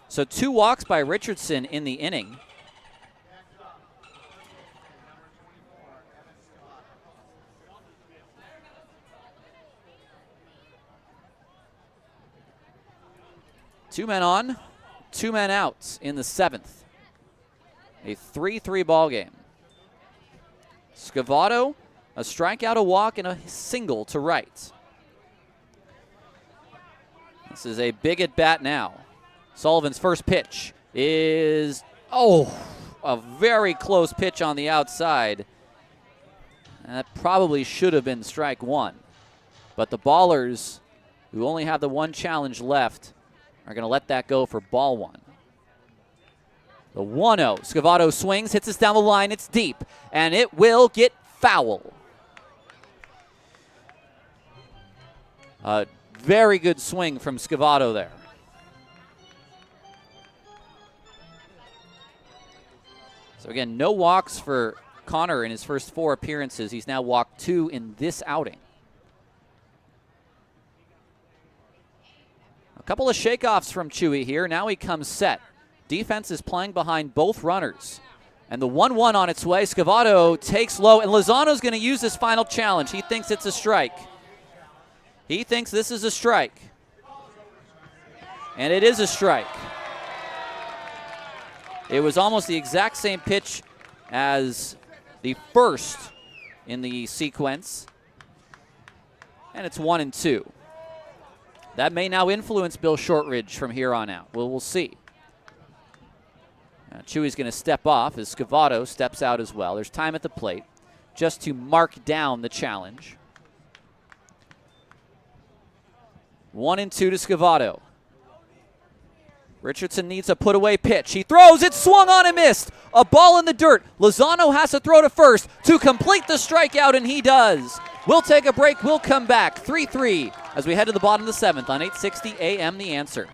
So 2 walks by Richardson in the inning. Two men on, 2 men out in the 7th. A 3-3 ball game. Scavato, a strikeout, a walk, and a single to right. This is a big at bat now. Sullivan's first pitch is, a very close pitch on the outside. And that probably should have been strike 1. But the Ballers, who only have the 1 challenge left, are going to let that go for ball 1. The 1-0. Scavato swings, hits us down the line. It's deep, and it will get foul. A very good swing from Scavato there. So again, no walks for Connor in his first 4 appearances. He's now walked 2 in this outing. A couple of shakeoffs from Chewy here. Now he comes set. Defense is playing behind both runners. And the 1-1 on its way. Scavato takes low, and Lozano's going to use this final challenge. He thinks it's a strike. He thinks this is a strike. And it is a strike. It was almost the exact same pitch as the first in the sequence. And it's 1-2. That may now influence Bill Shortridge from here on out. We'll see. Chewy's going to step off as Scavato steps out as well. There's time at the plate just to mark down the challenge. 1-2 to Scavato. Richardson needs a put-away pitch. He throws. It swung on and missed. A ball in the dirt. Lozano has to throw to first to complete the strikeout, and he does. We'll take a break. We'll come back. 3-3 as we head to the bottom of the 7th on 860 AM The Answer.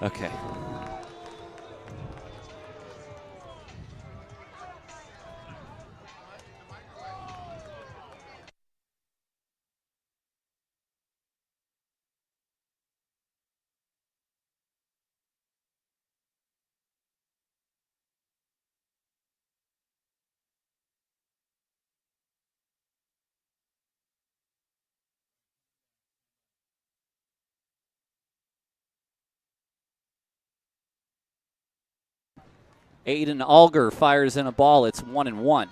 Okay. Aiden Alger fires in a ball. It's 1-1.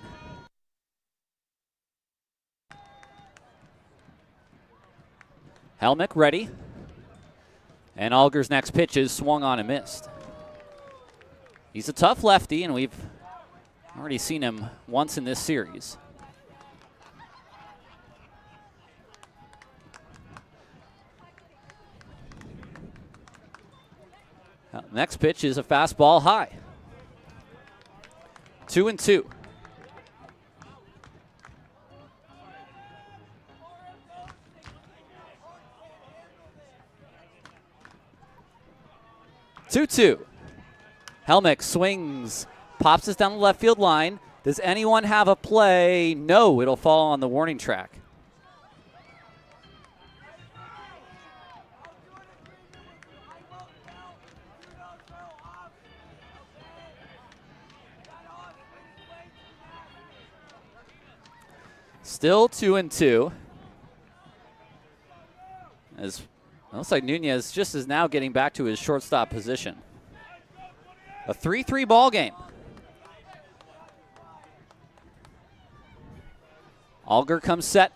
Helmick ready. And Alger's next pitch is swung on and missed. He's a tough lefty, and we've already seen him once in this series. Next pitch is a fastball high. 2-2. Helmick swings, pops this down the left field line. Does anyone have a play? No, it'll fall on the warning track. Still 2-2. As it looks like Nunez just is now getting back to his shortstop position. A 3-3 ball game. Alger comes set.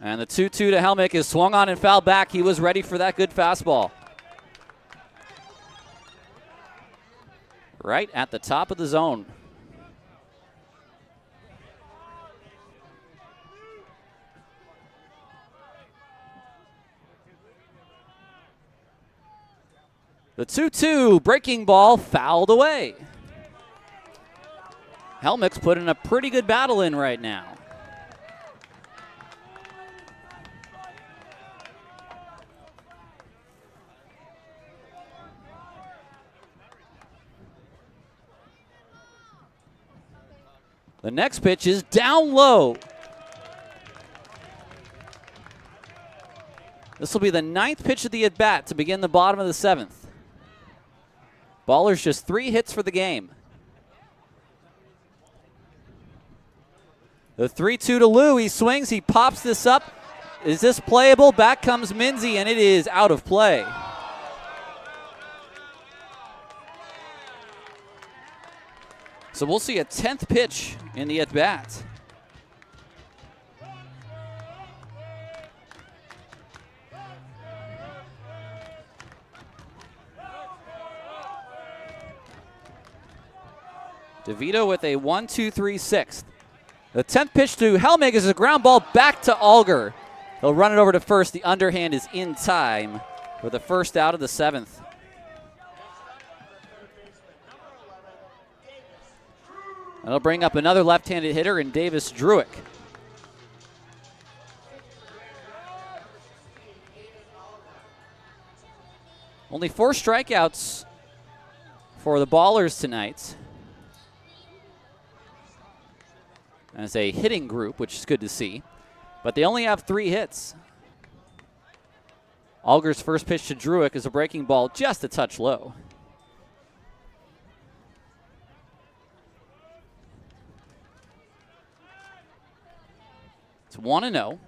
And the 2-2 to Helmick is swung on and fouled back. He was ready for that good fastball. Right at the top of the zone. The 2-2 breaking ball fouled away. Helmick's putting a pretty good battle in right now. The next pitch is down low. This will be the 9th pitch of the at-bat to begin the bottom of the 7th. Baller's just 3 hits for the game. The 3-2 to Lou. He swings. He pops this up. Is this playable? Back comes Minzy, and it is out of play. So we'll see a 10th pitch in the at-bat. DeVito with a 1-2-3 sixth. The 10th pitch to Helmick is a ground ball back to Alger. He'll run it over to first. The underhand is in time for the first out of the 7th. That'll bring up another left-handed hitter in Davis Druick. Only 4 strikeouts for the Ballers tonight. As a hitting group, which is good to see. But they only have 3 hits. Alger's first pitch to Druick is a breaking ball just a touch low. It's 1-0. 0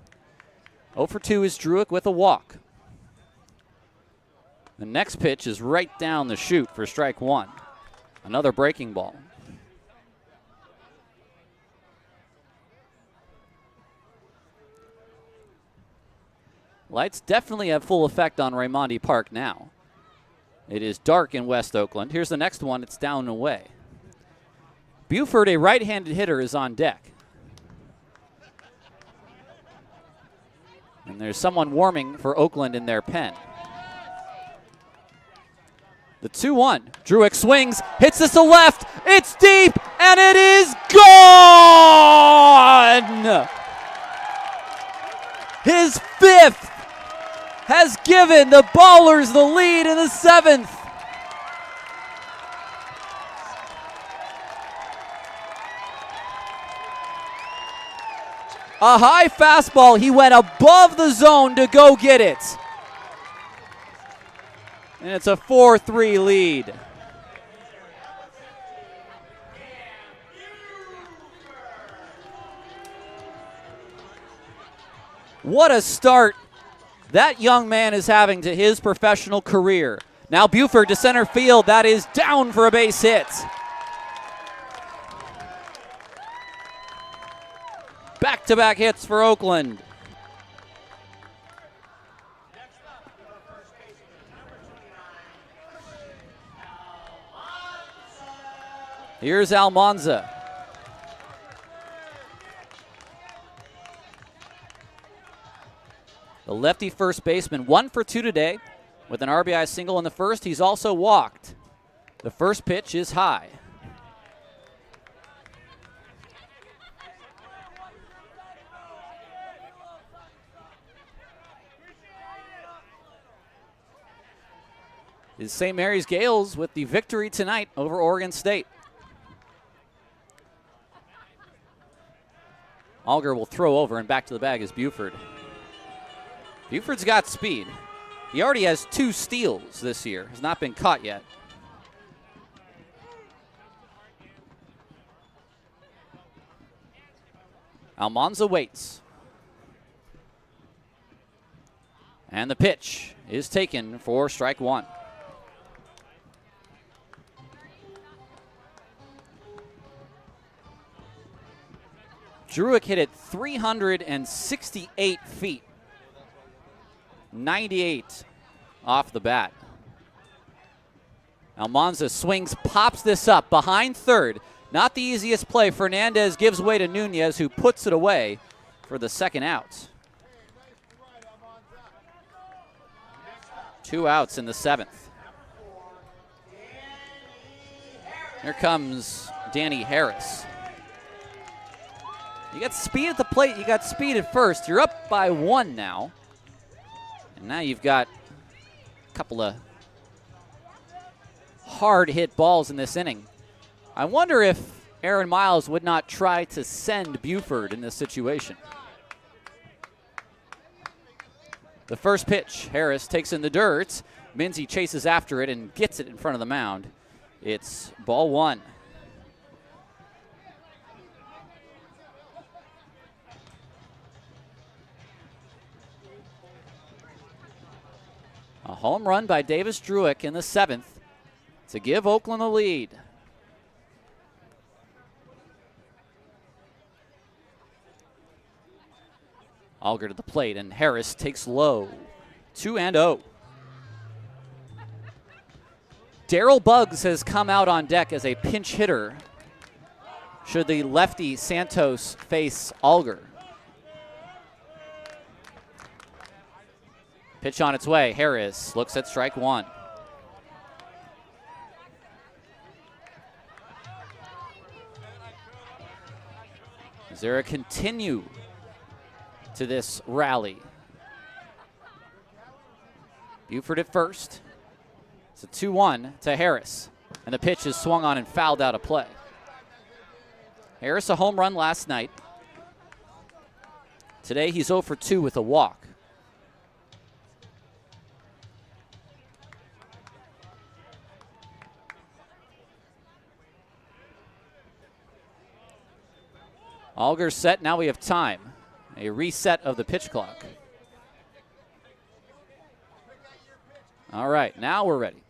for 2 is Druick with a walk. The next pitch is right down the chute for strike 1. Another breaking ball. Lights definitely have full effect on Raimondi Park now. It is dark in West Oakland. Here's the next one. It's down and away. Buford, a right-handed hitter, is on deck. And there's someone warming for Oakland in their pen. The 2-1. Druick swings, hits this to left. It's deep, and it is gone! His 5th has given the Ballers the lead in the 7th. A high fastball. He went above the zone to go get it. And it's a 4-3 lead. What a start that young man is having to his professional career. Now Buford to center field. That is down for a base hit. Back-to-back hits for Oakland. Here's Almanza. The lefty first baseman, 1 for 2 today with an RBI single in the first. He's also walked. The first pitch is high. Is St. Mary's Gales with the victory tonight over Oregon State. Alger will throw over, and back to the bag is Buford. Buford's got speed. He already has 2 steals this year. Has not been caught yet. Almanza waits. And the pitch is taken for strike 1. Druick hit it 368 feet. 98 off the bat. Almanza swings, pops this up behind third. Not the easiest play. Fernandez gives way to Nunez, who puts it away for the second out. 2 outs in the 7th. Here comes Danny Harris. You got speed at the plate. You got speed at first. You're up by 1 now. And now you've got a couple of hard hit balls in this inning. I wonder if Aaron Miles would not try to send Buford in this situation. The first pitch, Harris takes in the dirt. Minzy chases after it and gets it in front of the mound. It's ball 1. A home run by Davis Druick in the 7th to give Oakland the lead. Alger to the plate, and Harris takes low. 2-0. Darrell Buggs has come out on deck as a pinch hitter should the lefty Santos face Alger. Pitch on its way. Harris looks at strike 1. Is there a continue to this rally? Buford at first. It's a 2-1 to Harris. And the pitch is swung on and fouled out of play. Harris a home run last night. Today he's 0 for 2 with a walk. Alger's set. Now we have time. A reset of the pitch clock. All right, now we're ready.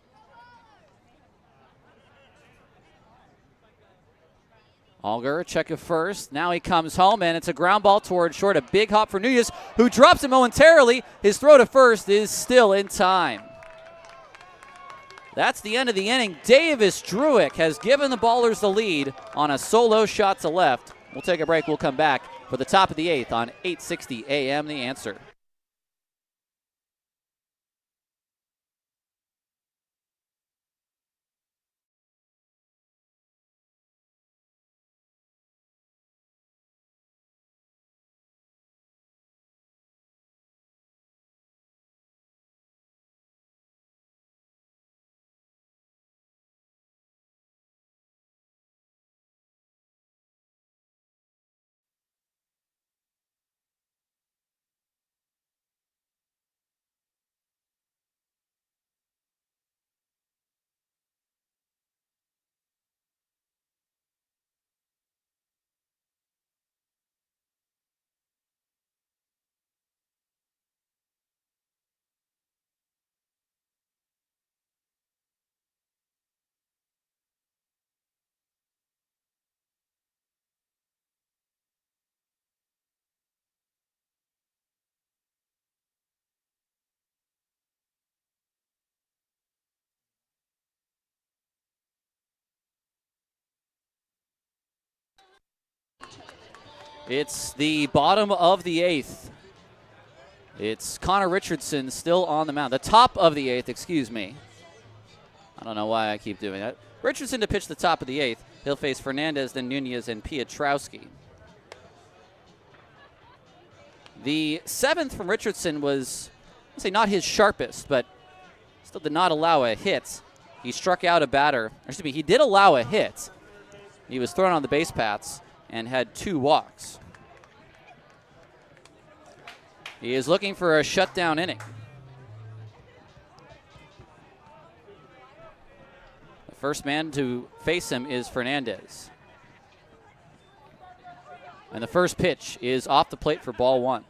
Alger, check it first. Now he comes home, and it's a ground ball toward short. A big hop for Nunez, who drops it momentarily. His throw to first is still in time. That's the end of the inning. Davis Druick has given the Ballers the lead on a solo shot to left. We'll take a break. We'll come back for the top of the 8th on 860 AM The Answer. It's the bottom of the 8th. It's Connor Richardson still on the mound. The top of the 8th, excuse me. I don't know why I keep doing that. Richardson to pitch the top of the 8th. He'll face Fernandez, then Nunez, and Pietrowski. The 7th from Richardson was, I'd say, not his sharpest, but still did not allow a hit. He struck out a batter. Excuse me, he did allow a hit. He was thrown on the base paths and had 2 walks. He is looking for a shutdown inning. The first man to face him is Fernandez. And the first pitch is off the plate for ball 1.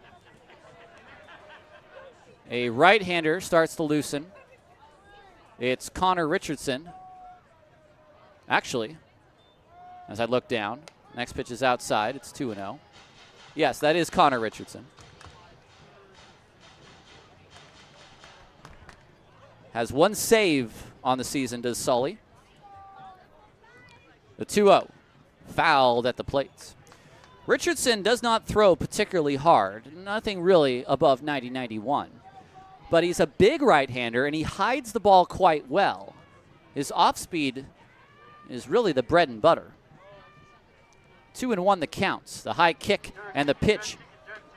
A right-hander starts to loosen. It's Connor Richardson. Actually, as I look down, next pitch is outside. It's 2-0. Yes, that is Connor Richardson. Has 1 save on the season, does Sully. The 2-0. Fouled at the plate. Richardson does not throw particularly hard. Nothing really above 90-91. But he's a big right-hander, and he hides the ball quite well. His off-speed is really the bread and butter. 2-1 the counts. The high kick and the pitch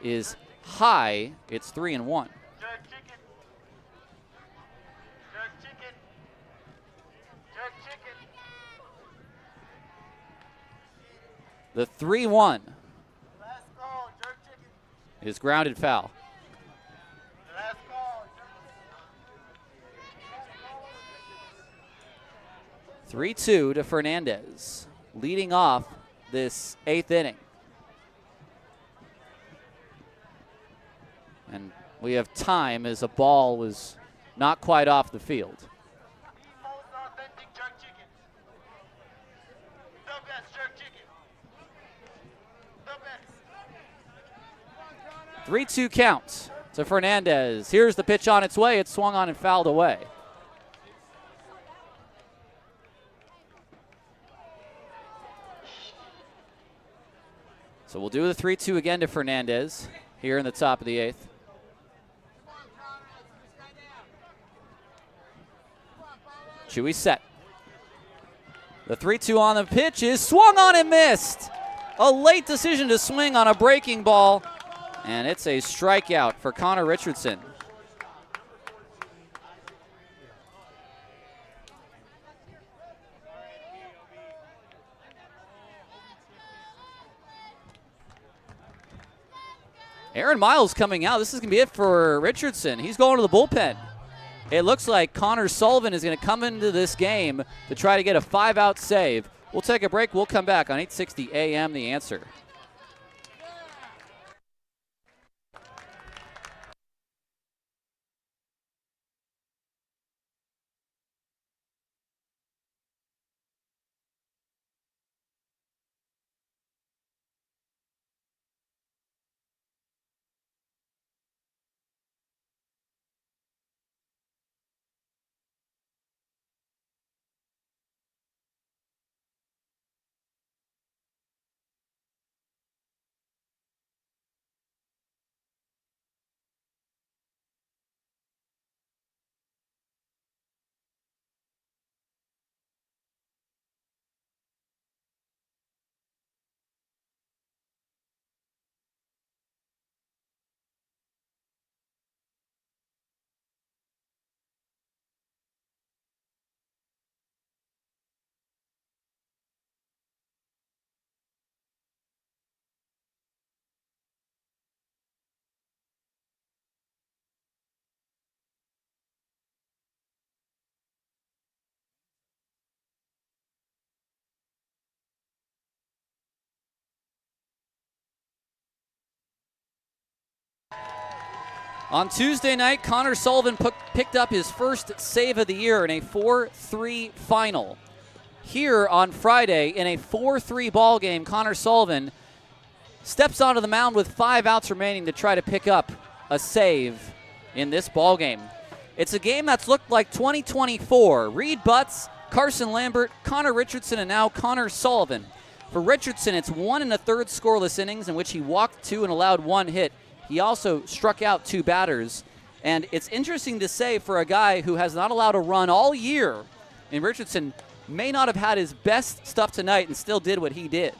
is high. It's 3-1. The 3-1 is grounded foul. 3-2 to Fernandez, leading off this 8th inning. And we have time as a ball was not quite off the field. The 3-2 count to Fernandez. Here's the pitch on its way. It's swung on and fouled away. So we'll do the 3-2 again to Fernandez here in the top of the 8th. Chewy set. The 3-2 on the pitch is swung on and missed. A late decision to swing on a breaking ball, and it's a strikeout for Connor Richardson. Aaron Miles coming out. This is going to be it for Richardson. He's going to the bullpen. It looks like Connor Sullivan is going to come into this game to try to get a 5-out save. We'll take a break. We'll come back on 860 AM The Answer. On Tuesday night, Connor Sullivan picked up his first save of the year in a 4-3 final. Here on Friday, in a 4-3 ball game, Connor Sullivan steps onto the mound with 5 outs remaining to try to pick up a save in this ball game. It's a game that's looked like 2024. Reed Butts, Carson Lambert, Connor Richardson, and now Connor Sullivan For Richardson, it's 1 1/3 scoreless innings in which he walked 2 and allowed 1 hit. He also struck out 2 batters. And it's interesting to say for a guy who has not allowed a run all year, and Richardson may not have had his best stuff tonight and still did what he did.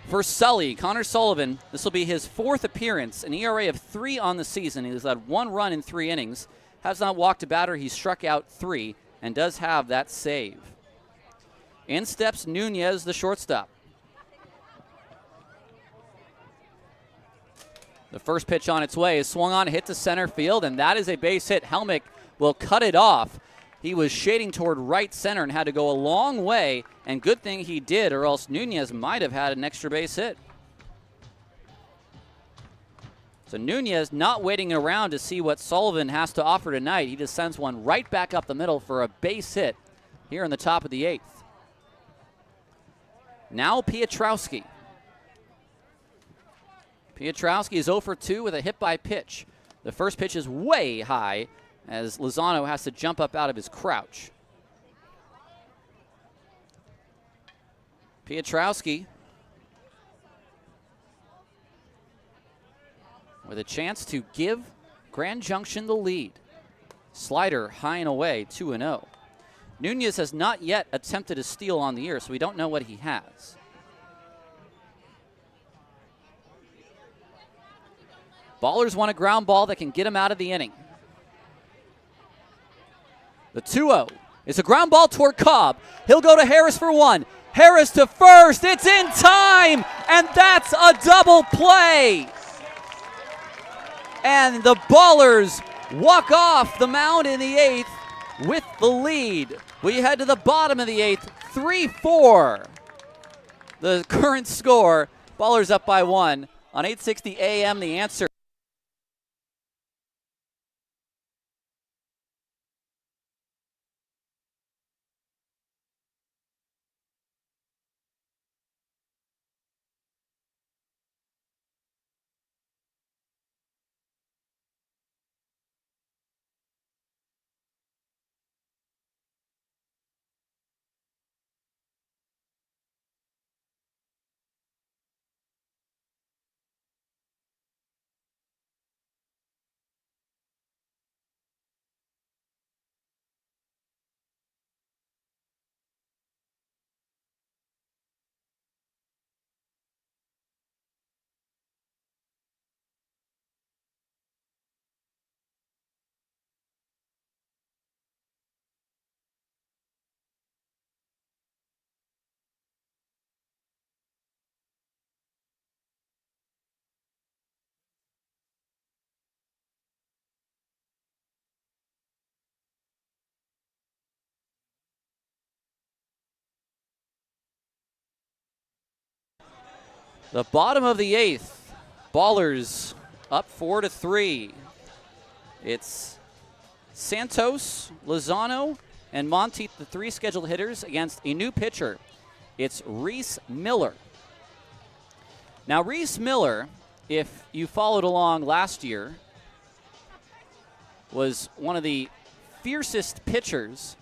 For Sully, Connor Sullivan, this will be his 4th appearance, an ERA of 3 on the season. He has had 1 run in 3 innings, has not walked a batter. He struck out 3 and does have that save. In steps Nunez, the shortstop. The first pitch on its way is swung on, hit to center field, and that is a base hit. Helmick will cut it off. He was shading toward right center and had to go a long way, and good thing he did, or else Nunez might have had an extra base hit. So Nunez not waiting around to see what Sullivan has to offer tonight. He just sends one right back up the middle for a base hit here in the top of the 8th. Now Piotrowski. Piotrowski is 0 for 2 with a hit by pitch. The first pitch is way high as Lozano has to jump up out of his crouch. Piotrowski with a chance to give Grand Junction the lead. Slider high and away, 2-0. Nunez has not yet attempted a steal on the year, so we don't know what he has. Ballers want a ground ball that can get him out of the inning. The 2-0 is a ground ball toward Cobb. He'll go to Harris for 1. Harris to first. It's in time, and that's a double play. And the Ballers walk off the mound in the 8th with the lead. We head to the bottom of the 8th, 3-4. The current score, Ballers up by 1. On 860 AM, The Answer. The bottom of the 8th, Ballers up 4-3. It's Santos, Lozano, and Monteith, the 3 scheduled hitters, against a new pitcher. It's Reese Miller. Now, Reese Miller, if you followed along last year, was one of the fiercest pitchers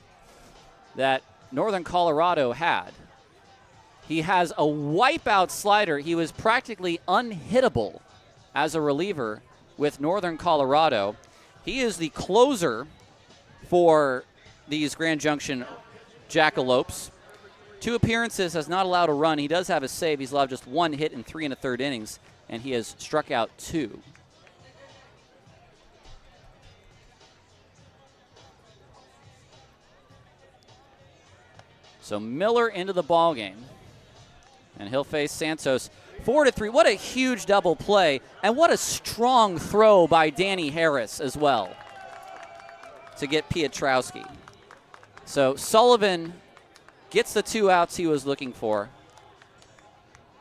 that Northern Colorado had. He has a wipeout slider. He was practically unhittable as a reliever with Northern Colorado. He is the closer for these Grand Junction Jackalopes. 2 appearances, has not allowed a run. He does have a save. He's allowed just 1 hit in 3 1/3 innings, and he has struck out 2. So Miller into the ballgame. And he'll face Santos. 4-3. What a huge double play. And what a strong throw by Danny Harris as well to get Piotrowski. So Sullivan gets the 2 outs he was looking for.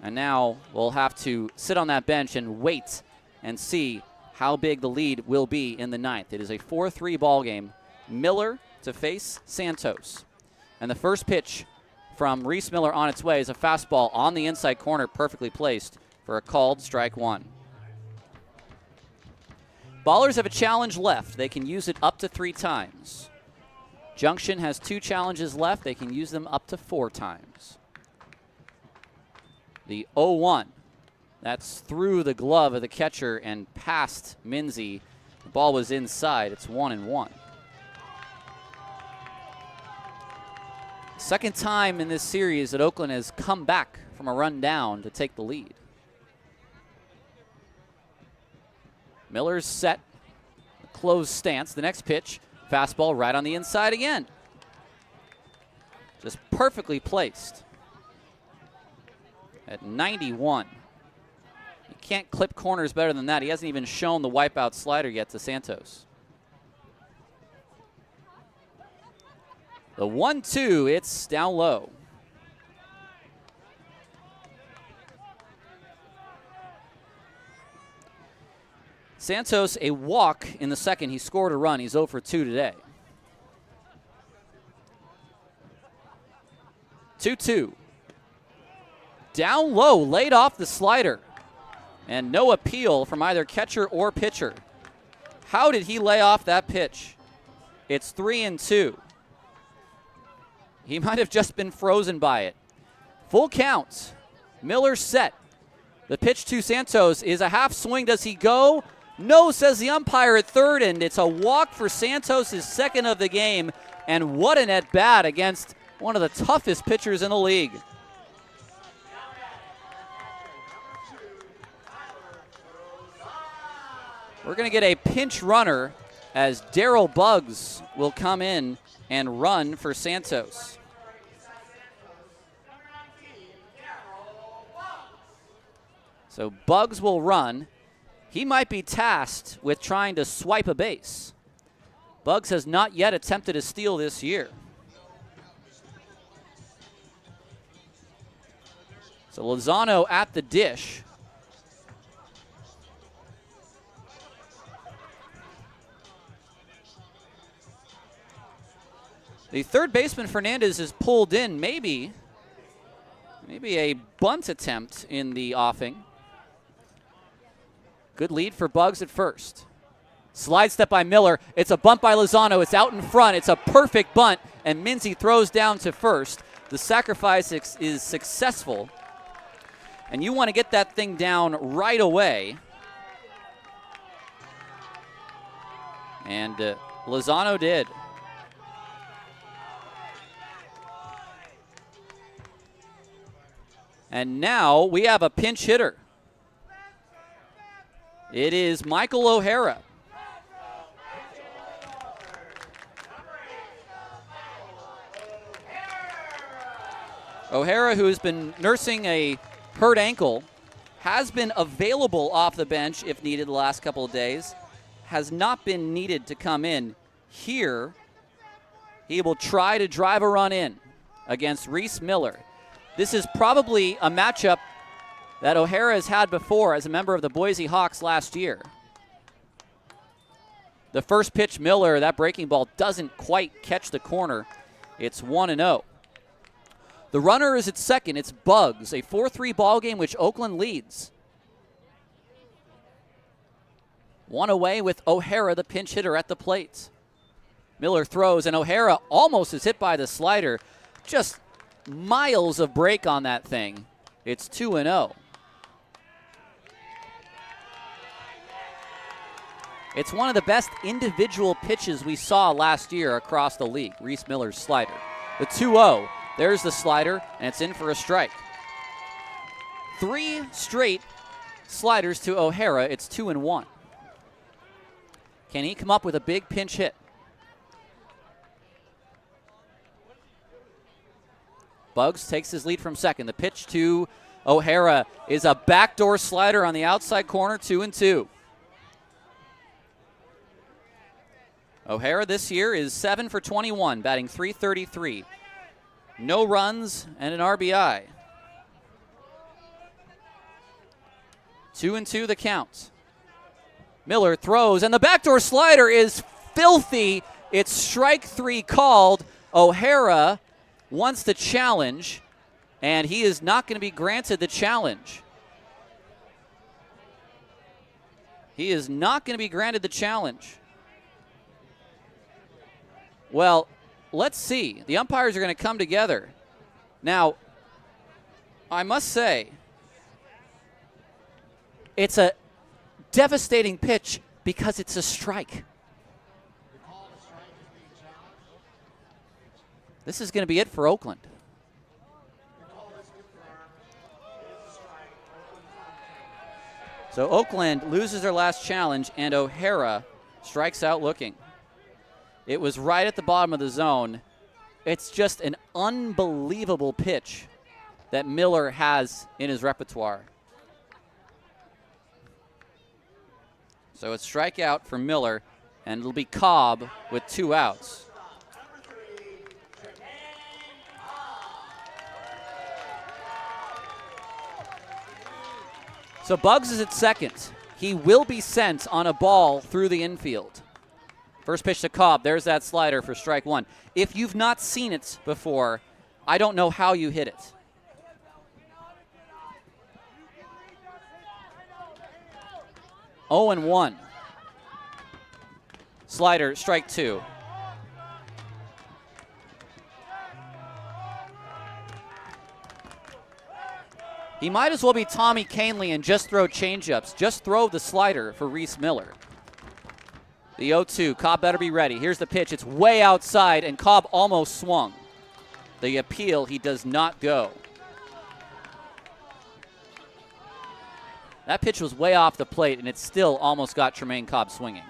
And now we'll have to sit on that bench and wait and see how big the lead will be in the 9th. It is a 4-3 ball game. Miller to face Santos. And the first pitch from Reese Miller on its way is a fastball on the inside corner, perfectly placed for a called strike 1. Ballers have a challenge left. They can use it up to 3 times. Junction has 2 challenges left. They can use them up to 4 times. The 0-1. That's through the glove of the catcher and past Minzy. The ball was inside. It's 1-1. Second time in this series that Oakland has come back from a run down to take the lead. Miller's set, closed stance. The next pitch, fastball right on the inside again. Just perfectly placed at 91. You can't clip corners better than that. He hasn't even shown the wipeout slider yet to Santos. The 1-2, it's down low. Santos, a walk in the second. He scored a run. He's 0 for 2 today. 2-2. Down low, laid off the slider. And no appeal from either catcher or pitcher. How did he lay off that pitch? It's 3-2. He might have just been frozen by it. Full count. Miller set. The pitch to Santos is a half swing. Does he go? No, says the umpire at third, and it's a walk for Santos, his second of the game. And what an at-bat against one of the toughest pitchers in the league. We're going to get a pinch runner as Darryl Buggs will come in and run for Santos. So Buggs will run. He might be tasked with trying to swipe a base. Buggs has not yet attempted a steal this year. So Lozano at the dish. The third baseman, Fernandez, is pulled in. Maybe a bunt attempt in the offing. Good lead for Buggs at first. Slide step by Miller. It's a bunt by Lozano. It's out in front. It's a perfect bunt, and Minzy throws down to first. The sacrifice is successful, and you want to get that thing down right away. And Lozano did. And now we have a pinch hitter. It is Michael O'Hara. O'Hara, who has been nursing a hurt ankle, has been available off the bench if needed the last couple of days, has not been needed to come in. Here, he will try to drive a run in against Reese Miller. This is probably a matchup that O'Hara has had before as a member of the Boise Hawks last year. The first pitch, Miller, that breaking ball doesn't quite catch the corner. It's 1-0. The runner is at second. It's Buggs, a 4-3 ball game which Oakland leads. One away with O'Hara, the pinch hitter, at the plate. Miller throws, and O'Hara almost is hit by the slider. Just miles of break on that thing. It's 2-0. It's one of the best individual pitches we saw last year across the league, Reese Miller's slider. The 2-0, there's the slider, and it's in for a strike. 3 straight sliders to O'Hara. It's 2-1. Can he come up with a big pinch hit? Buggs takes his lead from second. The pitch to O'Hara is a backdoor slider on the outside corner, 2-2. O'Hara this year is 7 for 21, batting .333. No runs and an RBI. 2-2 the count. Miller throws, and the backdoor slider is filthy. It's strike 3 called. O'Hara wants the challenge, and he is not going to be granted the challenge. He is not going to be granted the challenge. Well, let's see. The umpires are going to come together. Now, I must say, It's a devastating pitch because it's a strike. This is going to be it for Oakland. So Oakland loses their last challenge, and O'Hara strikes out looking. It was right at the bottom of the zone. It's just an unbelievable pitch that Miller has in his repertoire. So it's strikeout for Miller, and it'll be Cobb with 2 outs. So Bugs is at second. He will be sent on a ball through the infield. First pitch to Cobb. There's that slider for strike 1. If you've not seen it before, I don't know how you hit it. Oh and 1. Slider, strike 2. He might as well be Tommy Canely and just throw changeups. Just throw the slider for Reese Miller. The 0-2. Cobb better be ready. Here's the pitch. It's way outside, and Cobb almost swung. The appeal, he does not go. That pitch was way off the plate, and it still almost got Tremaine Cobb swinging.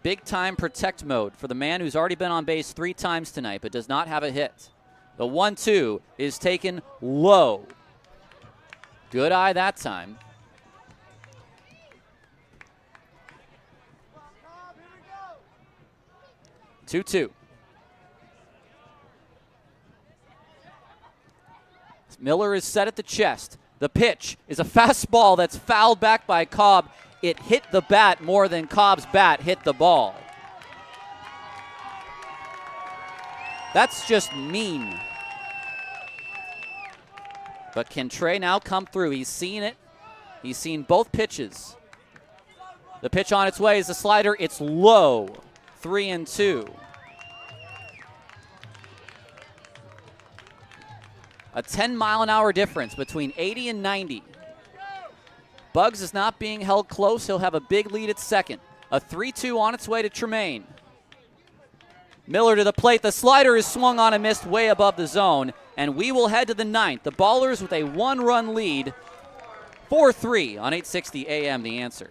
Big-time protect mode for the man who's already been on base 3 times tonight but does not have a hit. The 1-2 is taken low. Good eye that time. Two. Miller is set at the chest. The pitch is a fastball that's fouled back by Cobb. It hit the bat more than Cobb's bat hit the ball. That's just mean. But can Trey now come through? He's seen it. He's seen both pitches. The pitch on its way is the slider. It's low. 3-2. A 10-mile-an-hour difference between 80 and 90. Bugs is not being held close. He'll have a big lead at second. A 3-2 on its way to Tremaine. Miller to the plate. The slider is swung on and missed way above the zone. And we will head to the 9th. The Ballers with a 1-run lead. 4-3 on 860 AM, The Answer.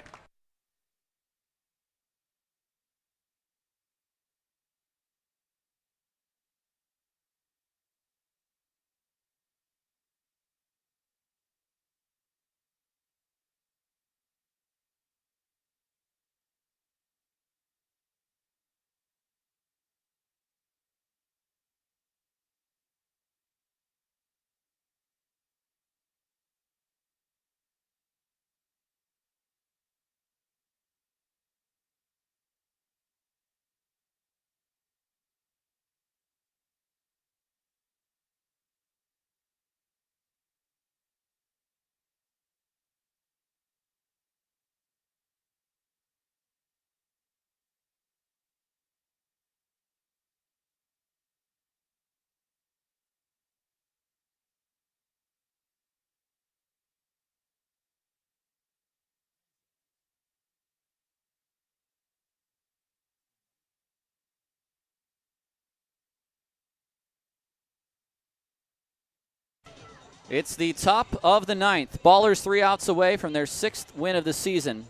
It's the top of the 9th. Ballers 3 outs away from their 6th win of the season.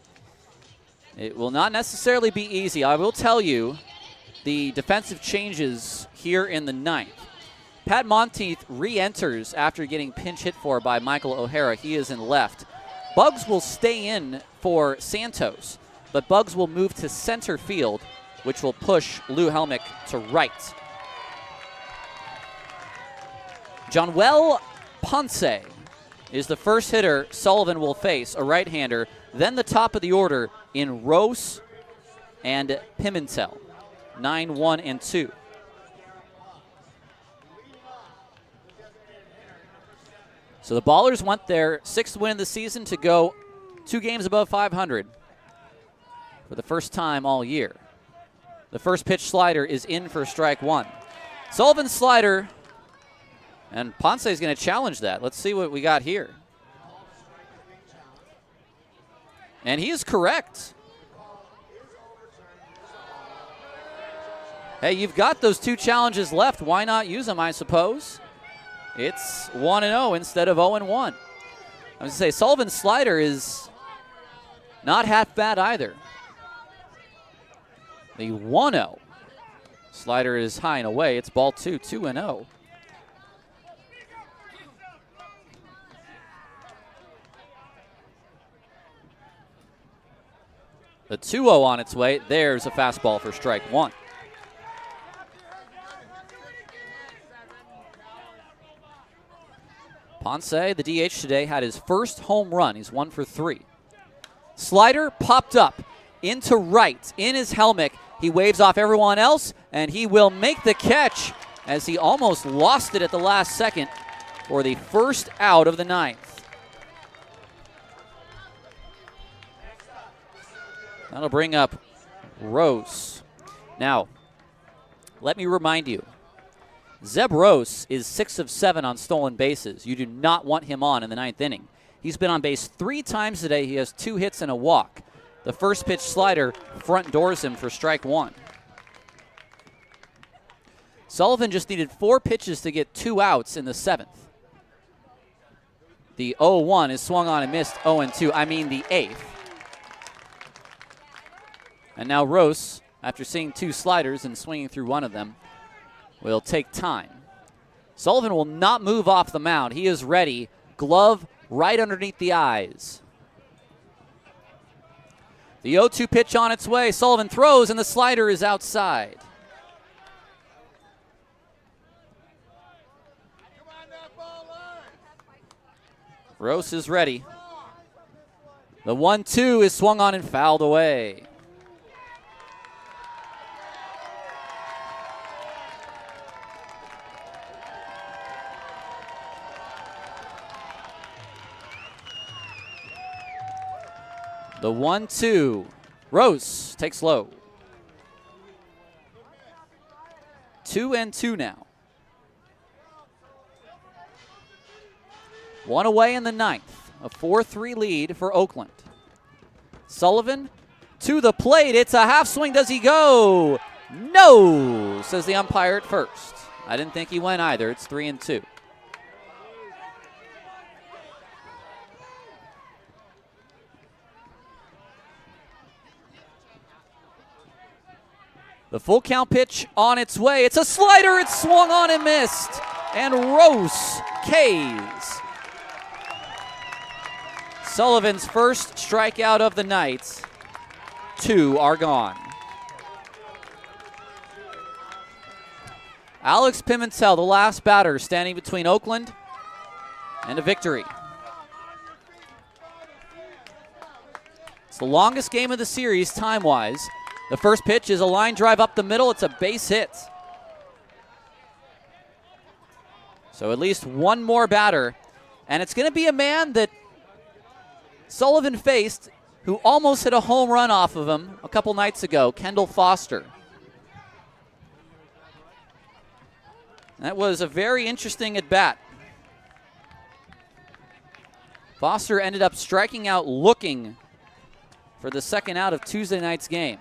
It will not necessarily be easy. I will tell you the defensive changes here in the 9th. Pat Monteith re-enters after getting pinch hit for by Michael O'Hara. He is in left. Bugs will stay in for Santos, but Bugs will move to center field, which will push Lou Helmick to right. Johnwell Ponce is the first hitter Sullivan will face, a right-hander. Then the top of the order in Rose and Pimentel, 9, 1, and 2. So the Ballers want their 6th win of the season to go 2 games above 500 for the first time all year. The first pitch slider is in for strike 1. Sullivan's slider. And Ponce is going to challenge that. Let's see what we got here. And he is correct. Hey, you've got those 2 challenges left. Why not use them, I suppose? It's 1-0 instead of 0-1. I was going to say, Sullivan's slider is not half bad either. The 1-0. Slider is high and away. It's ball 2, 2-0. The 2-0 on its way. There's a fastball for strike 1. Ponce, the DH today, had his first home run. He's 1 for 3. Slider popped up into right in his helmet. He waves off everyone else, and he will make the catch as he almost lost it at the last second for the first out of the 9th. That'll bring up Rose. Now, let me remind you, Zeb Rose is 6 of 7 on stolen bases. You do not want him on in the 9th inning. He's been on base 3 times today. He has 2 hits and a walk. The first pitch slider front doors him for strike 1. Sullivan just needed 4 pitches to get 2 outs in the 7th. The 0-1 is swung on and missed. 0-2, I mean the 8th. And now Rose, after seeing 2 sliders and swinging through one of them, will take time. Sullivan will not move off the mound. He is ready. Glove right underneath the eyes. The 0-2 pitch on its way. Sullivan throws, and the slider is outside. Rose is ready. The 1-2 is swung on and fouled away. The 1-2. Rose takes low. 2-2 now. 1 away in the 9th. A 4-3 lead for Oakland. Sullivan to the plate. It's a half swing. Does he go? No, says the umpire at first. I didn't think he went either. It's 3-2. The full count pitch on its way. It's a slider. It's swung on and missed. And Rose K's. Sullivan's first strikeout of the night. 2 are gone. Alex Pimentel, the last batter, standing between Oakland and a victory. It's the longest game of the series time-wise. The first pitch is a line drive up the middle. It's a base hit. So at least one more batter. And it's going to be a man that Sullivan faced who almost hit a home run off of him a couple nights ago, Kendall Foster. That was a very interesting at-bat. Foster ended up striking out looking for the second out of Tuesday night's game.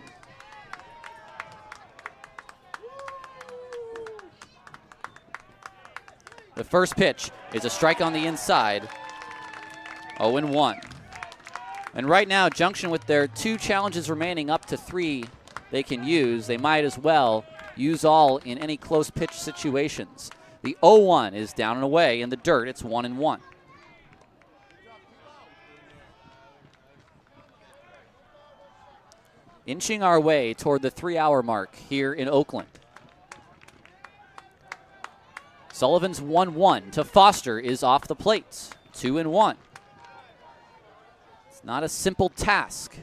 The first pitch is a strike on the inside. 0-1. And right now, Junction, with their 2 challenges remaining, up to 3 they can use. They might as well use all in any close pitch situations. The 0-1 is down and away in the dirt. It's 1-1. Inching our way toward the 3-hour mark here in Oakland. Sullivan's 1-1 to Foster is off the plate. 2-1. It's not a simple task.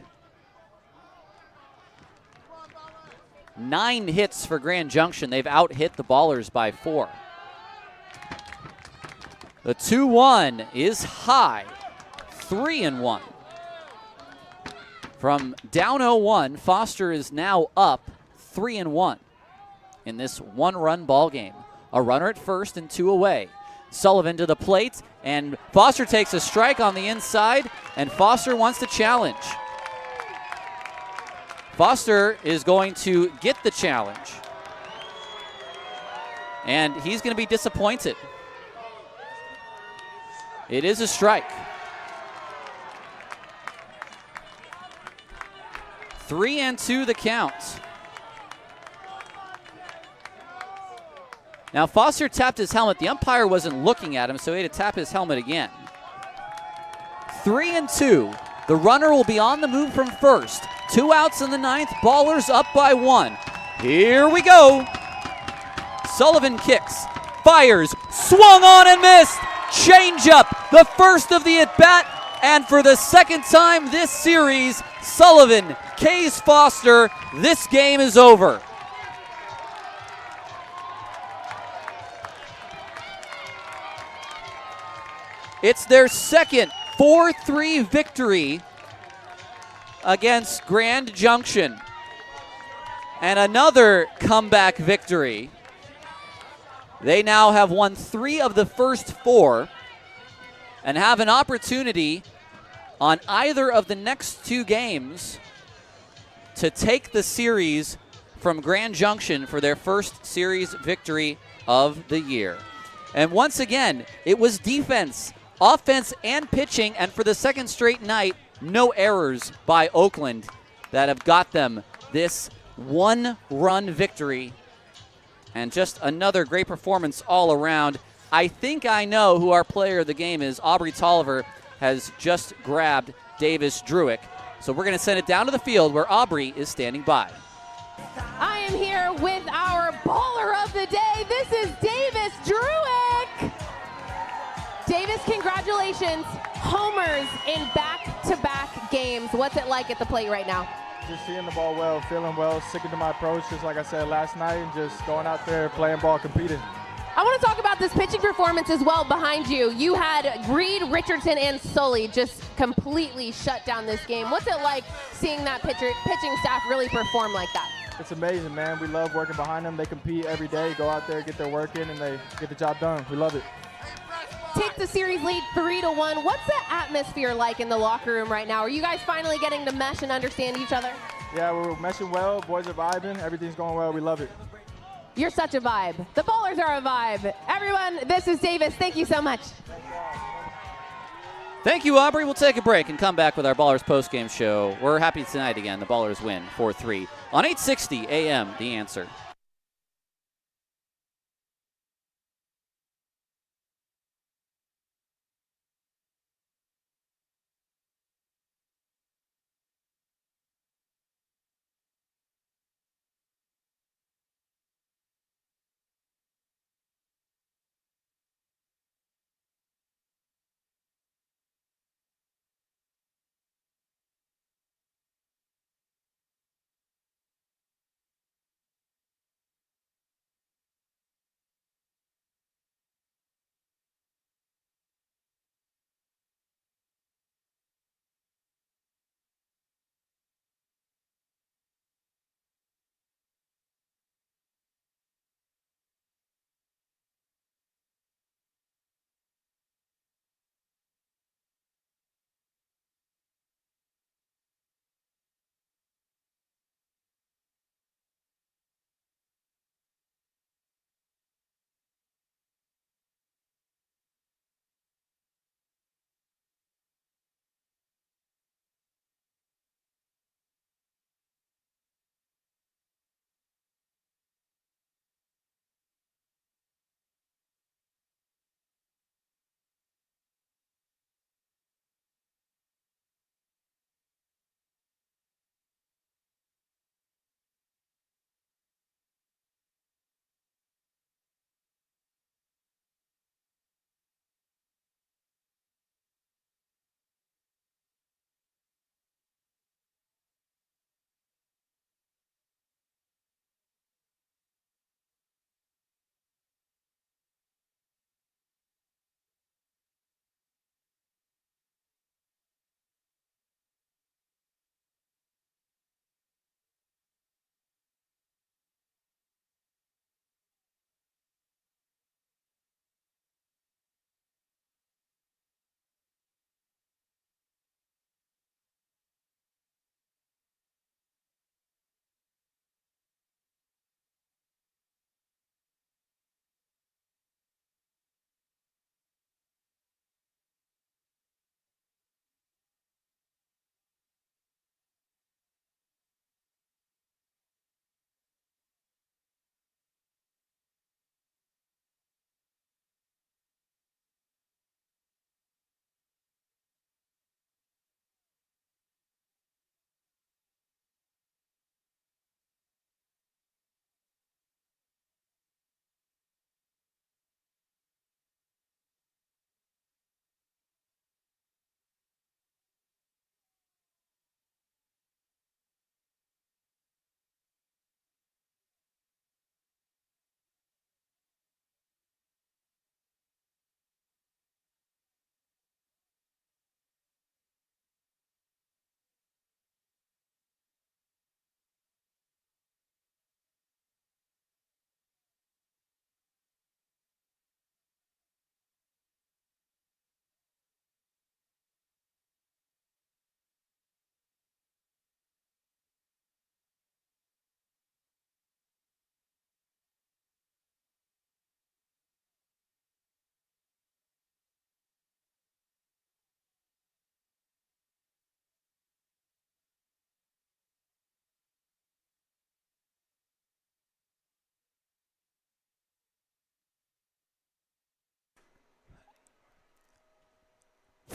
9 hits for Grand Junction. They've out-hit the Ballers by 4. The 2-1 is high. 3-1. From down 0-1, Foster is now up 3-1 in this 1-run ball game. A runner at first and 2 away. Sullivan to the plate, and Foster takes a strike on the inside, and Foster wants to challenge. Foster is going to get the challenge. And he's going to be disappointed. It is a strike. 3-2 the count. Now Foster tapped his helmet. The umpire wasn't looking at him, so he had to tap his helmet again. 3-2. The runner will be on the move from first. 2 outs in the ninth. Ballers up by 1. Here we go. Sullivan kicks, fires, swung on and missed. Changeup, the first of the at-bat, and for the second time this series, Sullivan K's Foster. This game is over. It's their second 4-3 victory against Grand Junction. And another comeback victory. They now have won 3 of the first 4 and have an opportunity on either of the next 2 games to take the series from Grand Junction for their first series victory of the year. And once again, it was defense, offense, and pitching, and for the second straight night, no errors by Oakland that have got them this 1-run victory. And just another great performance all around. I think I know who our player of the game is. Aubrey Tolliver has just grabbed Davis Druick. So we're going to send it down to the field where Aubrey is standing by. I am here with our baller of the day. This is Davis Druick. Davis, congratulations. Homers in back-to-back games. What's it like at the plate right now? Just seeing the ball well, feeling well, sticking to my approach, just like I said last night, and just going out there, playing ball, competing. I want to talk about this pitching performance as well behind you. You had Reed, Richardson, and Sully just completely shut down this game. What's it like seeing that pitching staff really perform like that? It's amazing, man. We love working behind them. They compete every day, go out there, get their work in, and they get the job done. We love it. Take the series lead 3-1. What's the atmosphere like in the locker room right now? Are you guys finally getting to mesh and understand each other? Yeah, we're meshing well. Boys are vibing. Everything's going well. We love it. You're such a vibe. The ballers are a vibe. Everyone, this is Davis. Thank you so much. Thank you, Aubrey. We'll take a break and come back with our Ballers postgame show. We're happy tonight again. The Ballers win 4-3 on 860 AM, The Answer.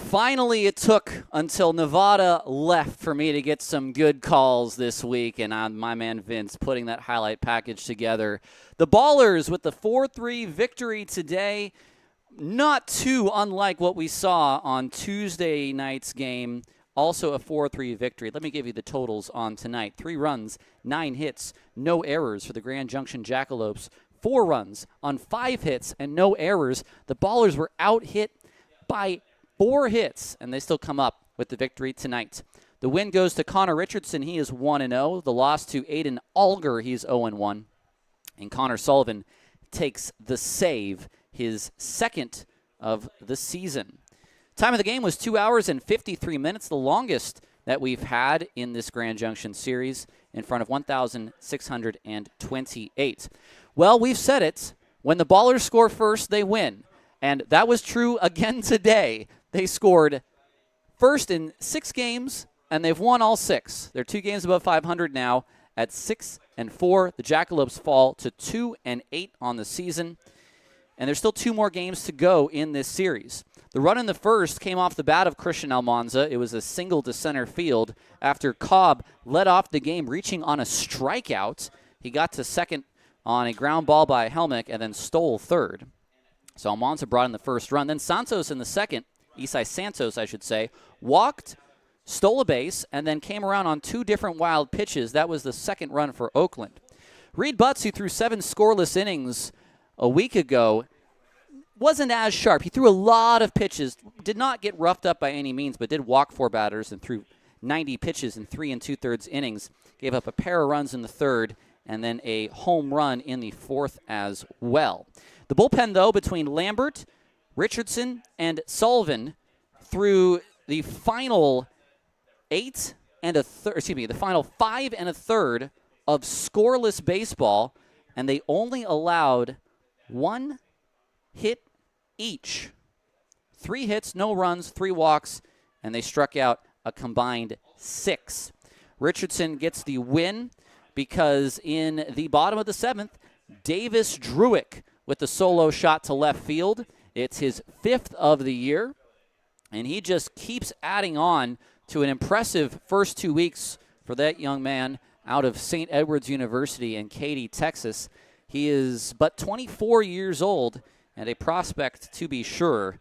Finally, it took until Nevada left for me to get some good calls this week, and my man Vince putting that highlight package together. The Ballers with the 4-3 victory today, not too unlike what we saw on Tuesday night's game, also a 4-3 victory. Let me give you the totals on tonight. 3 runs, 9 hits, no errors for the Grand Junction Jackalopes. 4 runs on 5 hits and no errors. The Ballers were out-hit by 4 hits, and they still come up with the victory tonight. The win goes to Connor Richardson. He is 1-0. The loss to Aiden Alger. He's 0-1. And Connor Sullivan takes the save, his second of the season. Time of the game was 2 hours and 53 minutes, the longest that we've had in this Grand Junction series, in front of 1,628. Well, we've said it. When the Ballers score first, they win. And that was true again today. They scored first in 6 games, and they've won all 6. They're 2 games above 500 now at 6-4. The Jackalopes fall to 2-8 on the season, and there's still 2 more games to go in this series. The run in the first came off the bat of Christian Almanza. It was a single to center field after Cobb led off the game reaching on a strikeout. He got to second on a ground ball by Helmick and then stole third. So Almanza brought in the first run. Then Santos in the second, Isai Santos, I should say, walked, stole a base, and then came around on 2 different wild pitches. That was the second run for Oakland. Reed Butts, who threw 7 scoreless innings a week ago, wasn't as sharp. He threw a lot of pitches, did not get roughed up by any means, but did walk 4 batters and threw 90 pitches in 3 2/3 innings. Gave up a pair of runs in the third, and then a home run in the fourth as well. The bullpen, though, between Lambert, Richardson, and Sullivan through the final 5 1/3 of scoreless baseball, and they only allowed 1 hit each. 3 hits, no runs, 3 walks, and they struck out a combined 6. Richardson gets the win because in the bottom of the 7th, Davis Druick with the solo shot to left field. It's his 5th of the year, and he just keeps adding on to an impressive first 2 weeks for that young man out of St. Edward's University in Katy, Texas. He is but 24 years old and a prospect to be sure.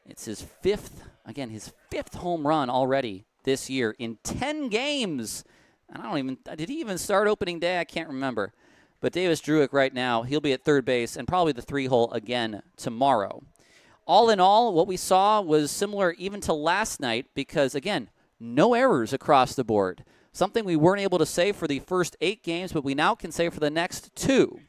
It's his 5th home run already this year in 10 games. And did he even start opening day? I can't remember. But Davis Druick right now, he'll be at third base and probably the 3-hole again tomorrow. All in all, what we saw was similar even to last night because, again, no errors across the board. Something we weren't able to say for the first 8 games, but we now can say for the next 2.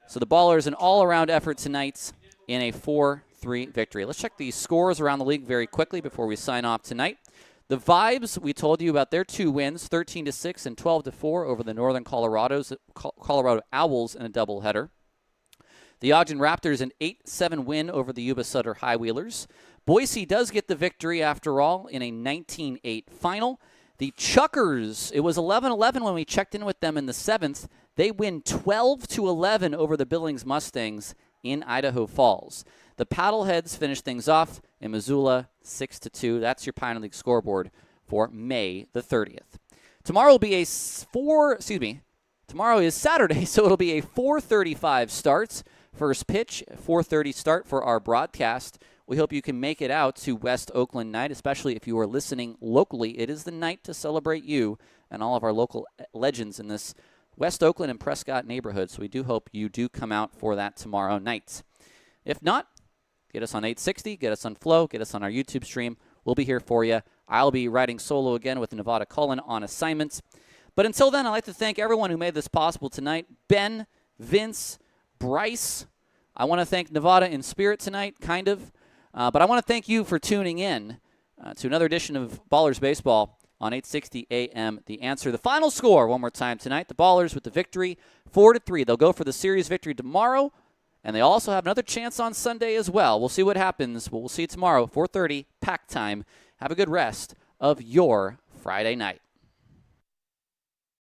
So the Ballers, an all-around effort tonight in a 4-3 victory. Let's check the scores around the league very quickly before we sign off tonight. The Vibes, we told you about their 2 wins, 13-6 and 12-4 over the Northern Colorado Owls in a doubleheader. The Ogden Raptors, an 8-7 win over the Yuba Sutter High Wheelers. Boise does get the victory after all in a 19-8 final. The Chuckers, it was 11-11 when we checked in with them in the 7th. They win 12-11 over the Billings Mustangs in Idaho Falls. The Paddleheads finish things off in Missoula 6-2. That's your Pioneer League scoreboard for May the 30th. Tomorrow is Saturday, so it'll be a 4:35 start. First pitch, 4:30 start for our broadcast. We hope you can make it out to West Oakland night, especially if you are listening locally. It is the night to celebrate you and all of our local legends in this West Oakland and Prescott neighborhood, so we do hope you do come out for that tomorrow night. If not, get us on 860, get us on Flow, get us on our YouTube stream. We'll be here for you. I'll be riding solo again with Nevada Cullen on assignment. But until then, I'd like to thank everyone who made this possible tonight. Ben, Vince, Bryce. I want to thank Nevada in spirit tonight, kind of. But I want to thank you for tuning in to another edition of Ballers Baseball on 860 AM. The Answer. The final score, one more time tonight. The Ballers with the victory, 4-3. They'll go for the series victory tomorrow. And they also have another chance on Sunday as well. We'll see what happens, but we'll see you tomorrow, 4:30, pack time. Have a good rest of your Friday night.